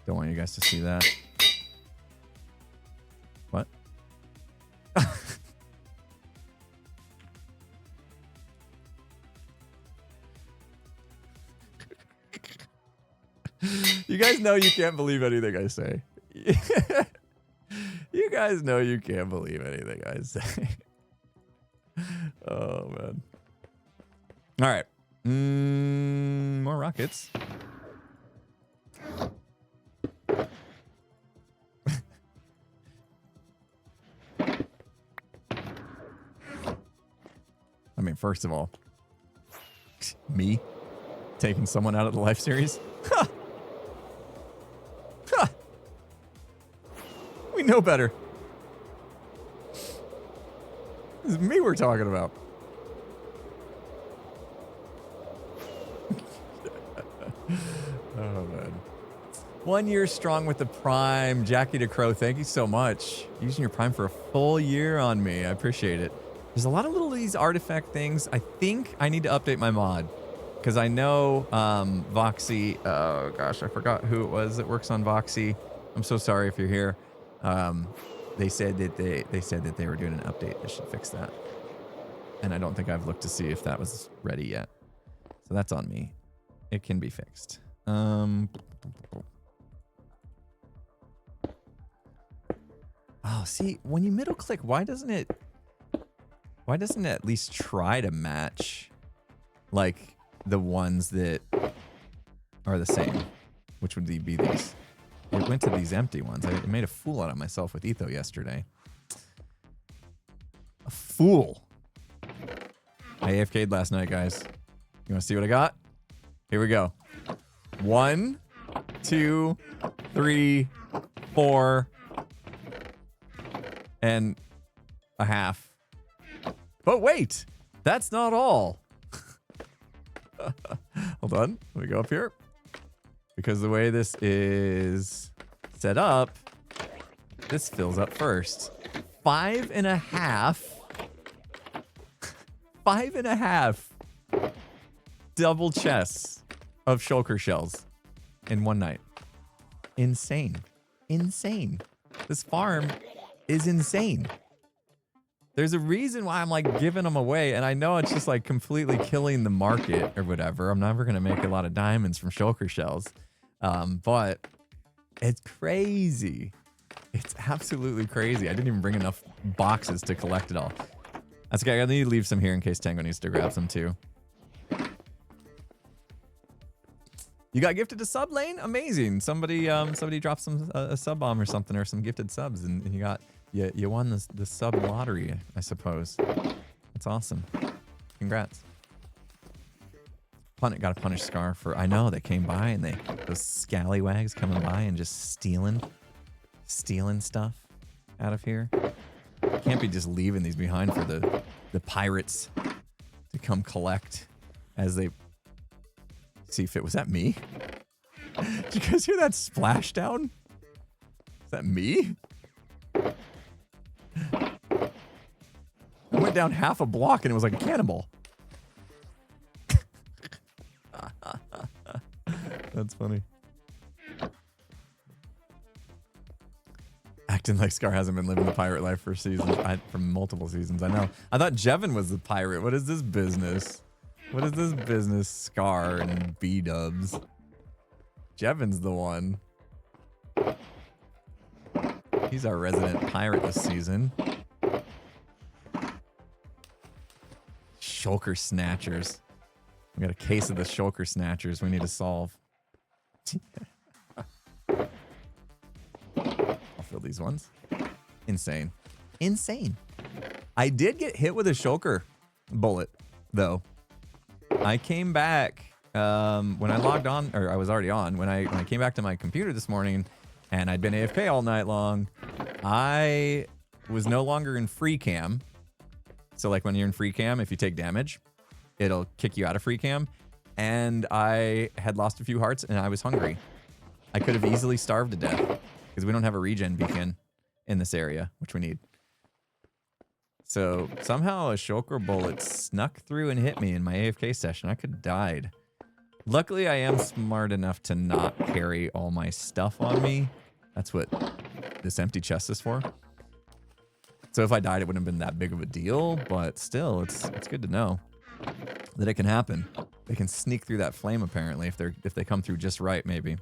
Don't want you guys to see that. What? You guys know you can't believe anything I say. You guys know you can't believe anything I say. Oh, man. All right. More rockets. I mean, first of all, me taking someone out of the life series? Huh. Huh. We know better. This is me we're talking about. Oh, man. 1 year strong with the Prime. Jackie DeCrow, thank you so much. Using your Prime for a full year on me. I appreciate it. There's a lot of little these artifact things. I think I need to update my mod. Because I know Voxy, oh gosh, I forgot who it was that works on Voxy. I'm so sorry if you're here. They said that they were doing an update that should fix that. And I don't think I've looked to see if that was ready yet. So that's on me. It can be fixed. Oh, see, when you middle click, why doesn't it at least try to match like the ones that are the same, which would be these? It went to these empty ones. I made a fool out of myself with Etho yesterday. A fool. I AFK'd last night, guys. You want to see what I got? Here we go. 1, 2, 3, 4, and a half. But wait, that's not all. Hold on, let me go up here. Because the way this is set up, this fills up first. 5.5. 5.5 double chests of shulker shells in one night. Insane. Insane. This farm is insane. There's a reason why I'm like giving them away, and I know it's just like completely killing the market or whatever. I'm never gonna make a lot of diamonds from shulker shells, but it's crazy. It's absolutely crazy. I didn't even bring enough boxes to collect it all. That's okay. I need to leave some here in case Tango needs to grab some too. You got gifted a sub lane? Amazing. Somebody dropped some a sub bomb or something, or some gifted subs, and you got you won the sub lottery, I suppose. That's awesome. Congrats. Got a punish Scar for, I know they came by and those scallywags coming by and just stealing stuff out of here. Can't be just leaving these behind for the pirates to come collect as they see fit. Was that me? Did you guys hear that splashdown? Is that me? down half a block and it was like a cannonball. That's funny. Acting like Scar hasn't been living the pirate life for seasons, for multiple seasons. I know. I thought Jevin was the pirate. What is this business? What is this business, Scar and B-dubs? Jevin's the one. He's our resident pirate this season. Shulker Snatchers. We got a case of the Shulker Snatchers we need to solve. I'll fill these ones. Insane. Insane. I did get hit with a Shulker bullet, though. I came back when I logged on, or I was already on, when I came back to my computer this morning and I'd been AFK all night long, I was no longer in free cam. So like when you're in free cam, if you take damage, it'll kick you out of free cam. And I had lost a few hearts and I was hungry. I could have easily starved to death because we don't have a regen beacon in this area, which we need. So somehow a Shulker bullet snuck through and hit me in my AFK session. I could have died. Luckily, I am smart enough to not carry all my stuff on me. That's what this empty chest is for. So if I died, it wouldn't have been that big of a deal, but still, it's good to know that it can happen. They can sneak through that flame apparently if they come through just right, maybe.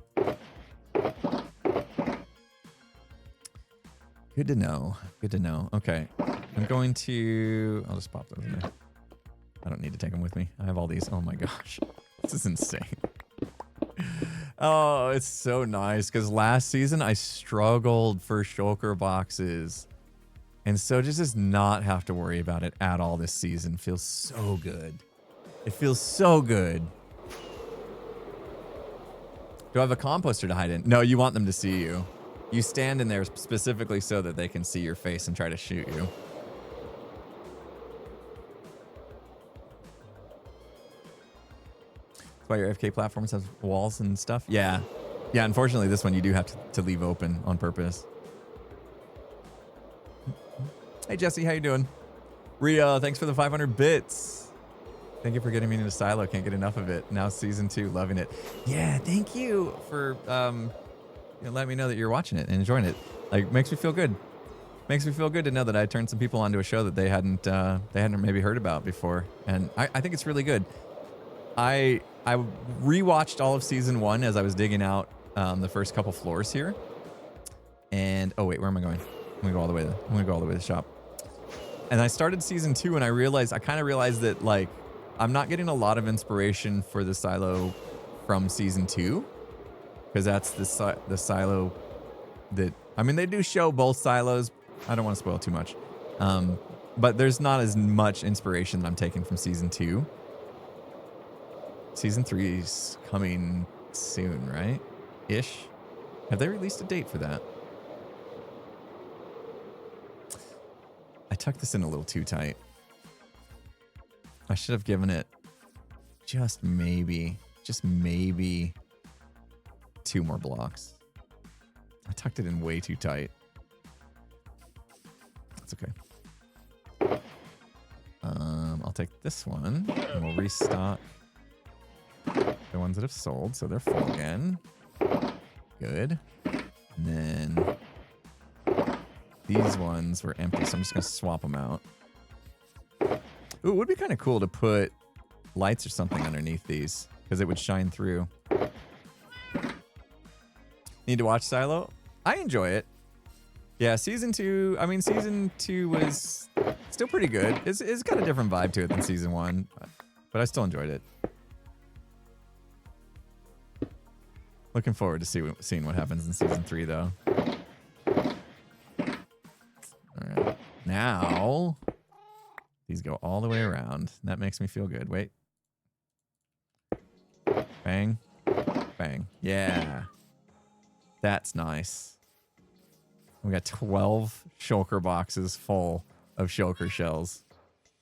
Good to know. Good to know. Okay. I'm going to... I'll just pop those in there. I don't need to take them with me. I have all these. Oh my gosh. This is insane. Oh, it's so nice because last season I struggled for Shulker boxes. And so just not have to worry about it at all this season feels so good. It feels so good. Do I have a composter to hide in? No, you want them to see you. You stand in there specifically so that they can see your face and try to shoot you. That's why your FK platforms have walls and stuff? Yeah. Yeah, unfortunately, this one you do have to leave open on purpose. Hey, Jesse, how you doing? Ria, thanks for the 500 bits. Thank you for getting me into Silo. Can't get enough of it. Now season 2, loving it. Yeah, thank you for letting me know that you're watching it and enjoying it. Like, makes me feel good. Makes me feel good to know that I turned some people onto a show that they hadn't maybe heard about before, and I think it's really good. I rewatched all of season 1 as I was digging out the first couple floors here, and oh wait, where am I going? I'm gonna go all the way to the shop. And I started season 2 and I kind of realized that like I'm not getting a lot of inspiration for the silo from season 2 because that's the silo that, I mean, they do show both silos. I don't want to spoil too much. But there's not as much inspiration that I'm taking from season 2. Season 3's coming soon, right? Ish. Have they released a date for that? I tucked this in a little too tight. I should have given it just maybe 2 more blocks. I tucked it in way too tight. That's okay. I'll take this one and we'll restock the ones that have sold, so they're full again. Good. And then these ones were empty, so I'm just gonna swap them out. Ooh, it would be kind of cool to put lights or something underneath these because it would shine through. Need to watch Silo? I enjoy it. Yeah, season 2. I mean, season 2 was still pretty good. It's got a different vibe to it than season 1, but I still enjoyed it. Looking forward to seeing what happens in season 3, though. All right, now these go all the way around. That makes me feel good. Wait. Bang. Bang. Yeah. That's nice. We got 12 shulker boxes full of shulker shells.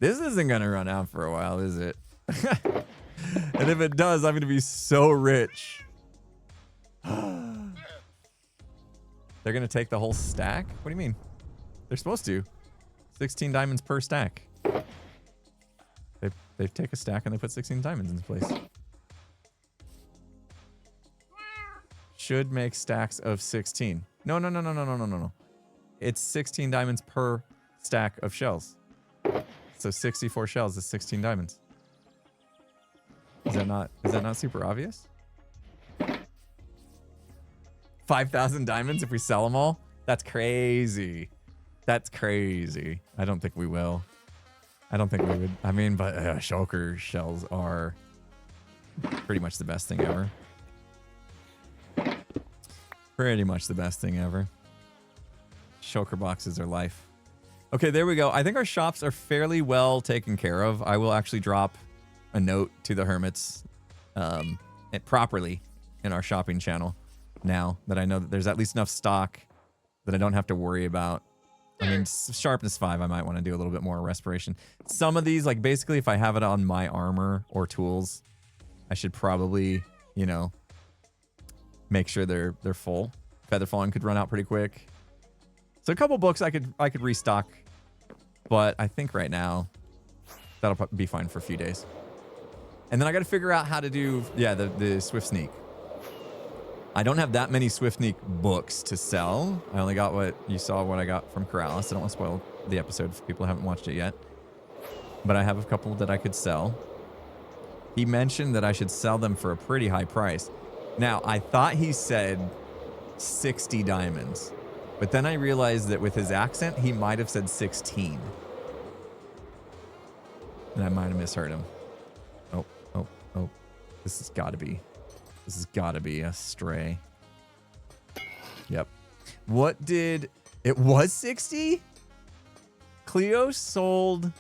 This isn't going to run out for a while, is it? And if it does, I'm going to be so rich. They're going to take the whole stack? What do you mean? They're supposed to. 16 diamonds per stack. they take a stack and they put 16 diamonds into place. Should make stacks of 16. No. It's 16 diamonds per stack of shells. So 64 shells is 16 diamonds. Is that not super obvious? 5,000 diamonds if we sell them all? That's crazy. That's crazy. I don't think we will. I don't think we would. I mean, but shulker shells are pretty much the best thing ever. Pretty much the best thing ever. Shulker boxes are life. Okay, there we go. I think our shops are fairly well taken care of. I will actually drop a note to the Hermits properly in our shopping channel now that I know that there's at least enough stock that I don't have to worry about. I mean, sharpness 5, I might want to do a little bit more respiration. Some of these, like basically if I have it on my armor or tools, I should probably, you know, make sure they're full. Feather falling could run out pretty quick. So a couple books I could restock, but I think right now that'll be fine for a few days. And then I got to figure out how to do, yeah, the Swift Sneak. I don't have that many Swift Sneak books to sell. I only got what you saw, what I got from Corrales. I don't want to spoil the episode for people who haven't watched it yet. But I have a couple that I could sell. He mentioned that I should sell them for a pretty high price. Now, I thought he said 60 diamonds. But then I realized that with his accent, he might have said 16. And I might have misheard him. Oh. This has got to be a stray. Yep. What did... It was 60? Cleo sold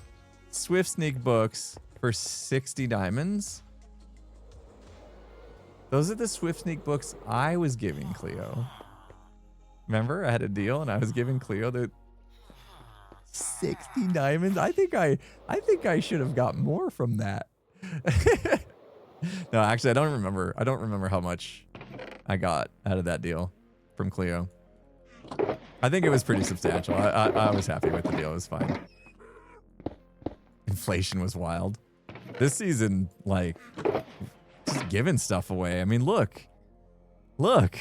Swift Sneak books for 60 diamonds? Those are the Swift Sneak books I was giving Cleo. Remember? I had a deal and I was giving Cleo the 60 diamonds. I think I should have got more from that. No, actually, I don't remember. I don't remember how much I got out of that deal from Cleo. I think it was pretty substantial. I was happy with the deal. It was fine. Inflation was wild. This season, like, just giving stuff away. I mean, look. Look.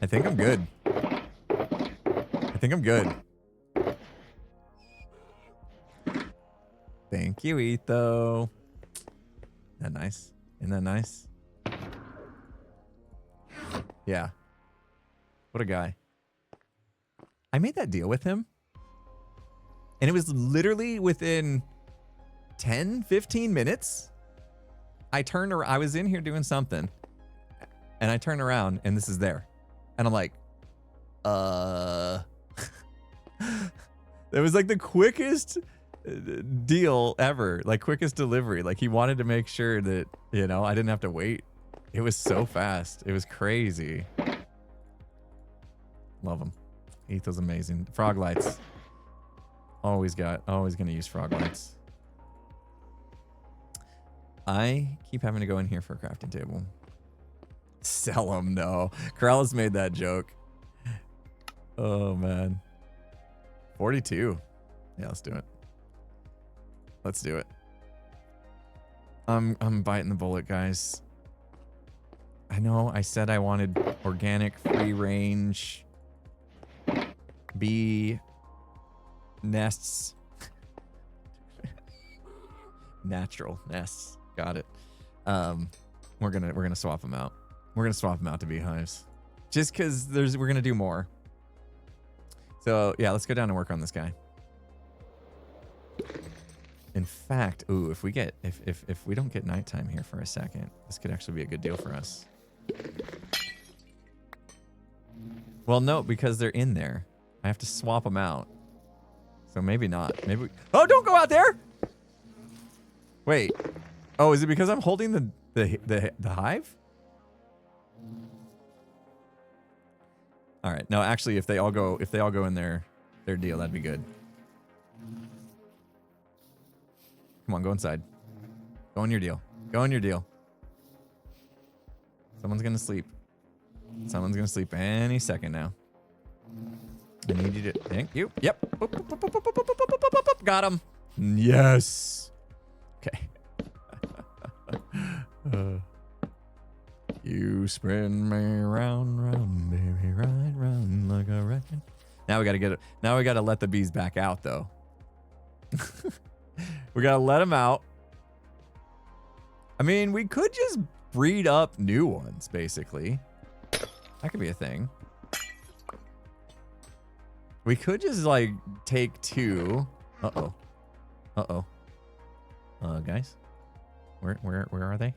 I think I'm good. Thank you, Etho. Isn't that nice? Isn't that nice? Yeah. What a guy. I made that deal with him. And it was literally within 10, 15 minutes. I turned around. I was in here doing something. And I turned around and this is there. And I'm like, It was like the quickest deal ever, like quickest delivery. Like he wanted to make sure that, you know, I didn't have to wait. It was so fast. It was crazy. Love him. Etho's amazing. Frog lights. Always gonna use frog lights. I keep having to go in here for a crafting table. Sell them, no. Corrales made that joke. Oh man. 42. Yeah, let's do it. Let's do it. I'm biting the bullet, guys. I know I said I wanted organic, free range, bee nests. Natural nests. Got it. We're gonna swap them out. We're gonna swap them out to beehives. Just because we're gonna do more. So yeah, let's go down and work on this guy. In fact, ooh, if we don't get nighttime here for a second, this could actually be a good deal for us. Well, no, because they're in there. I have to swap them out. So maybe not. Maybe oh, don't go out there! Wait. Oh, is it because I'm holding the hive? All right. No, actually, if they all go in their deal, that'd be good. Come on, go inside. Go in your deal. Go in your deal. Someone's gonna sleep. Someone's gonna sleep any second now. I need you to. Thank you. Yep. Boop, boop, boop, boop, boop, boop, boop, boop, boop, boop, boop. Got him. Yes. Okay. You spin me round, round, baby, right round like a record. Now we gotta get it. Now we gotta let the bees back out, though. We gotta let them out. I mean, we could just breed up new ones, basically. That could be a thing. We could just like take 2. Uh-oh. Uh-oh. Guys? Where are they?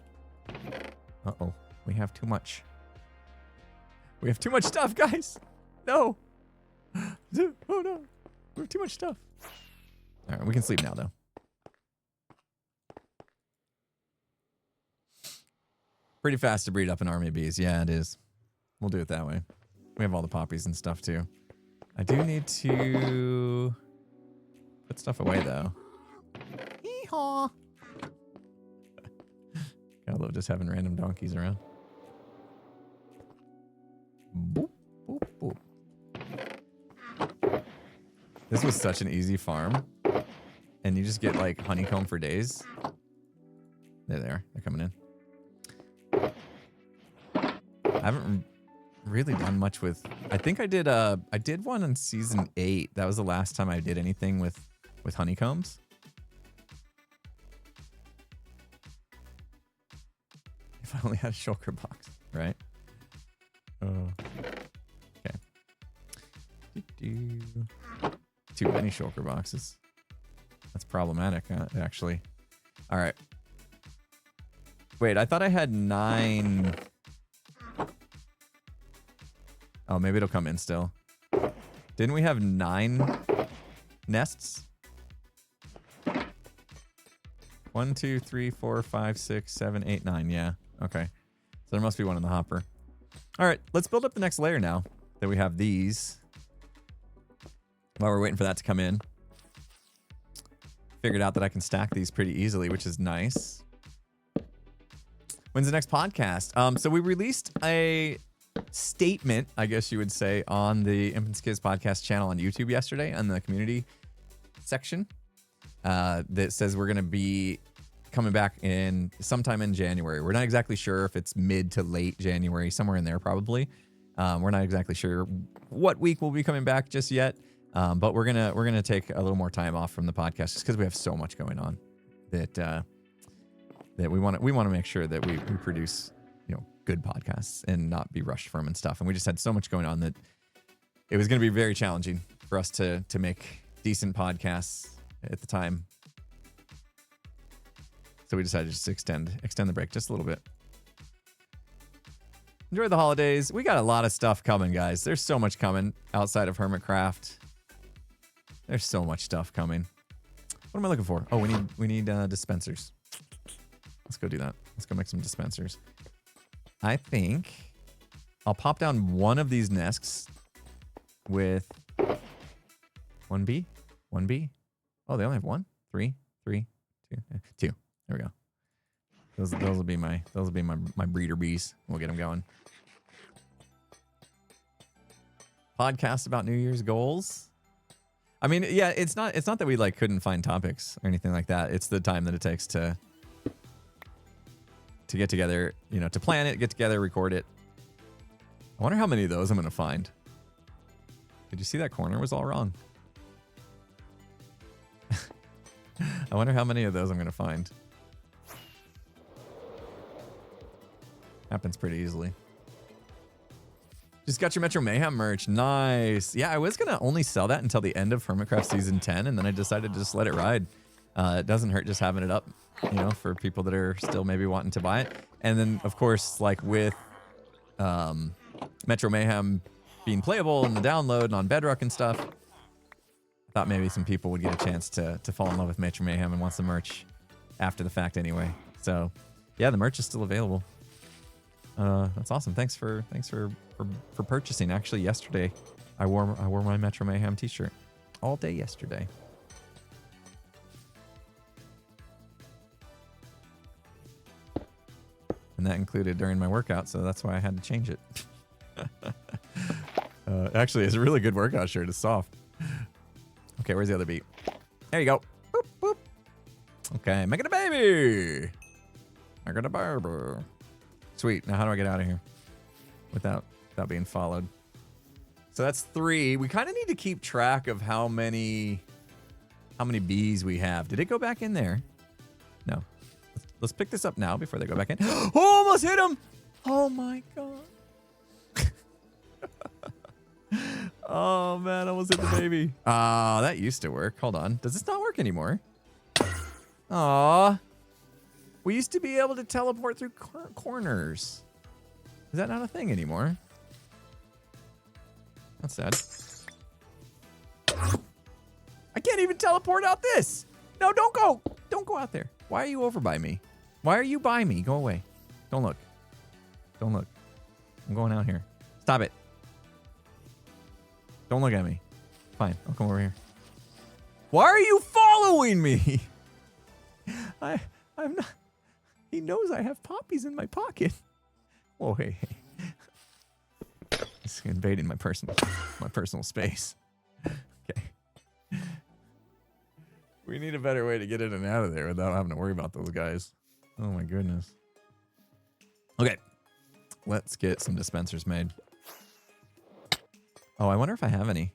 Uh-oh. We have too much. We have too much stuff, guys. No. Oh no. We have too much stuff. All right, we can sleep now though. Pretty fast to breed up an army of bees. Yeah, it is. We'll do it that way. We have all the poppies and stuff too. I do need to put stuff away though. Hee-haw. I love just having random donkeys around. Boop, boop, boop. This was such an easy farm. And you just get like honeycomb for days. There they are. They're coming in. I haven't really done much with. I think I did one in season 8. That was the last time I did anything with honeycombs. If I only had a shulker box, right? Oh. Okay. Too many shulker boxes. That's problematic, actually. All right. Wait, I thought I had 9. Oh, maybe it'll come in still. Didn't we have 9 nests? 1, 2, 3, 4, 5, 6, 7, 8, 9. Yeah. Okay. So there must be one in the hopper. All right. Let's build up the next layer now that we have these. While we're waiting for that to come in. Figured out that I can stack these pretty easily, which is nice. When's the next podcast? So we released a statement, I guess you would say, on the Infants Kids podcast channel on YouTube yesterday on the community section that says we're going to be coming back in sometime in January. We're not exactly sure if it's mid to late January, somewhere in there probably. We're not exactly sure what week we'll be coming back just yet. But we're gonna take a little more time off from the podcast just because we have so much going on that that we want to make sure that we produce good podcasts and not be rushed from and stuff. And we just had so much going on that it was going to be very challenging for us to make decent podcasts at the time. So we decided to just extend the break just a little bit. Enjoy the holidays. We got a lot of stuff coming, guys. There's so much coming outside of Hermitcraft. There's so much stuff coming. What am I looking for? Oh, we need dispensers. Let's go do that. Let's go make some dispensers. I think I'll pop down one of these nests with 1 bee. 1 bee. Oh, they only have 1, 3, 3, 2. There we go. Those will be my breeder bees. We'll get them going. Podcast about New Year's goals. I mean, yeah, it's not that we couldn't find topics or anything like that. It's the time that it takes to get together, to plan it, get together, record it. I wonder how many of those I'm going to find. Did you see that corner was all wrong? I wonder how many of those I'm going to find. Happens pretty easily. Just got your Metro Mayhem merch. Nice. Yeah, I was going to only sell that until the end of Hermitcraft Season 10, and then I decided to just let it ride. It doesn't hurt just having it up, for people that are still maybe wanting to buy it. And then, of course, with Metro Mayhem being playable in the download and on Bedrock and stuff, I thought maybe some people would get a chance to fall in love with Metro Mayhem and want some merch after the fact anyway. So, yeah, the merch is still available. That's awesome. Thanks for purchasing. Actually, yesterday I wore my Metro Mayhem t-shirt all day yesterday. And that included during my workout, so that's why I had to change it. Actually, it's a really good workout shirt. It's soft. Okay, where's the other beat? There you go. Boop, boop. Okay, making a baby. Making a barber. Sweet. Now how do I get out of here without being followed? So that's 3. We kind of need to keep track of how many bees we have. Did it go back in there? No. Let's pick this up now before they go back in. Oh, almost hit him. Oh my god. Oh man, I almost hit the baby. That used to work. Hold on. Does this not work anymore? Aw. We used to be able to teleport through corners. Is that not a thing anymore? That's sad. I can't even teleport out this. No, don't go. Don't go out there. Why are you over by me? Why are you by me? Go away. Don't look. Don't look. I'm going out here. Stop it. Don't look at me. Fine. I'll come over here. Why are you following me? I'm not. He knows I have poppies in my pocket. Whoa, hey. He's invading my personal space. Okay. We need a better way to get in and out of there without having to worry about those guys. Oh my goodness. Okay. Let's get some dispensers made. Oh, I wonder if I have any.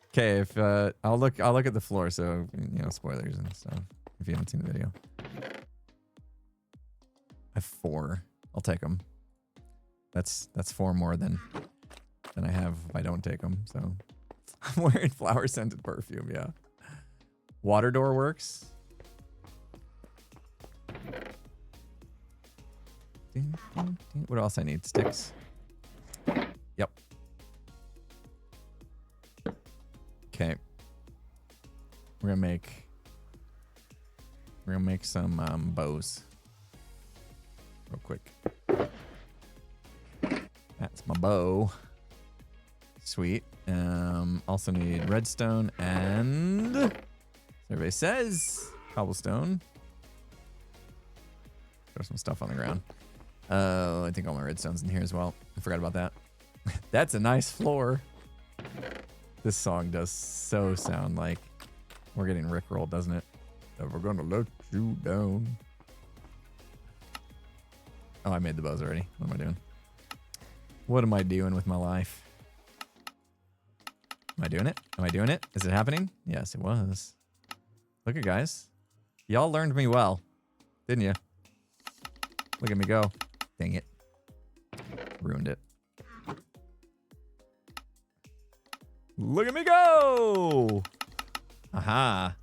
Okay, if I'll look at the floor, so you know, spoilers and stuff if you haven't seen the video. I have 4. I'll take them. That's 4 more than I have if I don't take them. So I'm wearing flower scented perfume. Yeah. Water door works. What else I need? Sticks. Yep. Okay. We're gonna make some bows. Real quick. That's my bow. Sweet. Also need redstone and survey says cobblestone. Throw some stuff on the ground. Oh, I think all my redstone's in here as well. I forgot about that. That's a nice floor. This song does so sound like we're getting rickrolled, doesn't it? Never gonna let you down. Oh, I made the bows already. What am I doing? What am I doing with my life? Am I doing it? Am I doing it? Is it happening? Yes, it was. Look at guys. Y'all learned me well, didn't you? Look at me go. Dang it. Ruined it. Look at me go! Aha.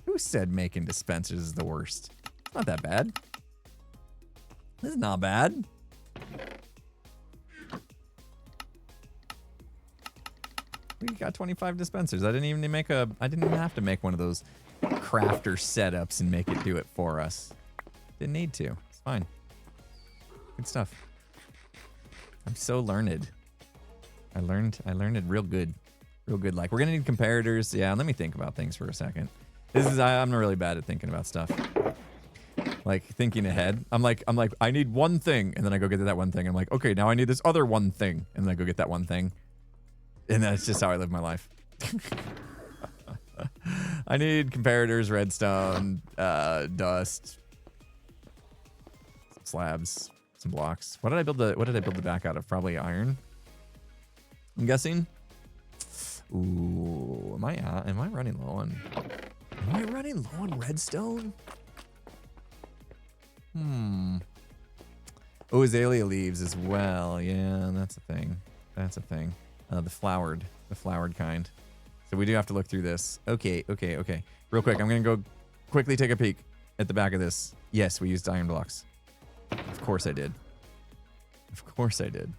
Who said making dispensers is the worst? It's not that bad. This is not bad. We got 25 dispensers. I didn't even have to make one of those crafter setups and make it do it for us. Didn't need to. It's fine. Good stuff. I'm so learned. I learned it real good. Real good. Like, we're gonna need comparators. Yeah, let me think about things for a second. I'm really bad at thinking about stuff. Like, thinking ahead. I'm like, I need one thing, and then I go get that one thing. I'm like, okay, now I need this other one thing, and then I go get that one thing. And that's just how I live my life. I need comparators, redstone, dust, some slabs, some blocks. What did I build the back out of? Probably iron, I'm guessing. Ooh, am I running low on redstone? Oh, azalea leaves as well. Yeah, that's a thing. That's a thing. The flowered kind. So we do have to look through this. Okay. Real quick, I'm gonna go quickly take a peek at the back of this. Yes, we used iron blocks. Of course I did. And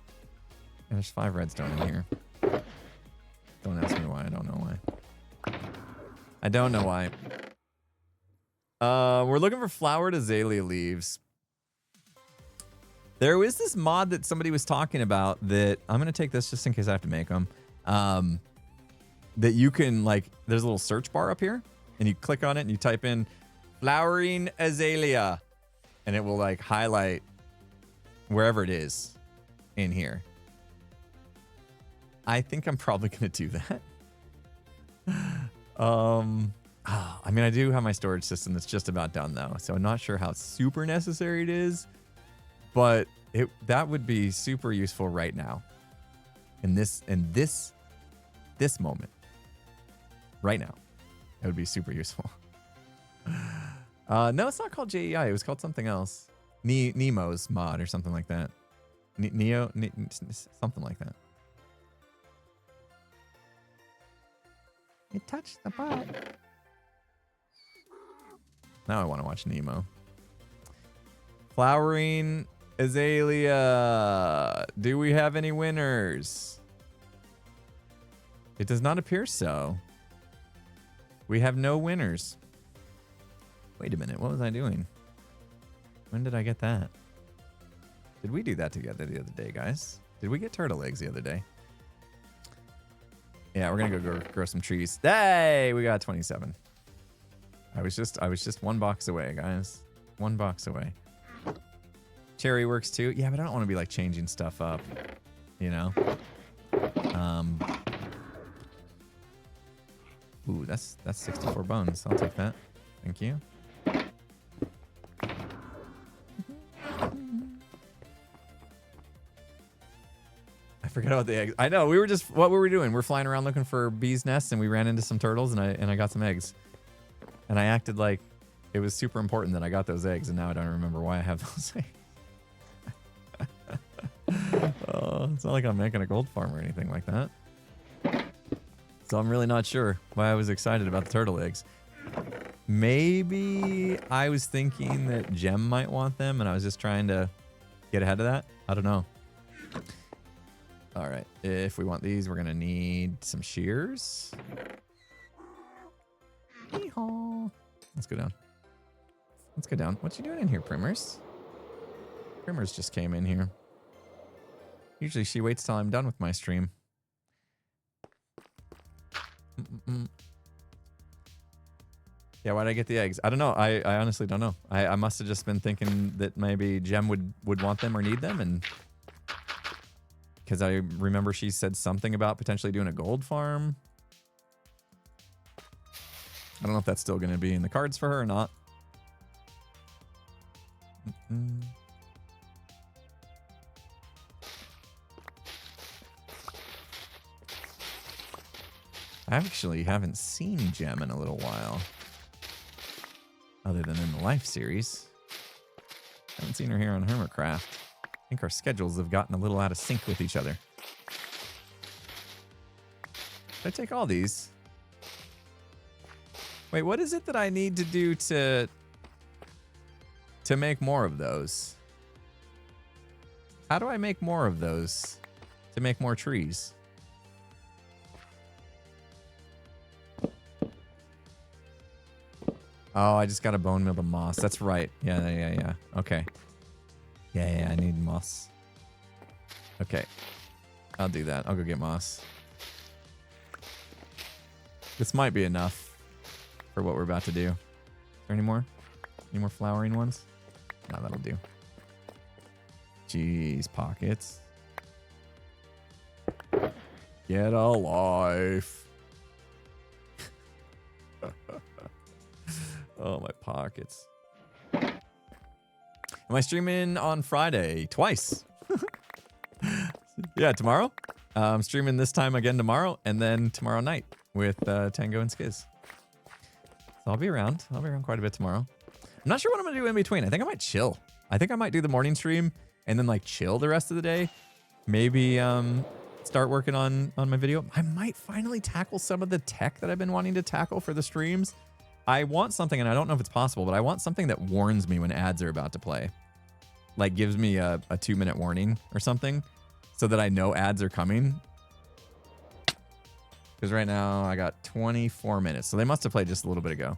there's 5 redstone in here. Don't ask me why. I don't know why. We're looking for flowered azalea leaves. There was this mod that somebody was talking about that I'm going to take this just in case I have to make them. That you can, like, there's a little search bar up here and you click on it and you type in flowering azalea and it will, like, highlight wherever it is in here. I think I'm probably gonna do that. I mean, I do have my storage system that's just about done though, so I'm not sure how super necessary it is, but that would be super useful right now. In this moment, right now, it would be super useful. No, it's not called JEI. It was called something else. Nemo's mod or something like that. Something like that. It touched the butt. Now I want to watch Nemo. Flowering Azalea. Do we have any winners? It does not appear so. We have no winners. Wait a minute. What was I doing? When did I get that? Did we do that together the other day, guys? Did we get turtle eggs the other day? Yeah, we're gonna go grow some trees. Hey, we got 27. I was just one box away, guys. One box away. Cherry works too. Yeah, but I don't want to be like changing stuff up, you know. Ooh, that's 64 bones. I'll take that. Thank you. I forgot about the eggs. I know, what were we doing? We're flying around looking for bees' nests and we ran into some turtles and I got some eggs. And I acted like it was super important that I got those eggs, and now I don't remember why I have those eggs. Oh, it's not like I'm making a gold farm or anything like that. So I'm really not sure why I was excited about the turtle eggs. Maybe I was thinking that Gem might want them and I was just trying to get ahead of that. I don't know. All right. If we want these, we're going to need some shears. Hee-haw. Let's go down. Let's go down. What you doing in here, Primers? Primers just came in here. Usually she waits till I'm done with my stream. Yeah, why'd I get the eggs? I don't know. I honestly don't know. I must have just been thinking that maybe Gem would want them or need them, and because I remember she said something about potentially doing a gold farm. I don't know if that's still going to be in the cards for her or not. I actually haven't seen Gem in a little while. Other than in the Life series. Haven't seen her here on Hermitcraft. I think our schedules have gotten a little out of sync with each other. Should I take all these? Wait, what is it that I need to do to make more of those? How do I make more of those to make more trees? Oh, I just got to bone meal the moss. That's right. Yeah. Okay. Yeah, I need moss. Okay. I'll do that. I'll go get moss. This might be enough for what we're about to do. Is there any more? Any more flowering ones? No, that'll do. Jeez, pockets. Get a life. Oh, my pockets. Am I streaming on Friday? Twice. Yeah, tomorrow. I'm streaming this time again tomorrow, and then tomorrow night with Tango and Skiz. So I'll be around. I'll be around quite a bit tomorrow. I'm not sure what I'm going to do in between. I think I might chill. I think I might do the morning stream and then like chill the rest of the day. Maybe start working on my video. I might finally tackle some of the tech that I've been wanting to tackle for the streams. I want something, and I don't know if it's possible, but I want something that warns me when ads are about to play. Like gives me a 2-minute warning or something so that I know ads are coming. Because right now I got 24 minutes. So they must have played just a little bit ago.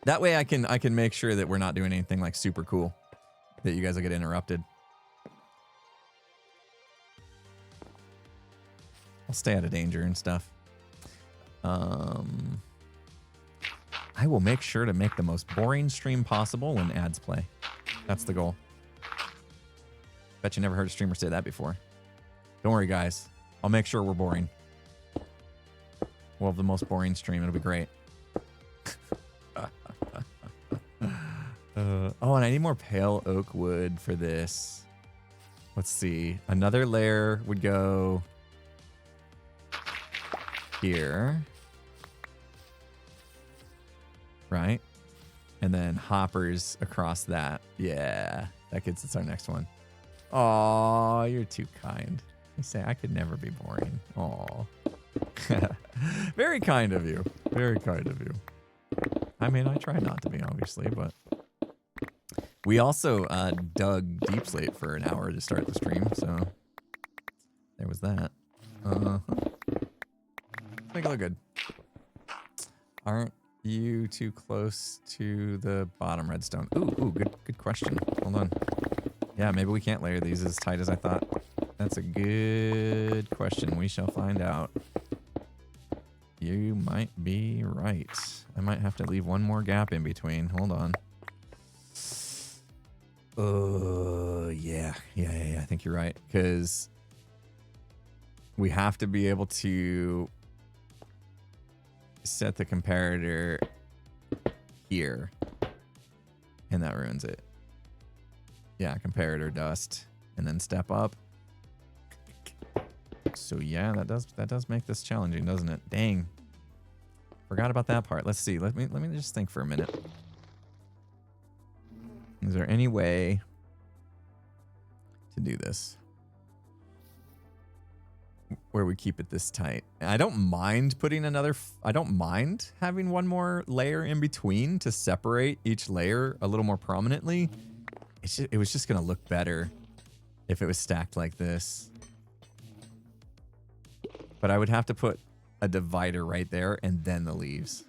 That way I can make sure that we're not doing anything like super cool that you guys will get interrupted. I'll stay out of danger and stuff. I will make sure to make the most boring stream possible when ads play. That's the goal. Bet you never heard a streamer say that before. Don't worry, guys. I'll make sure we're boring. We'll have the most boring stream. It'll be great. Oh, and I need more pale oak wood for this. Let's see. Another layer would go here. Right? And then hoppers across that. Yeah. That gets us our next one. Aw, you're too kind. You say I could never be boring. Aw. Very kind of you. Very kind of you. I mean, I try not to be, obviously, but... We also dug Deep Slate for an hour to start the stream, so... There was that. Make it look good. Aren't you too close to the bottom redstone? Ooh, good question. Hold on. Yeah, maybe we can't layer these as tight as I thought. That's a good question. We shall find out. You might be right. I might have to leave one more gap in between. Hold on. Yeah. I think you're right. Because we have to be able to set the comparator here. And that ruins it. Yeah, comparator dust. And then step up. So yeah, that does make this challenging, doesn't it? Dang. Forgot about that part. Let's see. Let me just think for a minute. Is there any way to do this where we keep it this tight? I don't mind putting another... I don't mind having one more layer in between to separate each layer a little more prominently. It was just going to look better if it was stacked like this. But I would have to put a divider right there and then the leaves.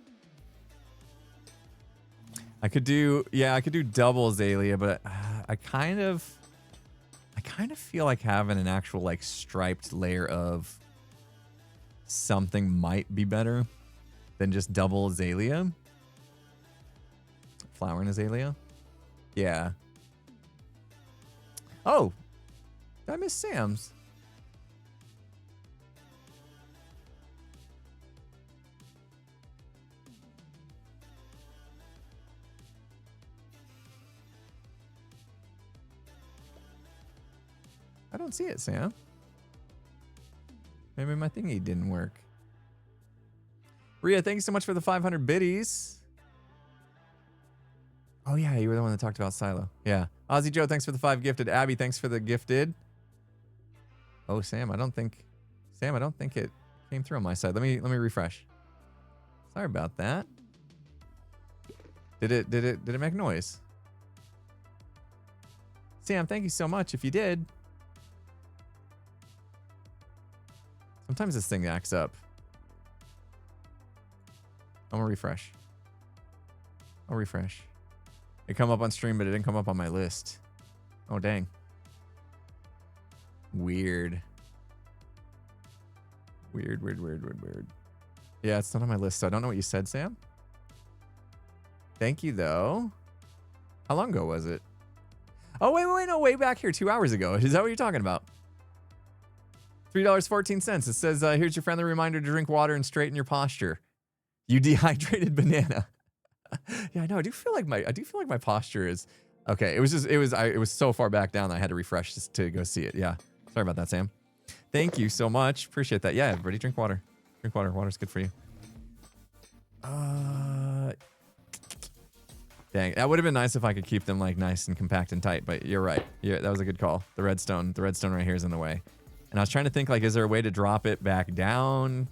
I could do double azalea, but I kind of feel like having an actual like striped layer of something might be better than just double azalea. Flower and azalea. Yeah. Oh, did I miss Sam's? I don't see it, Sam. Maybe my thingy didn't work. Rhea, thank you so much for the 500 biddies. Oh, yeah, you were the one that talked about Silo. Yeah. Ozzy Joe, thanks for the 5 gifted. Abby, thanks for the gifted. Oh, Sam, I don't think it came through on my side. Let me refresh. Sorry about that. Did it make noise? Sam, thank you so much if you did. Sometimes this thing acts up. I'm gonna refresh. I'll refresh. It come up on stream, but it didn't come up on my list. Oh, dang. Weird. Weird. Yeah, it's not on my list, so I don't know what you said, Sam. Thank you, though. How long ago was it? Oh, wait, no, way back here, 2 hours ago. Is that what you're talking about? $3.14. It says, here's your friendly reminder to drink water and straighten your posture. You dehydrated banana. Yeah, I know. I do feel like my posture is okay. It was so far back down that I had to refresh just to go see it. Yeah. Sorry about that, Sam. Thank you so much. Appreciate that. Yeah, everybody drink water. Drink water. Water's good for you. Dang, that would have been nice if I could keep them like nice and compact and tight, but you're right. Yeah, that was a good call. The redstone right here is in the way. And I was trying to think, like, is there a way to drop it back down?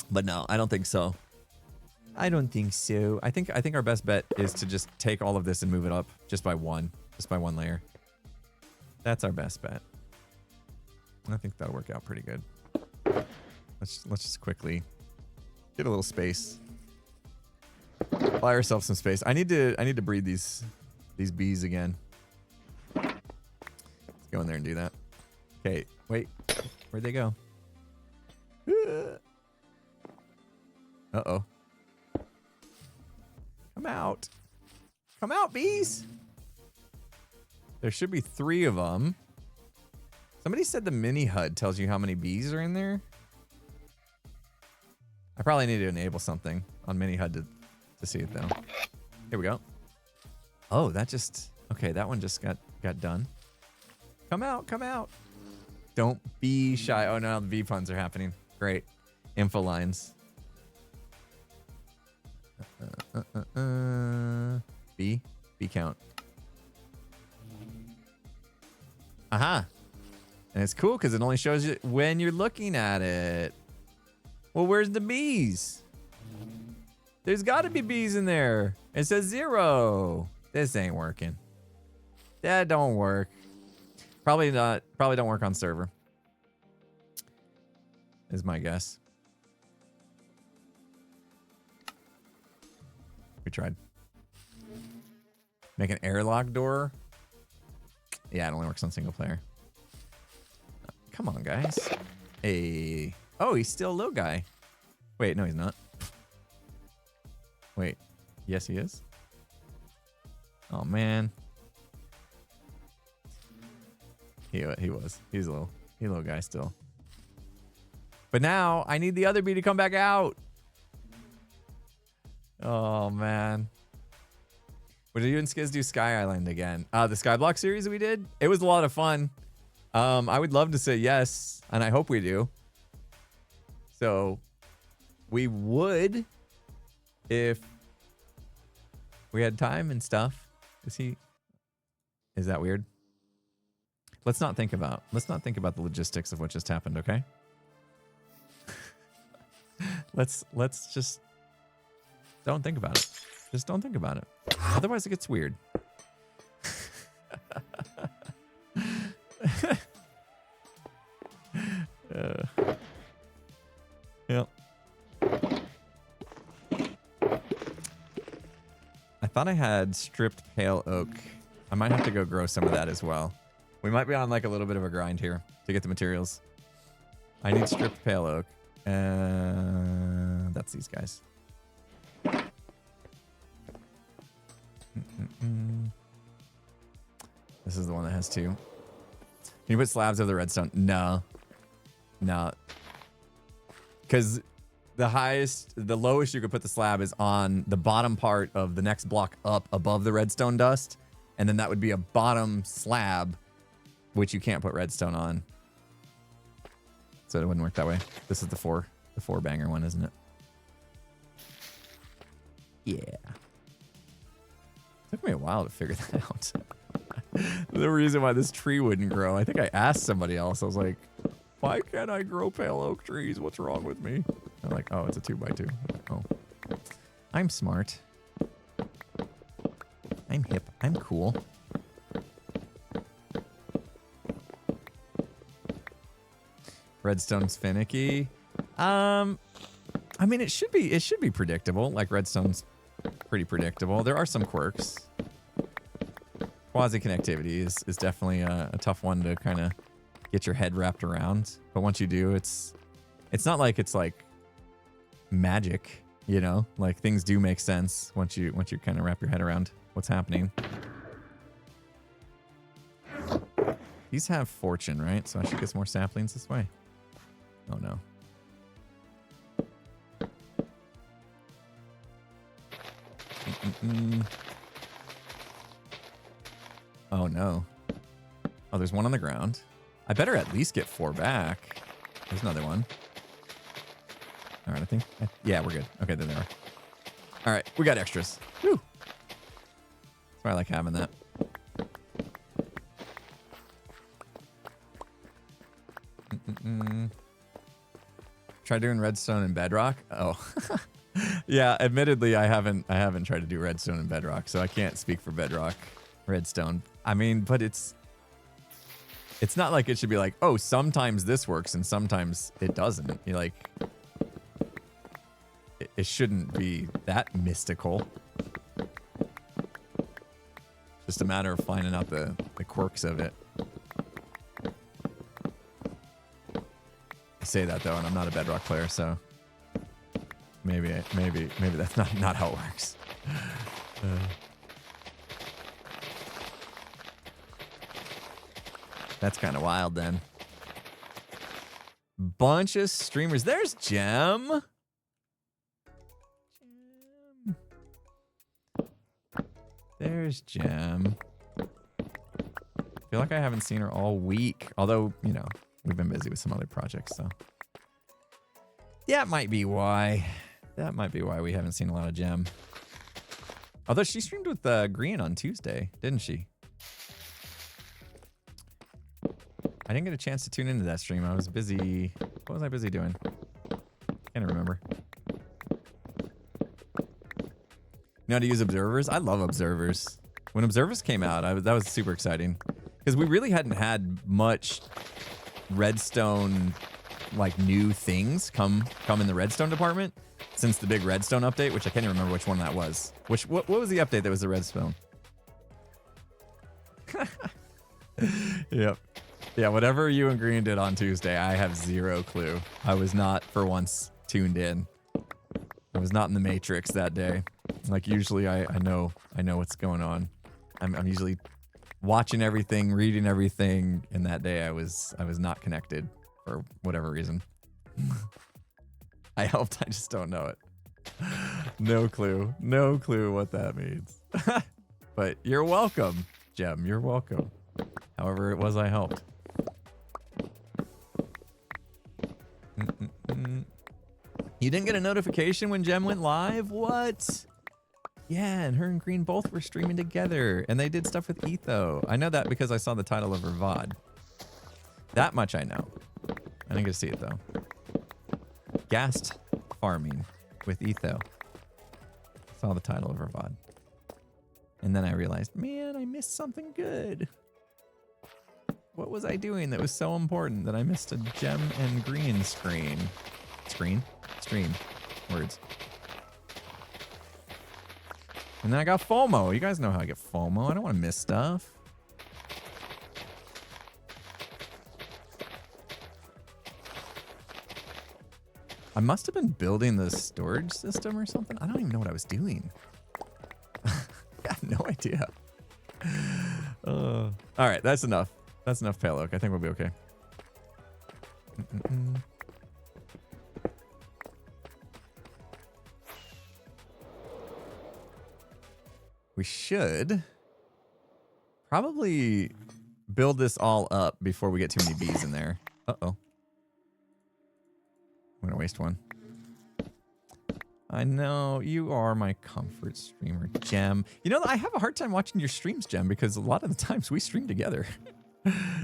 But no, I don't think so. I don't think so. I think our best bet is to just take all of this and move it up just by one layer. That's our best bet. I think that'll work out pretty good. Let's just quickly get a little space. Buy ourselves some space. I need to breed these bees again. Let's go in there and do that. Okay, wait. Where'd they go? Uh-oh. Come out. Come out, bees. There should be 3 of them. Somebody said the mini HUD tells you how many bees are in there. I probably need to enable something on mini HUD to see it though. Here we go. Oh, that just, okay, that one just got done. Come out, come out. Don't be shy. Oh no, the bee puns are happening. Great. Info lines. Bee count. Aha. And it's cool because it only shows you when you're looking at it. Well, where's the bees? There's got to be bees in there. It says 0. This ain't working. That don't work. Probably not. Probably don't work on server. Is my guess. We tried. Make an airlock door. Yeah, it only works on single player. Come on, guys. Hey. Oh, he's still a little guy. Wait, no, he's not. Wait. Yes, he is. Oh, man. He was. He's a little guy still. But now I need the other bee to come back out. Oh, man. Would you and Skiz do Sky Island again? The Skyblock series we did? It was a lot of fun. I would love to say yes, and I hope we do. So we would if we had time and stuff. Is that weird? Let's not think about the logistics of what just happened, okay? Let's just don't think about it. Just don't think about it. Otherwise it gets weird. Yep. I thought I had stripped pale oak. I might have to go grow some of that as well. We might be on like a little bit of a grind here to get the materials. I need stripped pale oak. That's these guys. This is the one that has 2. Can you put slabs of the redstone? No. No. Because the lowest you could put the slab is on the bottom part of the next block up above the redstone dust. And then that would be a bottom slab, which you can't put redstone on. So it wouldn't work that way. This is the four banger one, isn't it? Yeah. Took me a while to figure that out. The reason why this tree wouldn't grow, I think I asked somebody else. I was like, why can't I grow pale oak trees? What's wrong with me? They're like, oh, it's a 2x2. Oh, I'm smart. I'm hip. I'm cool. Redstone's finicky. I mean, it should be predictable. Like redstone's pretty predictable. There are some quirks. Quasi connectivity is definitely a tough one to kind of get your head wrapped around. But once you do, it's not like it's like magic, you know? Like things do make sense once you kind of wrap your head around what's happening. These have fortune, right? So I should get some more saplings this way. Oh no. Oh no. Oh, there's one on the ground. I better at least get 4 back. There's another one. All right, I think. Yeah, we're good. Okay, there they are. All right, we got extras. Woo! That's why I like having that. Try doing redstone and bedrock. Oh, yeah. Admittedly, I haven't tried to do redstone and bedrock, so I can't speak for bedrock, redstone. I mean, but it's not like it should be like, oh, sometimes this works and sometimes it doesn't. You're like, it shouldn't be that mystical. Just a matter of finding out the quirks of it. I say that though, and I'm not a bedrock player, so maybe that's not how it works. That's kind of wild then. bunch of streamers. There's Gem. There's Gem. I feel like I haven't seen her all week. Although, you know, we've been busy with some other projects, so. That might be why. That might be why we haven't seen a lot of Gem. Although she streamed with Green on Tuesday, didn't she? I didn't get a chance to tune into that stream. I was busy. What was I busy doing? Can't remember. You know how to use observers? I love observers. When observers came out, that was super exciting. Because we really hadn't had much Redstone, like, new things come in the Redstone department since the big Redstone update, which I can't even remember which one that was. What was the update that was the Redstone? Yep. Yeah, whatever you and Green did on Tuesday, I have zero clue. I was not, for once, tuned in. I was not in the Matrix that day. Like, usually I know what's going on. I'm usually watching everything, reading everything, and that day I was not connected for whatever reason. I helped, I just don't know it. No clue. No clue what that means. But you're welcome, Gem. You're welcome. However it was I helped. You didn't get a notification when Gem went live? What? Yeah, and her and Green both were streaming together, and they did stuff with Etho. I know that because I saw the title of her VOD. That much I know. I didn't get to see it, though. Ghast farming with Etho. Saw the title of her VOD. And then I realized, man, I missed something good. What was I doing that was so important that I missed a Gem and Green screen? Screen? Stream. Words. And then I got FOMO. You guys know how I get FOMO. I don't want to miss stuff. I must have been building the storage system or something. I don't even know what I was doing. I have no idea. All right, that's enough. That's enough pale oak. I think we'll be okay. We should probably build this all up before we get too many bees in there. Uh-oh. I'm gonna waste one. I know, you are my comfort streamer, Gem. You know, I have a hard time watching your streams, Gem, because a lot of the times we stream together.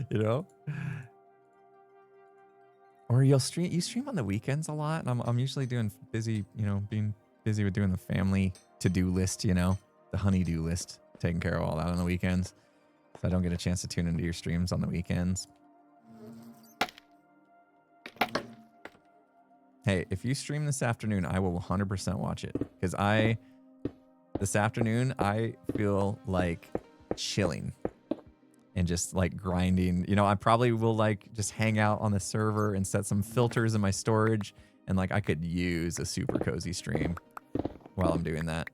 You know? Or you stream on the weekends a lot, and I'm usually being busy with doing the family to-do list, you know? The honey-do list, taking care of all that on the weekends. So I don't get a chance to tune into your streams on the weekends. Hey, if you stream this afternoon, I will 100% watch it. Because this afternoon, I feel like chilling and just like grinding. You know, I probably will like just hang out on the server and set some filters in my storage. And like I could use a super cozy stream while I'm doing that.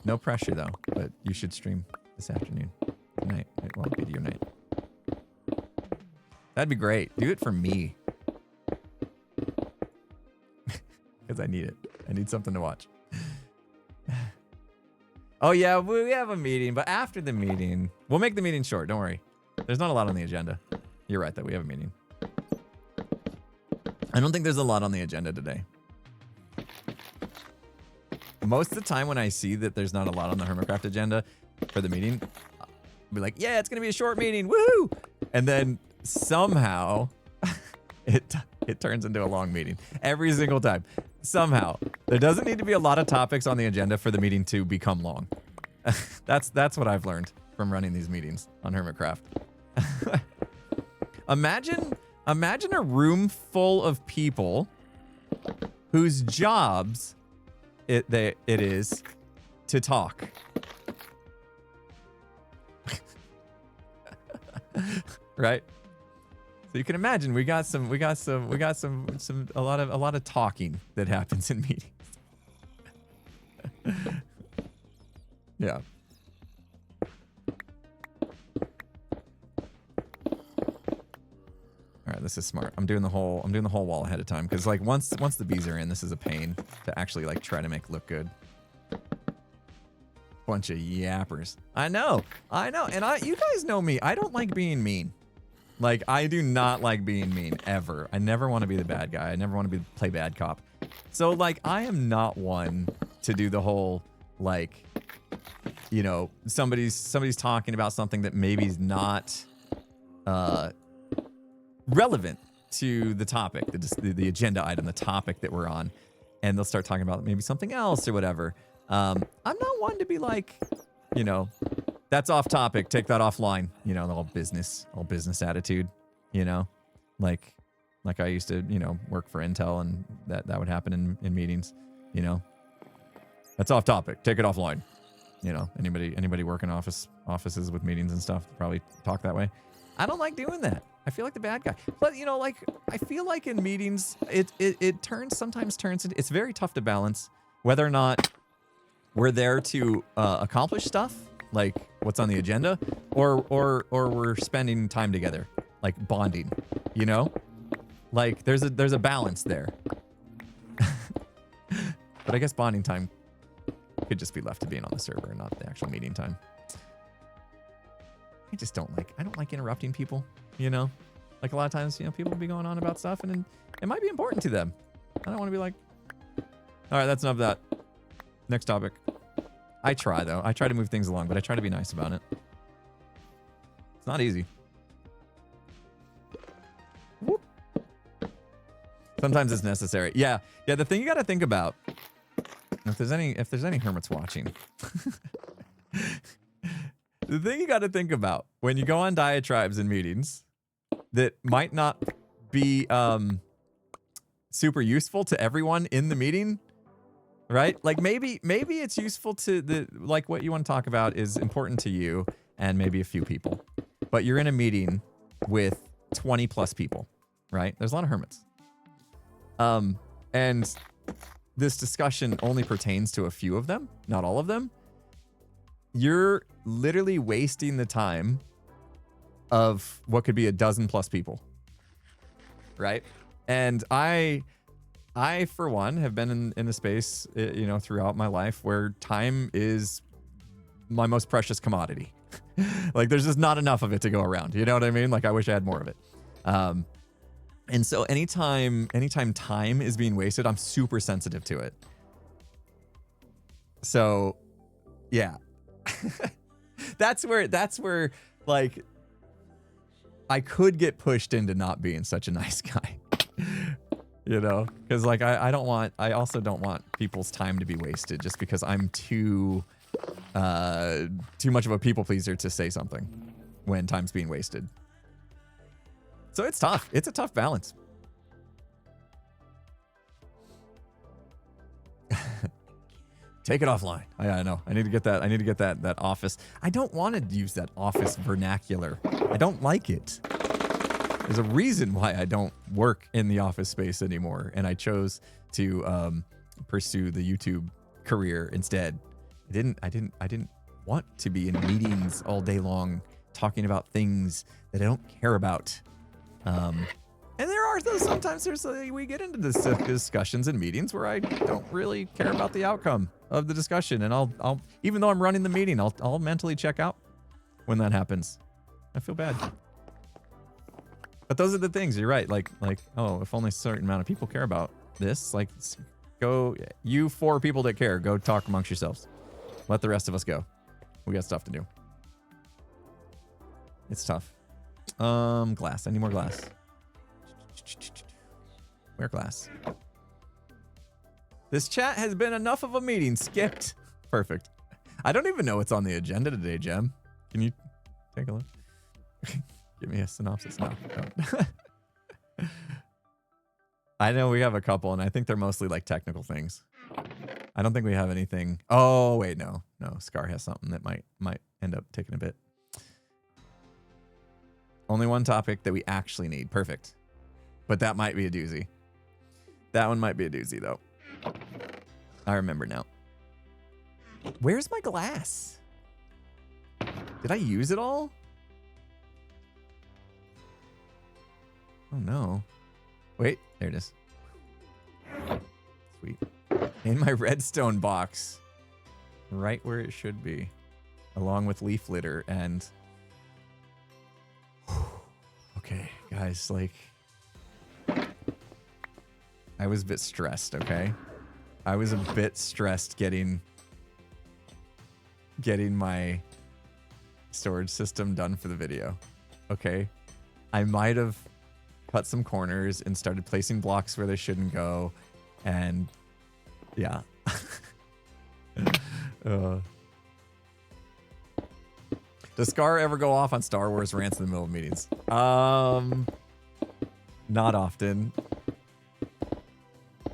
No pressure though, but you should stream this afternoon. Tonight. Well, video night. That'd be great. Do it for me. Because I need it. I need something to watch. Oh yeah, we have a meeting, but after the meeting, we'll make the meeting short. Don't worry. There's not a lot on the agenda. You're right that we have a meeting. I don't think there's a lot on the agenda today. Most of the time when I see that there's not a lot on the Hermitcraft agenda for the meeting, I'll be like, yeah, it's going to be a short meeting. Woohoo! And then somehow it turns into a long meeting every single time. Somehow. There doesn't need to be a lot of topics on the agenda for the meeting to become long. That's what I've learned from running these meetings on Hermitcraft. Imagine a room full of people whose jobs it is to talk. Right? So you can imagine we got a lot of talking that happens in meetings. Yeah. All right, this is smart. I'm doing the whole wall ahead of time because like once the bees are in, this is a pain to actually like try to make look good. Bunch of yappers. I know. And you guys know me. I don't like being mean. Like I do not like being mean ever. I never want to be the bad guy. I never want to play bad cop. So like I am not one to do the whole like, you know, somebody's talking about something that maybe is not relevant to the topic, the agenda item, the topic that we're on, and they'll start talking about maybe something else or whatever. I'm not one to be like, you know, that's off topic, take that offline, you know, the whole business attitude, you know, like I used to, you know, work for Intel, and that would happen in meetings, you know, that's off topic, take it offline. You know, anybody working offices with meetings and stuff probably talk that way. I don't like doing that. I feel like the bad guy. But you know, like I feel like in meetings, it sometimes turns into, it's very tough to balance whether or not we're there to accomplish stuff like what's on the agenda, or we're spending time together, like bonding. You know, like there's a balance there. But I guess bonding time could just be left to being on the server and not the actual meeting time. I don't like interrupting people, you know? Like a lot of times, you know, people will be going on about stuff and it might be important to them. I don't want to be like, all right, that's enough of that. Next topic. I try though. I try to move things along, but I try to be nice about it. It's not easy. Whoop. Sometimes it's necessary. Yeah. The thing you got to think about, if there's any hermits watching, the thing you got to think about when you go on diatribes in meetings that might not be super useful to everyone in the meeting, right? Like maybe it's useful to like what you want to talk about is important to you and maybe a few people, but you're in a meeting with 20 plus people, right? There's a lot of hermits, and this discussion only pertains to a few of them, not all of them. You're literally wasting the time of what could be a dozen plus people, right? And I for one have been in a space, you know, throughout my life where time is my most precious commodity. Like there's just not enough of it to go around. You know what I mean? Like I wish I had more of it. And so anytime time is being wasted, I'm super sensitive to it. So yeah. That's where like I could get pushed into not being such a nice guy. You know, because like I also don't want people's time to be wasted just because I'm too much of a people pleaser to say something when time's being wasted. So it's tough. It's a tough balance. Take it offline. I know. I need to get that office. I don't want to use that office vernacular. I don't like it. There's a reason why I don't work in the office space anymore, and I chose to pursue the YouTube career instead. I didn't want to be in meetings all day long talking about things that I don't care about. And there are those, sometimes we get into this discussions and meetings where I don't really care about the outcome of the discussion, and I'll even though I'm running the meeting, I'll mentally check out when that happens. I feel bad. But those are the things, you're right. Like, oh, if only a certain amount of people care about this, like, go, you 4 people that care, go talk amongst yourselves. Let the rest of us go. We got stuff to do. It's tough. Glass. I need more glass. Where glass? This chat has been enough of a meeting. Skipped. Perfect. I don't even know what's on the agenda today, Jem. Can you take a look? Give me a synopsis now. Oh. I know we have a couple, and I think they're mostly like technical things. I don't think we have anything. Oh, wait, no. Scar has something that might end up taking a bit. Only one topic that we actually need. Perfect. But that might be a doozy. That one might be a doozy, though. I remember now. Where's my glass? Did I use it all? Oh no. Wait, there it is. Sweet. In my redstone box. Right where it should be. Along with leaf litter and... Okay, guys, like... I was a bit stressed, okay? I was a bit stressed getting my storage system done for the video, okay? I might have cut some corners and started placing blocks where they shouldn't go, and yeah. Does Scar ever go off on Star Wars rants in the middle of meetings? Not often.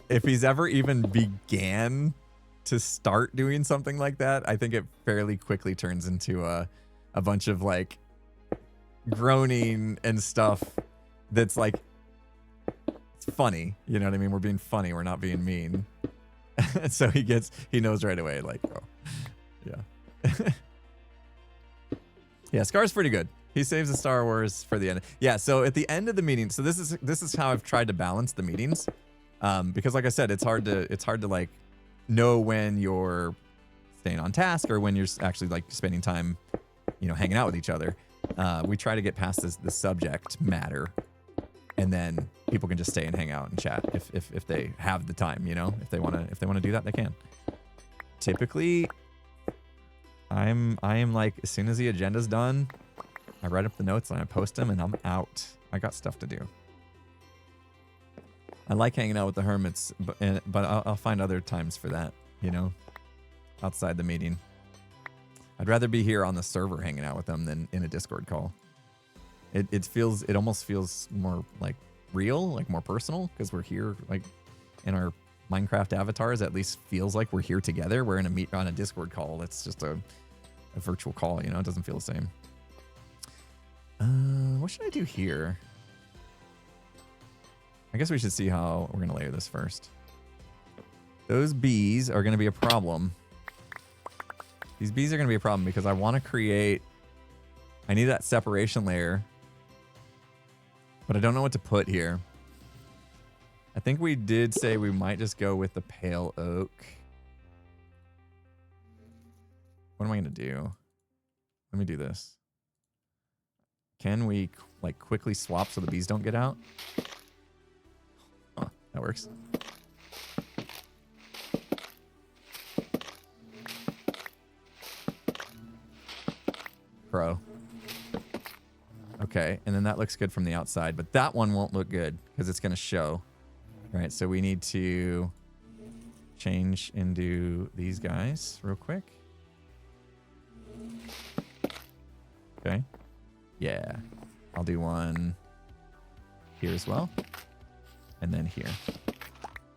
If he's ever even began to start doing something like that, I think it fairly quickly turns into a bunch of like groaning and stuff that's like, it's funny. You know what I mean? We're being funny. We're not being mean. So he knows right away, like, oh, yeah. Yeah, Scar's pretty good. He saves the Star Wars for the end. Yeah, so at the end of the meeting, so this is how I've tried to balance the meetings. Because like I said, it's hard to like know when you're staying on task or when you're actually like spending time, you know, hanging out with each other. We try to get past the subject matter, and then people can just stay and hang out and chat if they have the time, you know. If they wanna do that, they can. Typically, I am like, as soon as the agenda's done, I write up the notes and I post them and I'm out. I got stuff to do. I like hanging out with the Hermits, but I'll find other times for that, you know, outside the meeting. I'd rather be here on the server hanging out with them than in a Discord call. It almost feels more like real, like more personal, because we're here like in our Minecraft avatars. At least feels like we're here together. We're on a Discord call. It's just a virtual call, you know. It doesn't feel the same. What should I do here? I guess we should see how we're gonna layer this first. Those bees are gonna be a problem. These bees are gonna be a problem because I want to create. I need that separation layer, but I don't know what to put here. I think we did say we might just go with the pale oak. What am I gonna do? Let me do this. Can we like quickly swap so the bees don't get out? Huh, that works. Pro. Okay, and then that looks good from the outside, but that one won't look good because it's gonna show. All right, so we need to change into these guys real quick. Okay. Yeah. I'll do one here as well. And then here.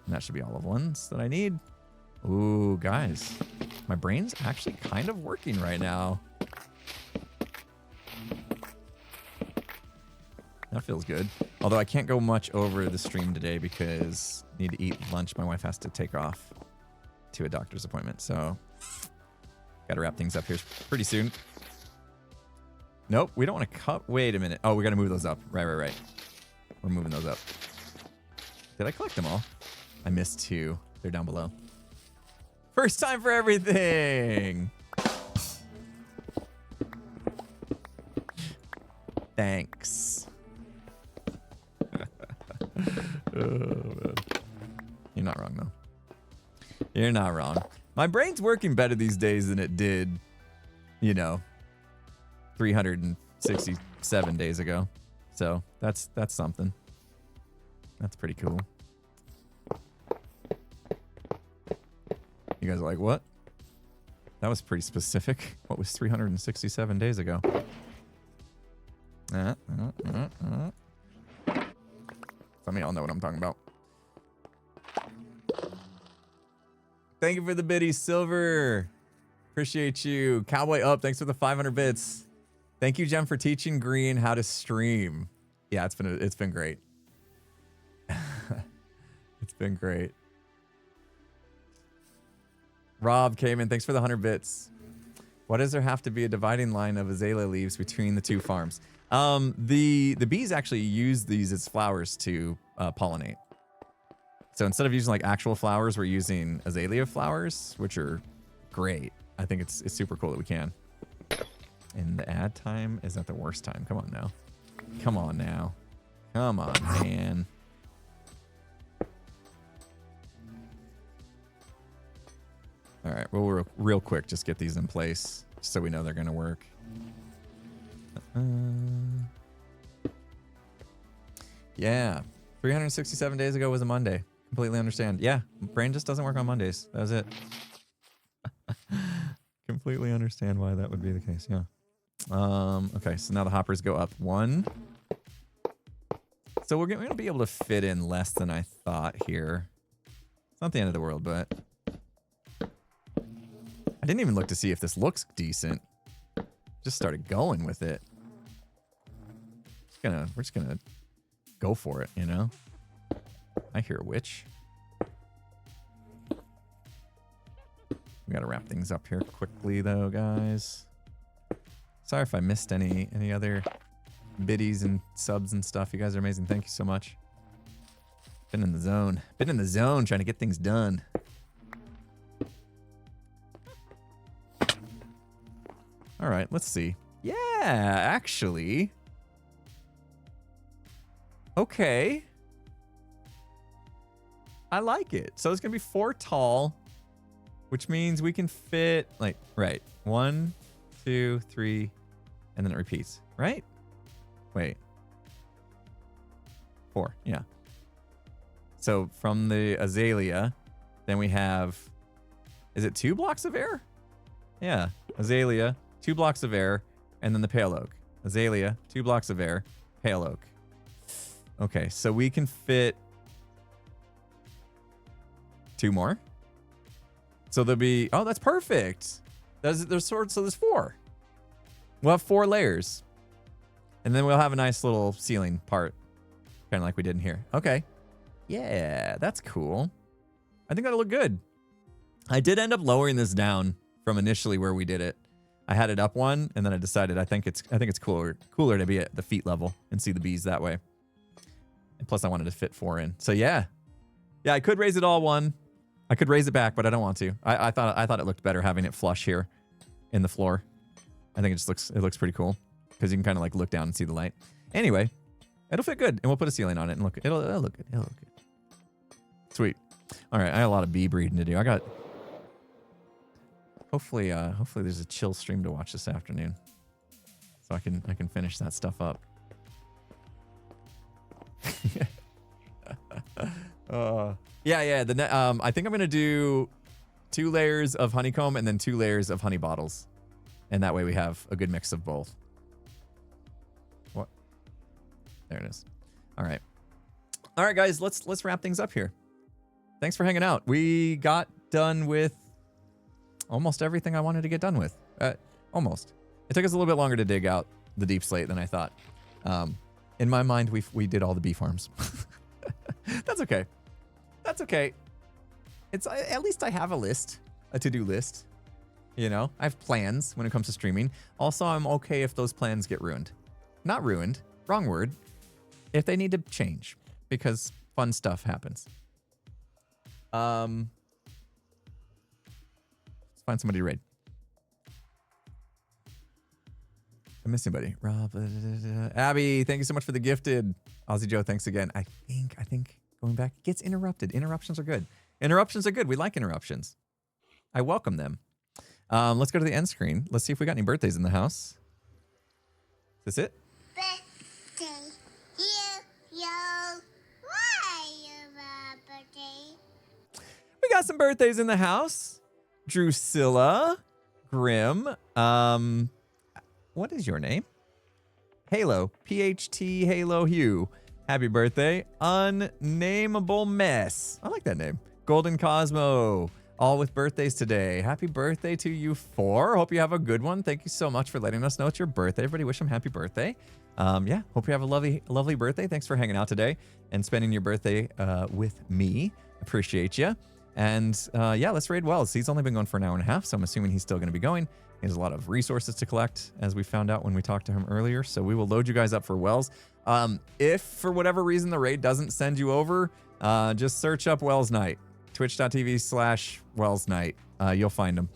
And that should be all of the ones that I need. Ooh, guys. My brain's actually kind of working right now. That feels good. Although I can't go much over the stream today because I need to eat lunch. My wife has to take off to a doctor's appointment. So got to wrap things up here pretty soon. Nope, we don't want to cut. Wait a minute. Oh, we got to move those up. Right. We're moving those up. Did I collect them all? I missed two. They're down below. First time for everything. Thanks. Oh, man. You're not wrong, though. You're not wrong. My brain's working better these days than it did, you know, 367 days ago. So that's something. That's pretty cool. You guys are like, what? That was pretty specific. What was 367 days ago? Some of y'all know what I'm talking about. Thank you for the biddy, Silver. Appreciate you. Cowboy Up, thanks for the 500 bits. Thank you, Jem, for teaching Green how to stream. Yeah, it's been great. It's been great. Rob came in. Thanks for the 100 bits. Why does there have to be a dividing line of azalea leaves between the two farms? The bees actually use these as flowers to pollinate. So instead of using like actual flowers, we're using azalea flowers, which are great. I think it's super cool that we can. And the ad time is at the worst time. Come on now. Come on now. Come on, man. All right, we'll real quick just get these in place so we know they're going to work. Yeah, 367 days ago was a Monday. Completely understand. Yeah, brain just doesn't work on Mondays. That was it. Completely understand why that would be the case. Yeah. Okay, so now the hoppers go up 1. So we're going to be able to fit in less than I thought here. It's not the end of the world, but I didn't even look to see if this looks decent. Just started going with it. We're just gonna go for it, you know? I hear a witch. We gotta wrap things up here quickly though, guys. Sorry if I missed any other biddies and subs and stuff. You guys are amazing. Thank you so much. Been in the zone. Been in the zone trying to get things done. All right, let's see. Yeah, actually. Okay. I like it. So it's going to be 4 tall, which means we can fit, like, right. 1, 2, 3, and then it repeats, right? Wait. 4, yeah. So from the azalea, then we have, is it 2 blocks of air? Yeah, azalea, 2 blocks of air, and then the pale oak. Azalea, 2 blocks of air, pale oak. Okay, so we can fit 2 more. So there'll be, oh, that's perfect. There's 4. We'll have 4 layers. And then we'll have a nice little ceiling part, kind of like we did in here. Okay. Yeah, that's cool. I think that'll look good. I did end up lowering this down from initially where we did it. I had it up 1, and then I decided I think it's cooler to be at the feet level and see the bees that way. And plus, I wanted to fit 4 in. So yeah, I could raise it all 1. I could raise it back, but I don't want to. I thought it looked better having it flush here in the floor. I think it looks pretty cool because you can kind of like look down and see the light. Anyway, it'll fit good, and we'll put a ceiling on it and it'll look good. It'll look good. Sweet. All right, I got a lot of bee breeding to do. I got. Hopefully there's a chill stream to watch this afternoon, so I can finish that stuff up. Yeah. I think I'm gonna do 2 layers of honeycomb and then 2 layers of honey bottles, and that way we have a good mix of both. What? There it is. All right, guys. Let's wrap things up here. Thanks for hanging out. We got done with almost everything I wanted to get done with. Almost. It took us a little bit longer to dig out the deep slate than I thought. In my mind, we did all the bee farms. That's okay. That's okay. It's at least I have a list, a to-do list. You know, I have plans when it comes to streaming. Also, I'm okay if those plans get ruined. Not ruined, wrong word. If they need to change, because fun stuff happens. Let's find somebody to raid. I miss anybody. Rob, Abby, thank you so much for the gifted. Aussie Joe, thanks again. I think going back gets interrupted. Interruptions are good. Interruptions are good. We like interruptions. I welcome them. Let's go to the end screen. Let's see if we got any birthdays in the house. Is this it? Birthday. Yo. Why your birthday? We got some birthdays in the house. Drusilla, Grim. What is your name? Halo, PHT Halo Hugh. Happy birthday. Unnameable Mess. I like that name. Golden Cosmo. All with birthdays today. Happy birthday to you 4. Hope you have a good one. Thank you so much for letting us know it's your birthday. Everybody wish them happy birthday. Yeah, hope you have a lovely birthday. Thanks for hanging out today and spending your birthday with me. Appreciate you. And yeah, let's raid Wells. He's only been going for an hour and a half, so I'm assuming he's still going to be going. He has a lot of resources to collect, as we found out when we talked to him earlier. So we will load you guys up for Wells. If for whatever reason the raid doesn't send you over, just search up Wells Night, twitch.tv/Wells Night. You'll find him.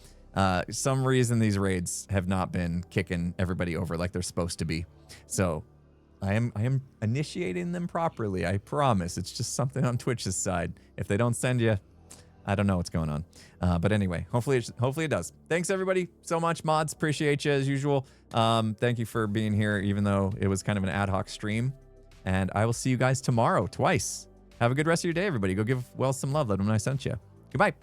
Some reason these raids have not been kicking everybody over like they're supposed to be. So I am initiating them properly. I promise. It's just something on Twitch's side. If they don't send you, I don't know what's going on. But anyway, hopefully it does. Thanks everybody so much. Mods, appreciate you as usual. Thank you for being here, even though it was kind of an ad hoc stream. And I will see you guys tomorrow twice. Have a good rest of your day, everybody. Go give Wells some love. Let him know I sent you. Goodbye.